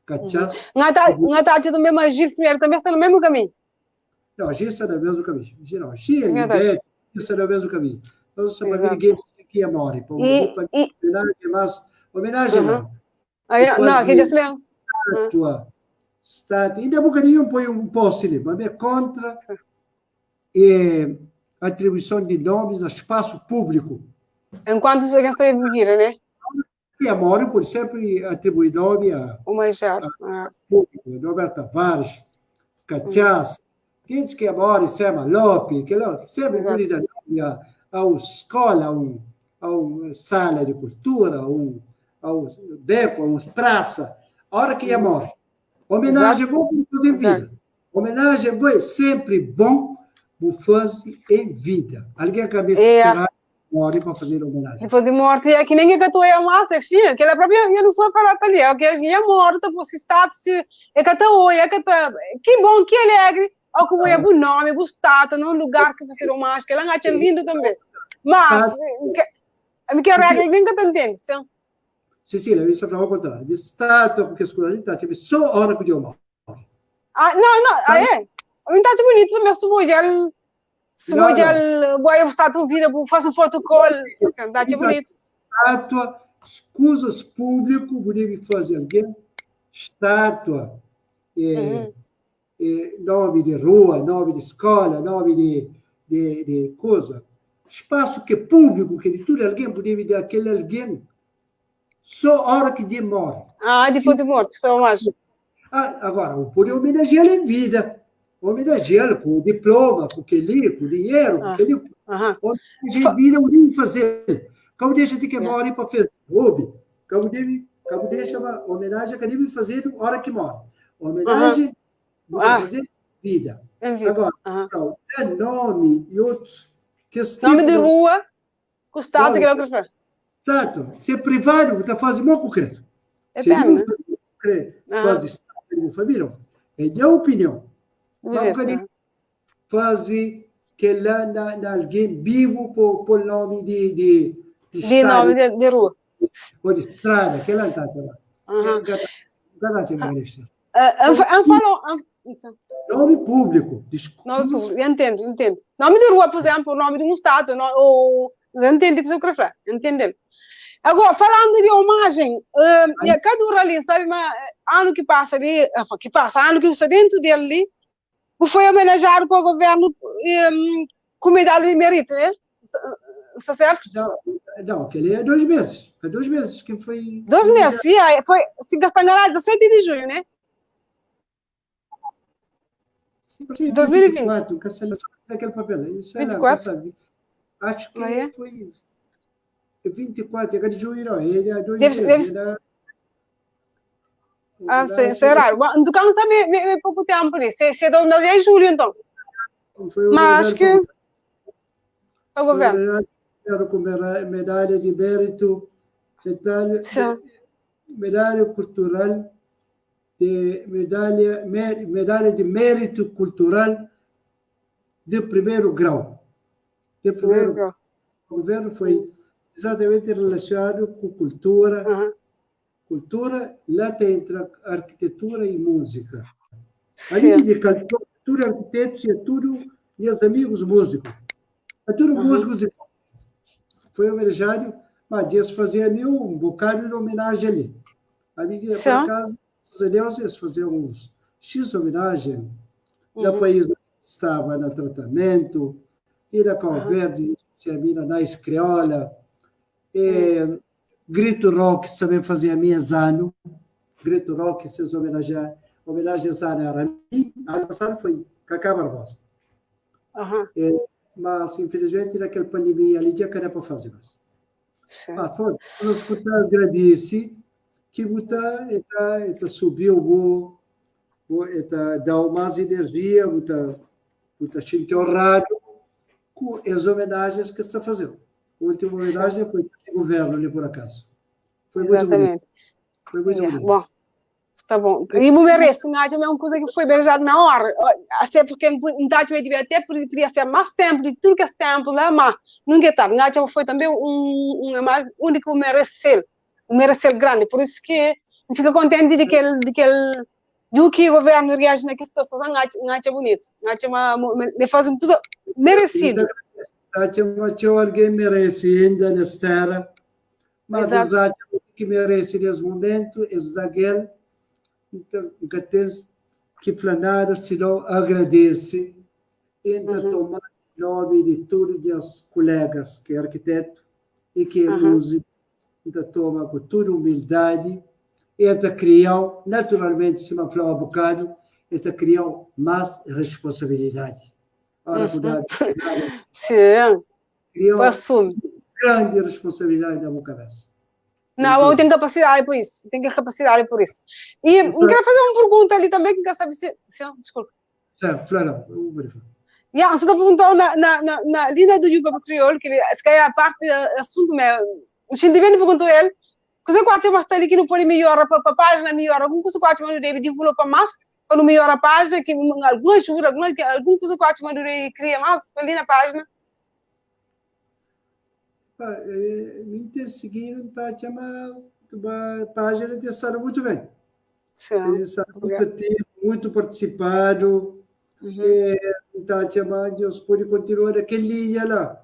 Cachaça. Não está do mesmo agir, também está no mesmo caminho. Não, a gente está no mesmo caminho. Não, está no mesmo caminho. Então, se ninguém aqui amore. Homenagem não. Não, que já estátua. Ainda um bocadinho põe um poste ali, mas é contra a atribuição de nomes a espaço público. Enquanto você está a viver, né? E amore, por sempre atribuir nome a público. Norberto Tavares, Cachaça. Quem diz que amore, Sema Lopes, que sempre cuida a uma escola, a uma sala de cultura, a um beco, a uma praça. A hora que amore. Homenagem é bom para de vida. Homenagem é sempre bom para fazer em vida. Alguém acaba de esperar morre para fazer homenagem. Depois de morte, é que nem que tu é massa, filha, que ela própria eu não sou falar para ali, que é morta, por se status, é que que bom, que alegre. Ou que é bom nome, bom status, num lugar que fazer homenagem, que ela acha lindo também. Mas, que regra, ninguém que entende. Cecília, isso é ao contrário. Status, porque as coisas estão só a hora que eu morro. Não, é. Está bonito também, se vou já estar a vir, faço um protocolo, está bonito. Estátua, coisas públicas, podemos fazer alguém, estátua, nome de rua, nome de escola, nome de coisa. Espaço que é público, que de tudo alguém podemos dar aquele alguém, só a hora que de morre. Depois de morte, só mais. Agora, pode homenagear em vida. Homenagear com diploma, com aquele, com dinheiro, com aquele. Homenagear em vida, o que fazer? Como deixa de que morre para fazer hobby? Como deixa uma homenagem que deve fazer na hora que morre. Homenagem para fazer vida. Agora, nome e outros. Nome de rua, com o Estado que é o que faz. Estado, se é privado, está fazendo muito concreto. É pena, né? Faz Estado de família. É minha opinião. Mas fazer que lá alguém vivo por nome de nome de rua. Ou de estrada, que lá está lá. Nome público. Nome público, entendo. Nome de rua, por exemplo, nome de um estado, ou entende o que eu quero falar, entendeu? Agora, falando de homagem, cada ali, sabe, mas ano que passa ali, ano que está dentro dele, foi homenageado pelo governo com medalha de mérito, né? Está certo? Não, aquele é 2 meses. É 2 meses que foi. 2 meses, sim, foi, se gastar enganado, 17 de junho, né? Sim, 2020. Cancelação daquele papel. Isso 24? Acho que foi 24, é de junho, não. É 2 meses. Será? Então, não sabe, é pouco tempo, né? Se é 2 meses, é julho, então. Mas acho que o governo. Com medalha de mérito, medalha cultural, medalha de mérito cultural de primeiro grau. O governo foi exatamente relacionado com cultura. Cultura, lá tem entre arquitetura e música. Ali de cultura, arquitetos e tudo, e os amigos músicos. É tudo músicos de. Foi homenageado, mas eles faziam um bocado de homenagem ali. A minha, por acaso, eles faziam uns X homenagem no país onde estava no tratamento, e da conversa, na escriola, Grito Rock também fazia ano. Grito Rock, se homenagens a Arami. Ano passado foi Cacá Barbosa. Mas, infelizmente, naquela pandemia ali já não para fazer mais. Mas, nós escutar, agradece que está subiu, dá mais energia, está chintorrado com as homenagens que está fazendo. A última homenagem foi do governo ali, por acaso. Foi muito bonito. Foi muito bonito. Bom, está bom. E me merece, é uma coisa que foi beijado na hora. Até porque até podia ser mais sempre de tudo que é tempo lá, mas nunca é tarde. Foi também um único merecer grande. Por isso que eu fico contente de que o governo reage naquela situação. É bonito. Me faz um coisa merecido. Alguém merece ainda nessa terra, mas exato que merece nesse momento é daquele que Flanara se não agradece ainda tomar nome de todos os colegas que é arquiteto e que é músico, ainda toma com toda humildade e ainda criar, naturalmente, se não falar um bocado, ainda criar mais responsabilidade. Ora, cuidado. Sim. Assume. Grande responsabilidade na minha cabeça. Não, eu tenho capacidade por isso. E eu quero fazer uma pergunta ali também, que quer saber se... Desculpa. Flora, você está perguntando na linha do Yuba Crioulo, que se calhar a parte do assunto mesmo. O Xindivene perguntou a ele, você pode mais ali que não pode melhorar para a página, melhorar alguma coisa que eu deve desenvolver mais, para não melhorar a página, que alguma ajuda, alguma coisa que eu deve criar mais ali na página. Me seguindo, está chamando a página de estar muito bem. Está muito participado, Então, Deus pode continuar aquele linha lá.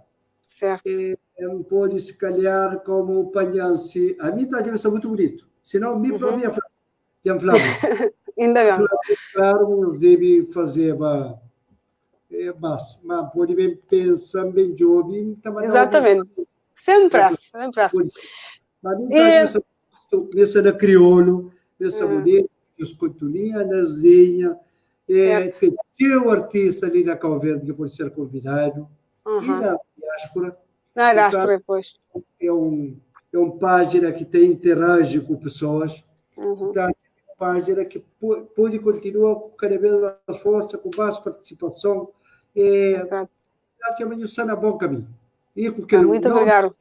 Certo. Não pode se calhar como o Panhansi. A mim está muito bonito. Senão, me para mim, Flávio. Ainda bem. Claro, deve fazer, mas pode bem pensar, bem job. Exatamente. Sempre. Mas mim está nessa da crioulo, nessa mulher, os contunia, nas linhas. Tem o artista ali na Cabo Verde que pode ser convidado. E na diáspora. Na diáspora, depois. É uma página que interage com pessoas. Então, é uma página que pode continuar com cada vez mais força, com mais participação. Exato. Está na bom caminho. Muito obrigado.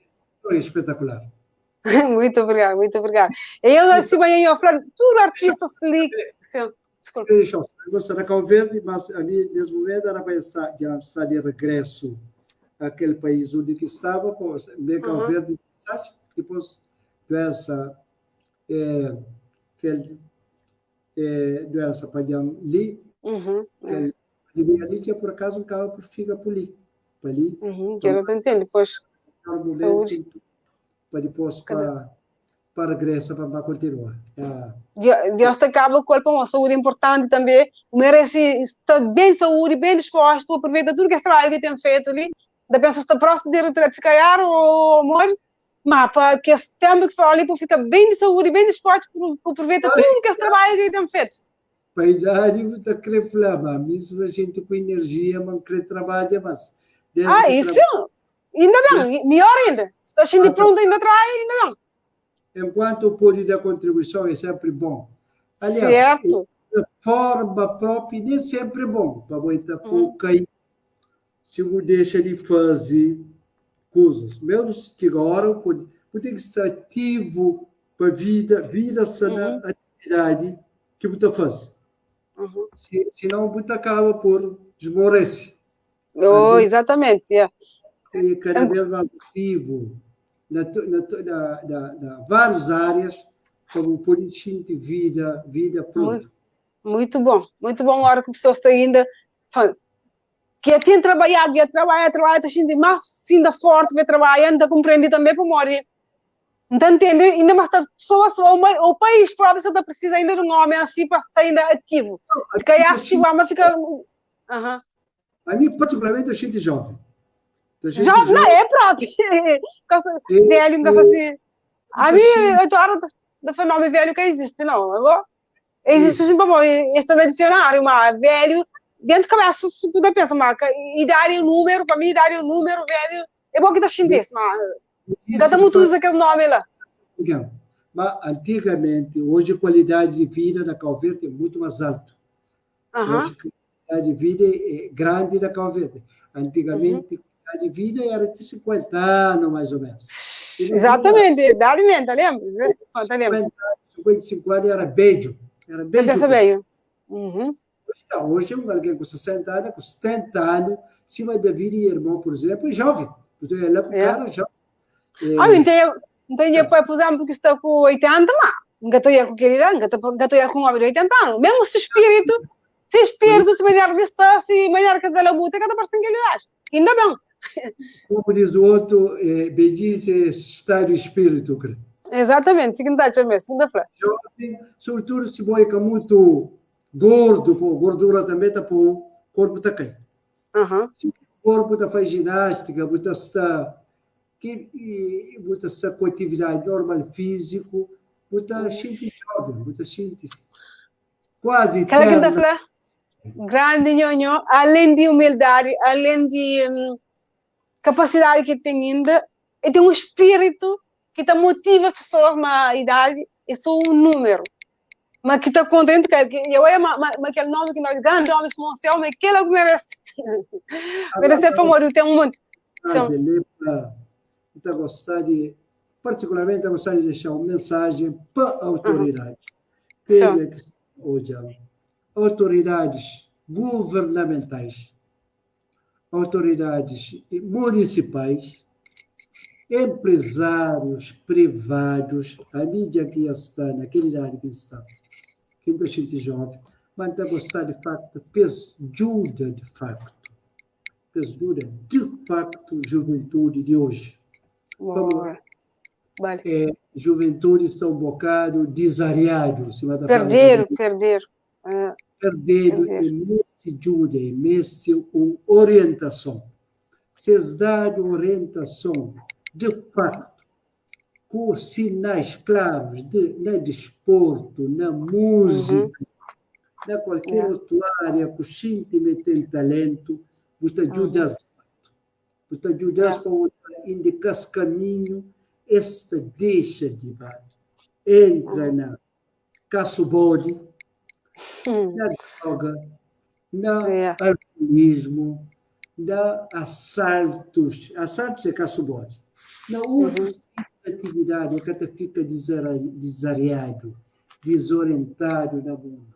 É espetacular. Muito obrigado. Eu, assim, tudo artista se liga. Desculpa. Eu gosto da Cabo Verde, mas a mim, nesse momento, ela já está de regresso àquele país onde estava, bem Cabo Verde, depois doença, doença para ali, ali já por acaso acaba por ficar por ali. Que eu não entendo, depois. Saúde. Para depois, para regresso, para continuar. Deus te acaba com uma saúde importante também. Merece estar bem saúde, bem disposto, aproveita tudo que é trabalho que tem feito ali. Da pessoa está próximo de retrato, se calhar, ou morre. Mas para que esse tempo que fala ali, para ficar bem de saúde, bem disposto, aproveita tudo que é trabalho que tem feito. Para a idade, não está querendo falar, mas a gente com energia, não quer trabalhar, mas... Isso! Ainda bem, melhor ainda. Se está sendo pronto, ainda traz, ainda bem. Enquanto pode dar contribuição, é sempre bom. Aliás, certo. De forma própria, nem sempre é bom. Para botar pouca aí, se você deixa de fazer coisas. Mesmo se tiver hora, pode ter que estar ativo para a vida sana, atividade que você faz. Senão, você acaba por desmorecer. Exatamente. E cada vez mais ativo na várias áreas, como por sentir vida pronta. Muito bom. A hora que a pessoa está ainda que tem trabalhado, está sentindo mais ainda forte, vai trabalhando, está compreendendo também para morrer. Então, entende? Ainda mais a pessoa, o país próprio só precisa ainda de um homem assim para estar ainda ativo. Se calhar, se o homem fica... A mim, particularmente, eu sinto jovem. Jovem, não, é próprio. Velho, gosta assim. A mim, eu estou do fenômeno velho que existe, não. Agora, existe assim, bom, este no dicionário, mas velho, dentro da cabeça, se puder pensar, mas idade é um número, para mim, idade é um número, velho. É bom que está sentindo isso, mas cada muito usa aquele nome lá. Mas, antigamente, hoje a qualidade de vida na Cabo Verde é muito mais alta. Hoje a qualidade de vida é grande na Cabo Verde. Antigamente, de vida era de 50 anos, mais ou menos. Exatamente, idade mesmo, lembra? 55 anos era beijo. Era beijo. Hoje, alguém com 60 anos, com 70 anos, cima da vida e irmão, por exemplo, é jovem. Então, ela com cara jovem. Entendi, por exemplo, que está com 80, mas nunca estou com aquele ano, nunca estou com um homem de 80 anos. Mesmo se espírito, se melhor vista, se melhor que ela muda, cada pessoa que ele acha. Ainda bem. Como diz o outro, bedice é estado de espírito. Exatamente, segunda-feira. Sobretudo se boica muito gordo, gordura também está para o corpo está caindo. Se o corpo está faz ginástica, está com atividade normal físico, está gente jovem, está gente quase eterna. Grande nhonho, além de humildade, além de capacidade que tem ainda, e tem um espírito que motiva as pessoas na idade, é só um número. Mas que está contente, que eu aquele nome que nós, grande homem, mas que ele merece. Merece para morrer, tem um monte. Particularmente, eu gostaria de deixar uma mensagem para a autoridade. Autoridades governamentais, autoridades municipais, empresários privados, a mídia que está, naquela idade que está, que é gente jovem, mas está gostar de facto, ajuda de facto. Ajuda de facto juventude de hoje. Boa. Vale. Juventude está um bocado desariado. Perderam. Perdido e nesse ajuda, nesse orientação. Vocês dão orientação de facto, com sinais claros no desporto, na música, na qualquer outra área, que o gente tem talento, você ajuda você ajuda para indicar esse caminho, esta deixa de bar. Entra na caço-bode, na droga, no alcoolismo, na assaltos é caço-bode, na outra atividade que até fica desariado, desorientado na mundo.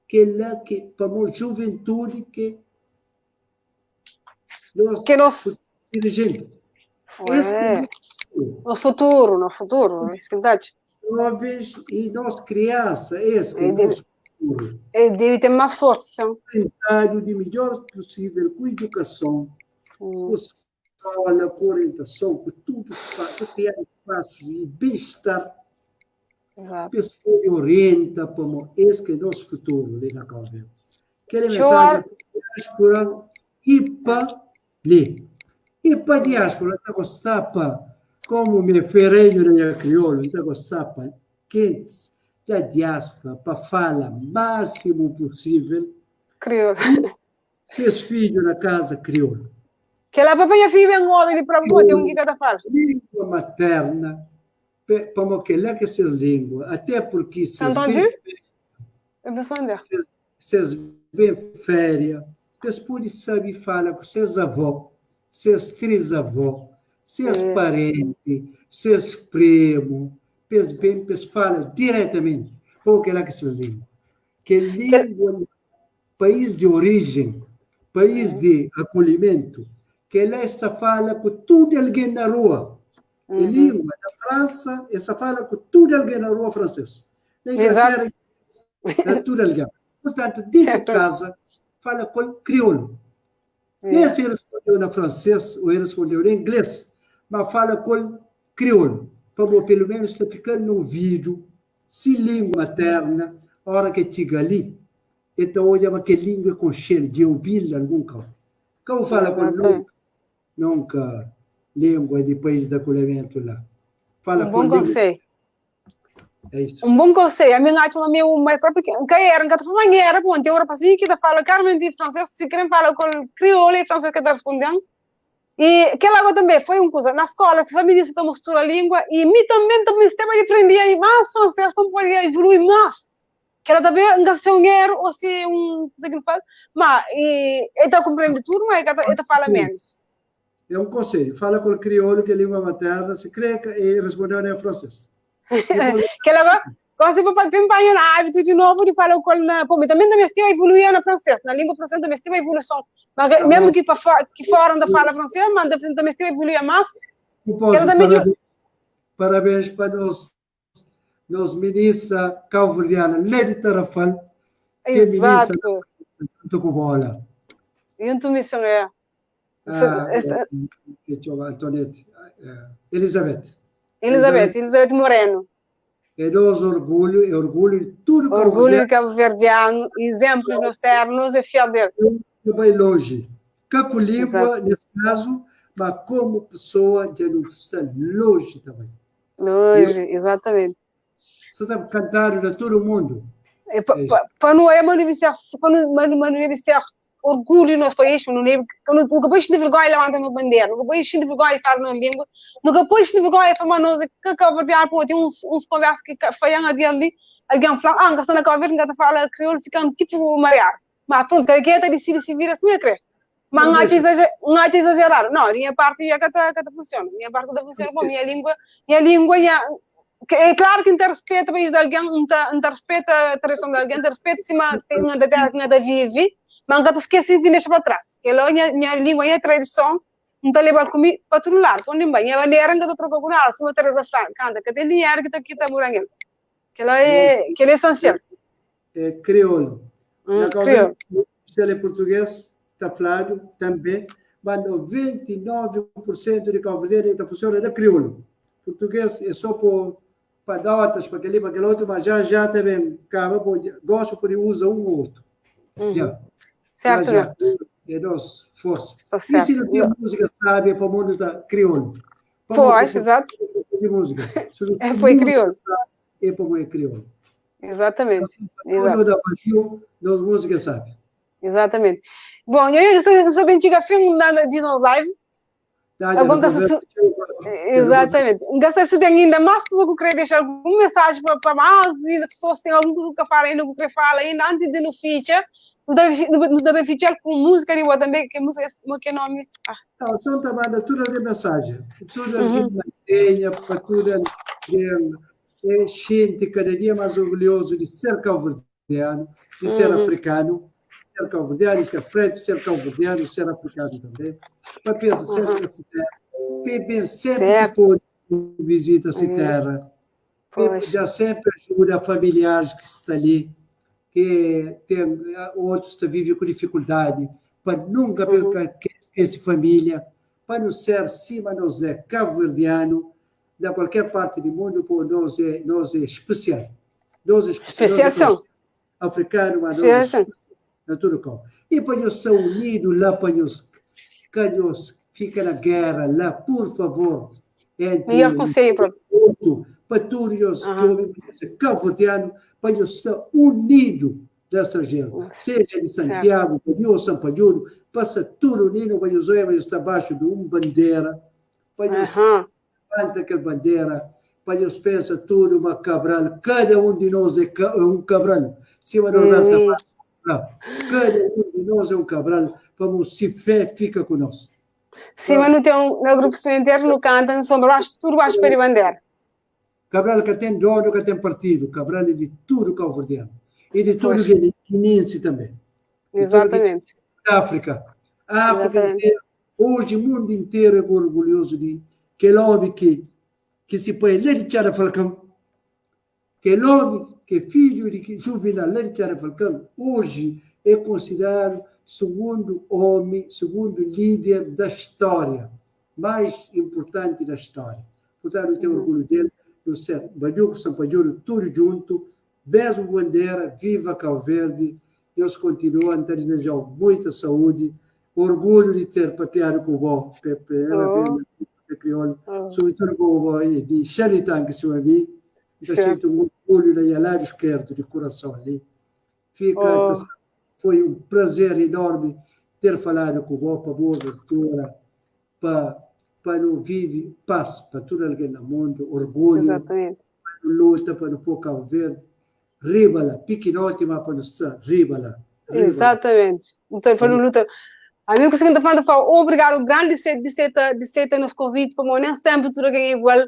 Que é lá que, para a juventude, que nós dirigentes. No futuro, é isso que é verdade. Jovens e nós crianças, esse que é o nosso futuro. Deve ter mais força. De melhor possível, com educação, com escola, com orientação, com tudo, para criar espaços de bem-estar. Pessoa que orienta para esse que é o nosso futuro, na Cláudia. Aquela mensagem para a diáspora e para ler. E para a diáspora, está gostando para, como me ferreiro na crioulo, está gostando para quentes da diáspora, para falar o máximo possível. Crioulo. Seus filhos na casa crioulo. Que ela papai filho é um homem de prova, tem que cada fala. Língua materna, para que lá que se língua, até porque vocês bem férias, vocês podem saber falar com seus avós, seus trisavós, seus parentes, seus primos, vocês falam diretamente, porque lá que se língua. Que língua, país de origem, país de acolhimento, que lá se fala com tudo alguém na rua. E língua da França, essa fala com tudo alguém na rua francês. Na Inglaterra, tudo alguém. Portanto, dentro de casa, fala com crioulo. Nem se ele respondeu na francês ou ele respondeu em inglês, mas fala com crioulo. Para pelo menos você ficar no ouvido, se língua materna, a hora que chega ali, então olha que língua com cheiro de ouvir algum campo. Como fala com nunca língua de país de acolhimento lá. Fala bom conselho. É isso. Bom conselho. A minha acha uma própria que era que foi manhã, ponte hora passei que fala Carmen de francês, se querem falar com crioulo e francês que está respondendo. E que lá também foi uma coisa, na escola, a família se mistura a língua e me também sistema de aprender mais francês como poderia evoluir mais. Que ela também enganou um erro ou se coisa que não faz, mas ela compreende tudo, mas ela fala menos. É um conselho. Fala com o crioulo, que é língua materna, se crê e respondeu em francês. Que agora, você vai ter hábito de novo de falar com pô, também estive a evoluir na francês, na língua francesa também estive a evolução. Mas mesmo que fora da fala francês, mas também estive a evoluir mais. Parabéns para nós ministra calverdiana, Lady Tarafal, que é ministra do Cubola. E então missão é Antoniette, Elizabeth Moreno. É nosso orgulho de tudo. Orgulho cabo-verdiano, exemplos nos ternos e fiel dele. Vai longe. Com língua, nesse caso, mas como pessoa, já não está longe também. Longe, exatamente. Você está cantando a todo mundo. Para não é manifestar orgulho no nosso país, nunca pode ter vergonha de levantar uma bandeira, nunca pode ter vergonha de falar na língua, nunca pode ter vergonha de falar nós que cabo-verdiano, tem uns conversas que foi ali, alguém fala, que está na cabo-verdiano, que fala crioulo, ficando tipo mareado. Mas pronto, que é decide se vira assim, creio. Mas não é exagerado. Não, a minha parte é que funciona. Minha parte funciona com a minha língua é claro que não respeita o país de alguém, não respeita a tradição de alguém, não respeita se uma da terra que nada vive, mas não esquece de deixar para trás. Que a minha língua e a tradição não está levando comigo para todo lado. Quando bem, a bandeira que está trocando com ela, se uma Teresa Franca, que tem dinheiro que está aqui, está morando. Que é essencial. É crioulo. Cabo Verde, em português, está falado também, mas 99% de Cabo Verde está funcionando crioulo. Português é só para notas, para aquele outro, mas já também gosto por usar um ou outro. Certo, já. É nossa força. Está e se não tem música, sabe, para o mundo da crioulo. Pois, exato. De música. Foi crioulo. É para o crioulo. Exatamente. Tudo da paixão, das músicas, sabe? Exatamente. Bom, eu sou bem antiga filme na Disney Live. Exatamente. Gasta se tem ainda mais coisa que eu queria deixar alguma mensagem para mais e as pessoas têm alguma coisa que falar ainda, que eu queria falar ainda antes de no feature. Nos deve feature com música e também que música que nome. Não, são também tudo de mensagem. Tudo de mantenha, para tudo é gente cada dia mais orgulhoso de ser cabo-verdiano, de ser africano, ser cabo-verdiano, ser preto, ser cabo-verdiano, ser africano também. Para pensar sempre nessa terra. Sempre que pode visita essa terra. Já sempre ajuda familiares que estão ali, que tem outros que vivem com dificuldade, para nunca esquecer família, para não ser, cima nós é cabo-verdiano, de qualquer parte do mundo, nós é especial. Nós é especial. Africano, mas nós é natural. E para nós ser unidos lá, para nós fica na guerra lá, por favor. Melhor conselho para todos que cabo-verdiano, para nós estar unidos dessa gente. Seja de Santiago, de São Paulo, passa tudo unido, para nós estar abaixo de uma bandeira, para nós levanta aquela bandeira, para nós pensar tudo uma cabral, cada um de nós é um cabral. Se cada um de nós é um cabral, vamos se fé fica conosco. Sim, mas não tem um grupo sementeiro, não canta, não sombra, tudo baixo para a bandeira. Cabral que tem dono, que tem partido, Cabral é de tudo cabo-verdiano. E de tudo guineense também. Exatamente. África inteira, hoje o mundo inteiro é orgulhoso de aquele homem que se põe lá de Tiara Falcão, aquele homem que é filho de Juvenal lá de Tiara Falcão, hoje é considerado segundo homem, segundo líder da história, mais importante da história. Portanto, eu tenho orgulho dele, do ser Badiuco, São Paulo, tudo junto, mesmo bandeira, viva Cabo Verde, Deus continua a desejar muita saúde, orgulho de ter papiado com o bom, crioulo, sobretudo com o bom de Xaritang, que sou a mim, eu sinto um orgulho da lado esquerdo, de coração ali. Foi um prazer enorme ter falado com o bom, para a boa abertura, para não viver paz, para todo alguém no mundo, orgulho, para não luta, para não pôr Cabo Verde, ribala, pequenote, mas para não estar, ribala. Exatamente. Então, para não lutar. A mim, o que eu estou falando, obrigado, grande de ser nos convite, para nem sempre tudo é igual.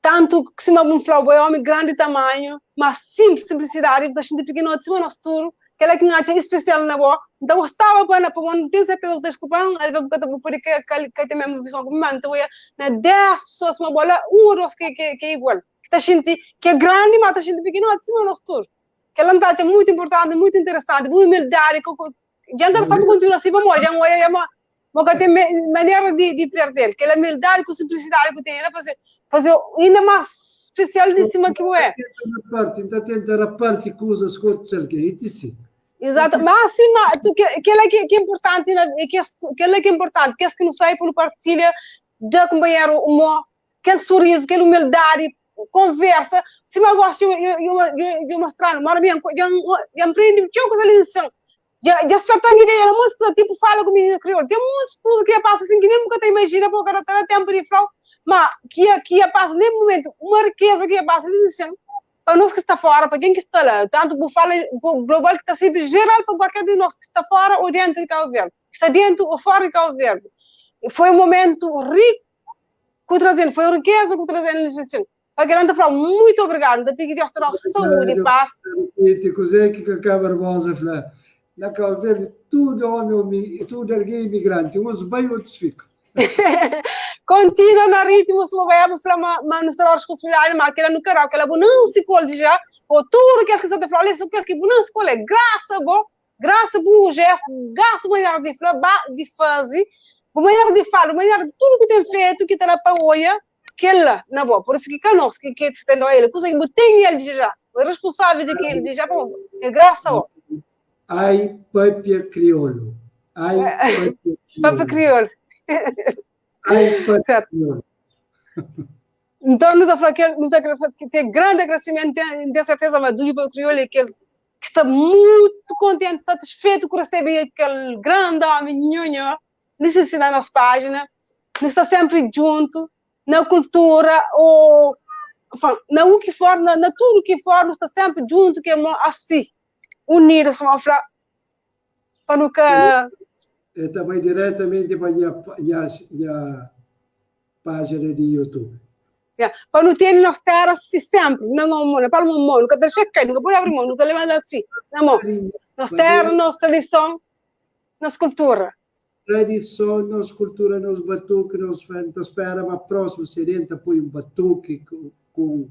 Tanto que se um flow é homem grande tamanho, mas simplicidade, da gente pequenote, se não tudo, que ela que não é especial na boa. Então, eu estava para não ter certeza que desculpam, que tem a mesma visão como eu. Então, 10 pessoas, uma bola, um ou dois que é igual. Que a gente que é grande, mas a gente pequenote, se não tudo. Que ela é muito importante, muito interessante, muito humildade. Já não faz continuar assim, vamos já não tem maneira de perder. Que ela humildade com simplicidade que tem, ela fazer ainda mais especialíssima que é. Ainda tentar a parte que usa as coisas que sim. Exato, mas assim, que é importante, que é importante, que é que não sai por partilha de companheiro, aquele sorriso, aquela humildade, conversa, se eu gosto de mostrar, mas eu aprendi que coisa lição. Já despertou que era muito tipo fala comigo crioulo, tem muito tudo que passa assim que nem nunca te imagina porque era até tempo de falar, mas que passa nesse momento uma riqueza que passa lição. Para nós que está fora, para quem que está lá, tanto por falar global que está sempre geral para qualquer de nós que está fora ou dentro de Cabo Verde, que está dentro ou fora de Cabo Verde. Foi um momento rico que trazendo, foi uma riqueza que trazendo assim. Para grande falar muito obrigado, da pedir Deus te dar saúde e paz. E te cos'è que acaba hermosa falar. Na Cabo Verde tudo homem, tudo alguém imigrante, uns bem outros ficam. continua na ritmo, se vai falar, mas não será responsabilidade, mas aquela no canal, aquela não se pode já, ou tudo que você está falando, isso que não se pode, graça bom gesto, graça maneira de falar, de fazer, maneira de falar, maneira de tudo que tem feito, que está na paoia, que ela, na boa, por isso que conosco, que estendo ele, coisa que tem ele já, o responsável de que ele já, é graça, ó. Ai, papia crioulo. Ai, papia crioulo. Ai, papia crioulo. Então, não está falando que tem grande crescimento, tem certeza, mas do papia crioulo é que está muito contente, satisfeito com receber aquele grande homem, nos ensina nas páginas, nos está sempre junto, na cultura, ou na o que for, na tudo que for, nos está sempre junto, que é assim, unidos, para nunca... Eu também diretamente para a minha página de YouTube. Para não ter nós terras sempre, não, para o mundo, nunca deixa cair, nunca pode abrir mão, nunca levanta assim, não, nós terras, nossa tradição, nossa cultura. Tradição, nossa cultura, nosso batuque, nós esperamos a próxima serenta põe um batuque com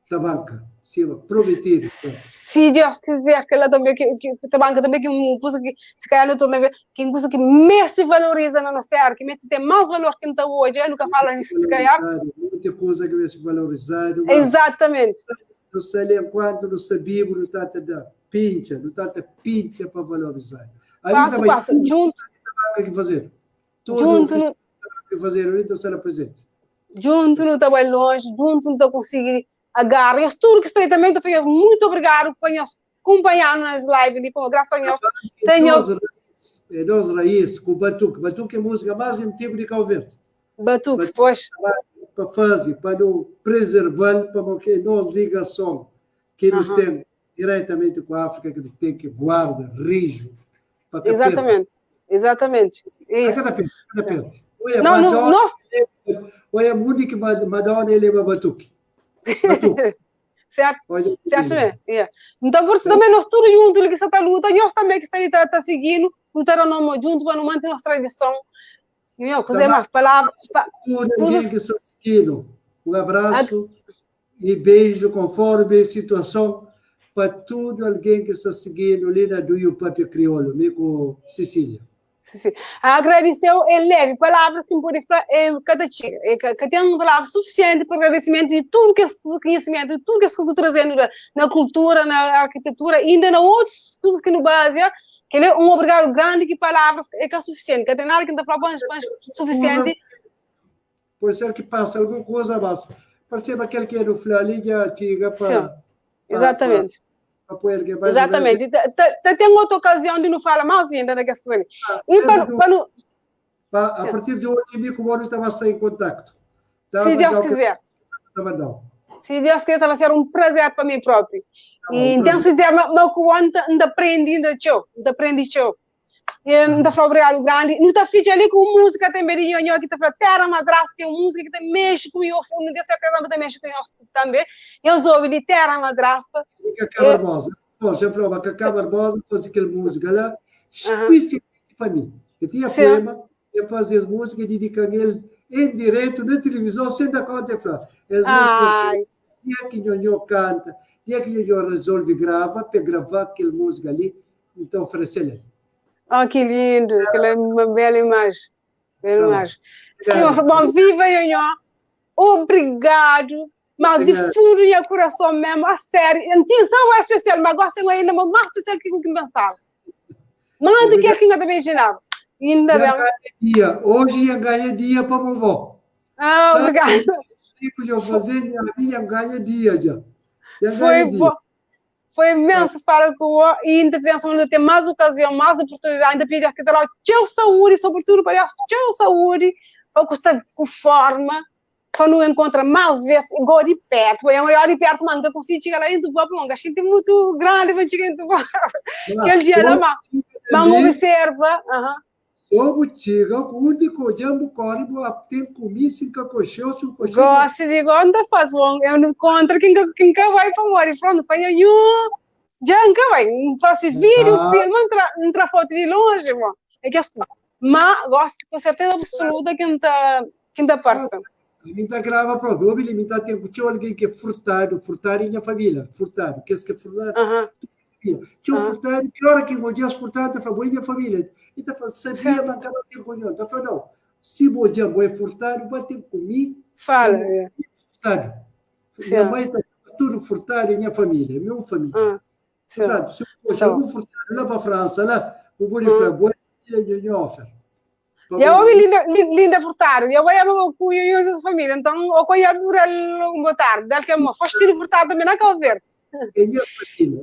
tabanca, sim, prometido. Se Deus quiser, que ela também, que tabanca também que uma coisa que se calhar não estou a ver, que uma coisa que mais se valoriza na nossa terra, que mais tem mais valor que está hoje, eu nunca falo nisso, se calhar. Muita coisa que vai se valorizar. Exatamente. Não sei enquanto não sabíamos, não está da pincha, não está pincha para valorizar. Passo, junto. Que fazer. Junto no que fazer, ahorita será presente. Junto não está bem longe, junto não está conseguindo agarrar. Eu tudo que estreitamente fez, muito obrigado por nos acompanhar nas lives, e com graças a Deus. Senhor. É nós raiz, com o batuque. Batuque é a música mais antiga de Cabo Verde. Batuque, pois. Para fazer, para não preservar, para que nós ligação que nos tem diretamente com a África, que tem que guardar, rijo. Exatamente. Exatamente. Isso. Olha, a única Madonna ele é batuque. Certo? Certo, yeah. Então, por isso também nós tudo juntos, que está luta, nós também que está seguindo, lutar junto para não manter nossa tradição. Coisa mais palavras. Tudo que está seguindo. Um abraço e beijo conforme a situação para tudo alguém que está seguindo ali na do Papia Crioulo, amigo Cecília. Sim. Agradeceu em leve palavras que pode falar cada dia, que tem uma palavra suficiente para agradecimento de tudo que é conhecimento, de tudo que é trazendo na cultura, na arquitetura, ainda na outras coisas que no base, que é um obrigado grande que palavras é que é suficiente, que tem nada que não fala suficiente. Pode ser que passe alguma coisa, mas perceba aquele que é do Flali já chega para... Exatamente. Exatamente. Tem outra ocasião de não falar mais ainda na questão. E a partir de hoje, Mico Moro estava sem em contato. Se Deus quiser. Se Deus quiser, vai ser um prazer para mim próprio. E então, se der meu conta, ainda aprendi, ainda aprendi. Ainda falo obrigado grande. Não está feito ali com música também de Nhonhó, que está falando Terra Madrasta, que é uma música que mexe com o meu fundo, que também mexe com o também. Eu ouvi de Terra Madrasta. Cacá Barbosa. Já falava Cacá Barbosa, faz aquela música lá, especialmente para mim. Eu tinha poema, eu fazia as músicas, dedicava ele em direto, na televisão, sem dar conta de falar. Dia que Nhonhó canta, dia que Nhonhó resolve gravar, para gravar aquela música ali, então oferecer-lhe. Que lindo, aquela é uma bela imagem. Bela imagem. Senhor, bom, viva, Nhonhó. Obrigado. Mas de fundo do meu coração mesmo, a sério. A intenção é especial, mas gosto ainda mais especial que o que pensava. Mais do que eu ainda imaginava. Ainda bem. Hoje ia ganhar dia para a vovó. Obrigado. Eu fazendo, ia ganhar dia já. Foi imenso falar com o e ainda pensamos em ter mais ocasião, mais oportunidade, ainda pedir que dar teu saúde, sobretudo para eles, teu saúde, para custar com forma, para não encontrar mais vezes, igual de perto, é maior de perto, mano, que eu consigo chegar lá em Tubá, porque acho que é muito grande para chegar em Tubá. Aquele dia lá, mas observa, Sobo chega, o único jambo corre, tem comida, sem cacochão, sem coxão. Gosto de onde faz bom, eu não encontro quem vai para morrer, pronto, foi eu, já não vai, faço vídeo, filme, não tra foto de longe, irmão. É que assim, mas gosto com certeza absoluta que não está Quinta parte. Me está grava próprio. Ele me está tendo alguém que é furtado em minha família. Furtado. Que é que é furtado? Tinha furtado, que hora que eu dia furtado, foi minha família. Então, sabia, mas não tem conhecimento. Então, falou, não. Se o dia é furtado, vai ter comigo. Fala. Furtado. Minha mãe está tudo furtado em minha família, minha família. Portanto, se eu vou furtado lá para a França, lá, eu vou lhe falar, boa, ele oferece. Eu ouvi linda furtado. Eu vou com a família. Então, eu conheço por ele boa tarde. Deve ser uma fastina furtado também, não quero ver.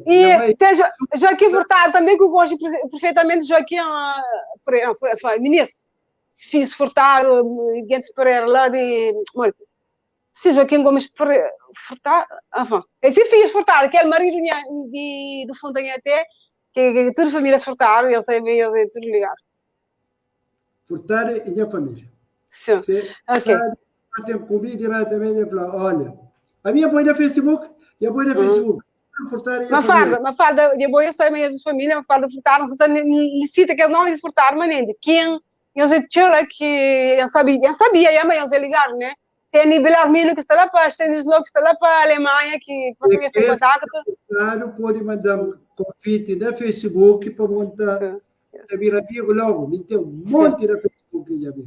E tem Joaquim Furtado também, que eu gosto perfeitamente. Joaquim, ministro, se fiz Furtado, gente Pereira lá de. Se Joaquim Gomes Furtado, se fiz Furtado, que é o marido do Fontanhete, que toda a família é Furtado, ele sabe bem, ele é tudo ligado. Furtado e minha família. Sim. Ok. Tem comigo diretamente e falar, olha, a minha põe no Facebook, e a põe no Facebook. Mas fala, depois eu sei a família, mas fala de Furtado, não se cita que é o nome de Furtado, mas nem de quem, eu sei que eu sabia, e amanhã eu ligaram, né? Tem Belarmino que está lá para, tem Slo que está lá para a Alemanha, que você tem contato. Claro, pode mandar um convite no Facebook para montar. Logo, me tem um monte de Facebook já viu.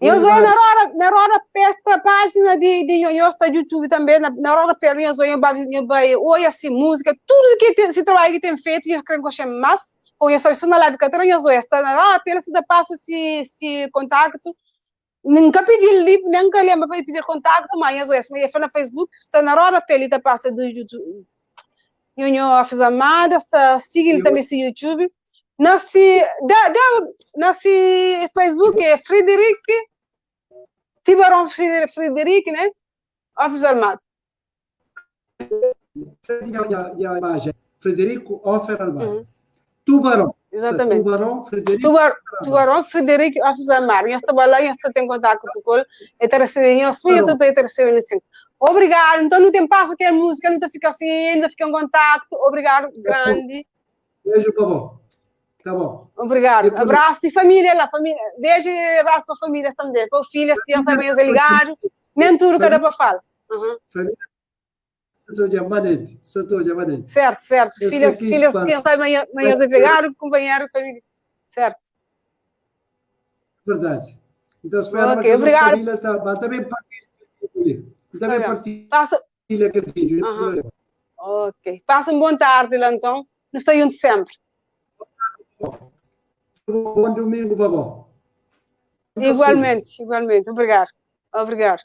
Eu sou na hora pesta página de Nhonhosta YouTube também, na hora pela eu sou olha assim música, tudo que se trabalho que tem feito, eu creio que eu chamo mais, ou eu sou na live que eu sou esta na hora pela se dá passa se contato. Nunca pedi livro, nunca lembro para pedir contato, mas eu sou essa, na Facebook, está na hora pela da passa do YouTube. Nhonho fez amada, está seguindo também esse YouTube. Nasi Facebook é Frederic Tibarão Frederic, né? Officer Armado. A imagem. Frederico Officer Armado. Tubarão. Exatamente. Tubarão Frederico. Tubarão Frederic Officer Armado. Eu estou lá, eu estou em contato com ele. Eu estou terceiro assim. Obrigado. Então não tem passo que a música, não fica assim, ainda fica em contato. Obrigado, grande. Beijo, tá bom. Tá bom. Obrigado. Abraço e família lá, família. Beijo e abraço para a família também. Para os filhos, crianças bem ligados. Nem tudo que dá para falar. Família. Setor Diamante. Certo. Filhas, crianças bem ligadas, companheiro, família. Certo. Verdade. Então, espero que a família também partilha aquele vídeo. Ok. Passa uma boa tarde lá, então. Nos estou juntos sempre. Bom domingo, babó. Igualmente. Obrigado.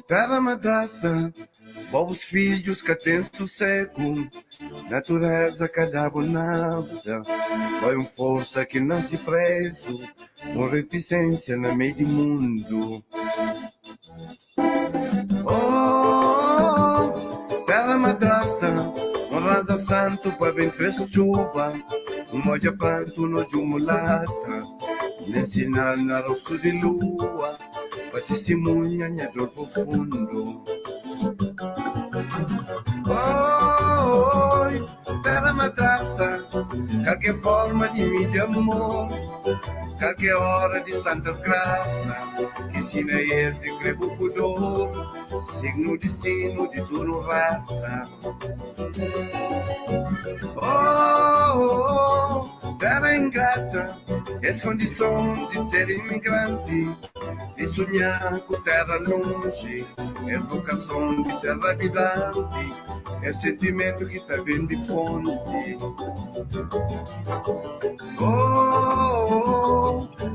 Cada madrasta, bons filhos que tem sossego, natureza cada bonada, vai uma força que não se preso, uma reticência no meio do mundo. Cada madrasta, um raza santo para bem crescer chuva, um moja panto no de mulata, ensinar na rosto de lua, para testemunha minha dor profundo. Cada madrasta, qualquer forma de me de amor, qualquer hora de santa graça, que ensina este crevo pudor, signo de sino de duro raça. Terra ingrata, é condição de ser imigrante, de sonhar com terra longe, é vocação de ser habitante, é sentimento que está bem de fonte.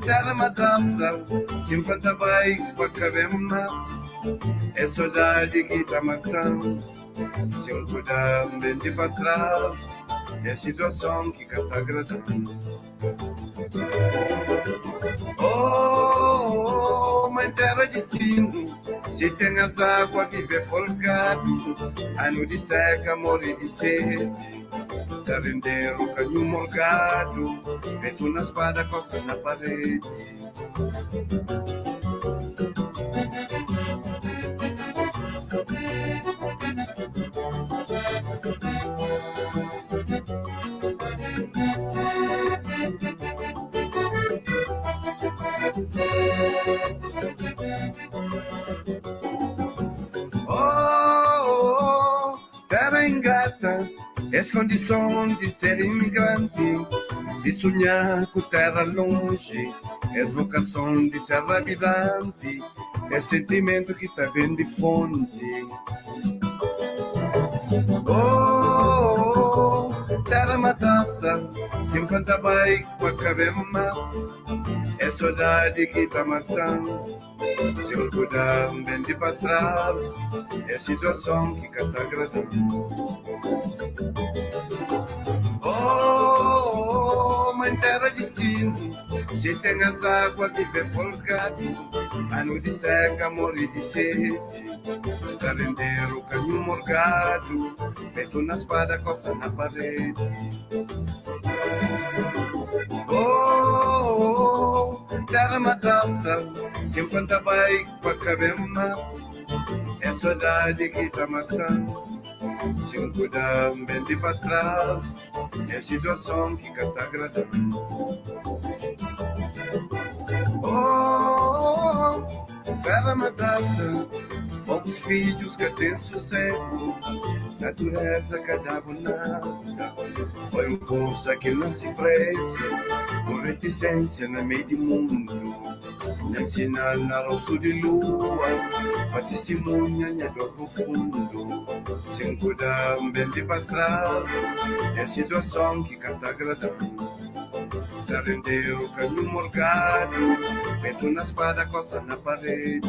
Terra madraça, sempre vai para caber mais, é saudade que está matando, se eu cuidar bem de para trás, é situação que está agradando. em terra de sino, se tem as águas, viver folgado. Ano de seca, morre de sede. Tá render o canho morgado, feito na espada, coça na parede. Oh, terra ingrata, és condição de ser imigrante, de sonhar com terra longe, és vocação de ser habitante, é sentimento que tá bem de fonte. Oh, terra matança, 50 vai com a cabeça, é saudade que tá matando. Se eu cuidar bem de pra trás, é situação que tá agradando. Oh, mãe terra de sino, se tem as águas, viver folgado. Ano de seca, morre de sede. Pra vender o canho morgado, feito na espada, coça na parede. Oh, terra matança, 50 vai com a cabeça, é saudade que tá matando. Se eu cuidar bem de pra trás, é situação que tá agradando. Oh, terra matança, poucos filhos que têm sossego, natureza cada bonada. Foi força que não se preza, com reticência no meio do mundo. Ensinar na rosto de lua, a testemunha minha dor profundo. Sem cuidar bem de pra trás, é situação que tá agradando. Pra render o canho morgado, feito na espada, coça na parede.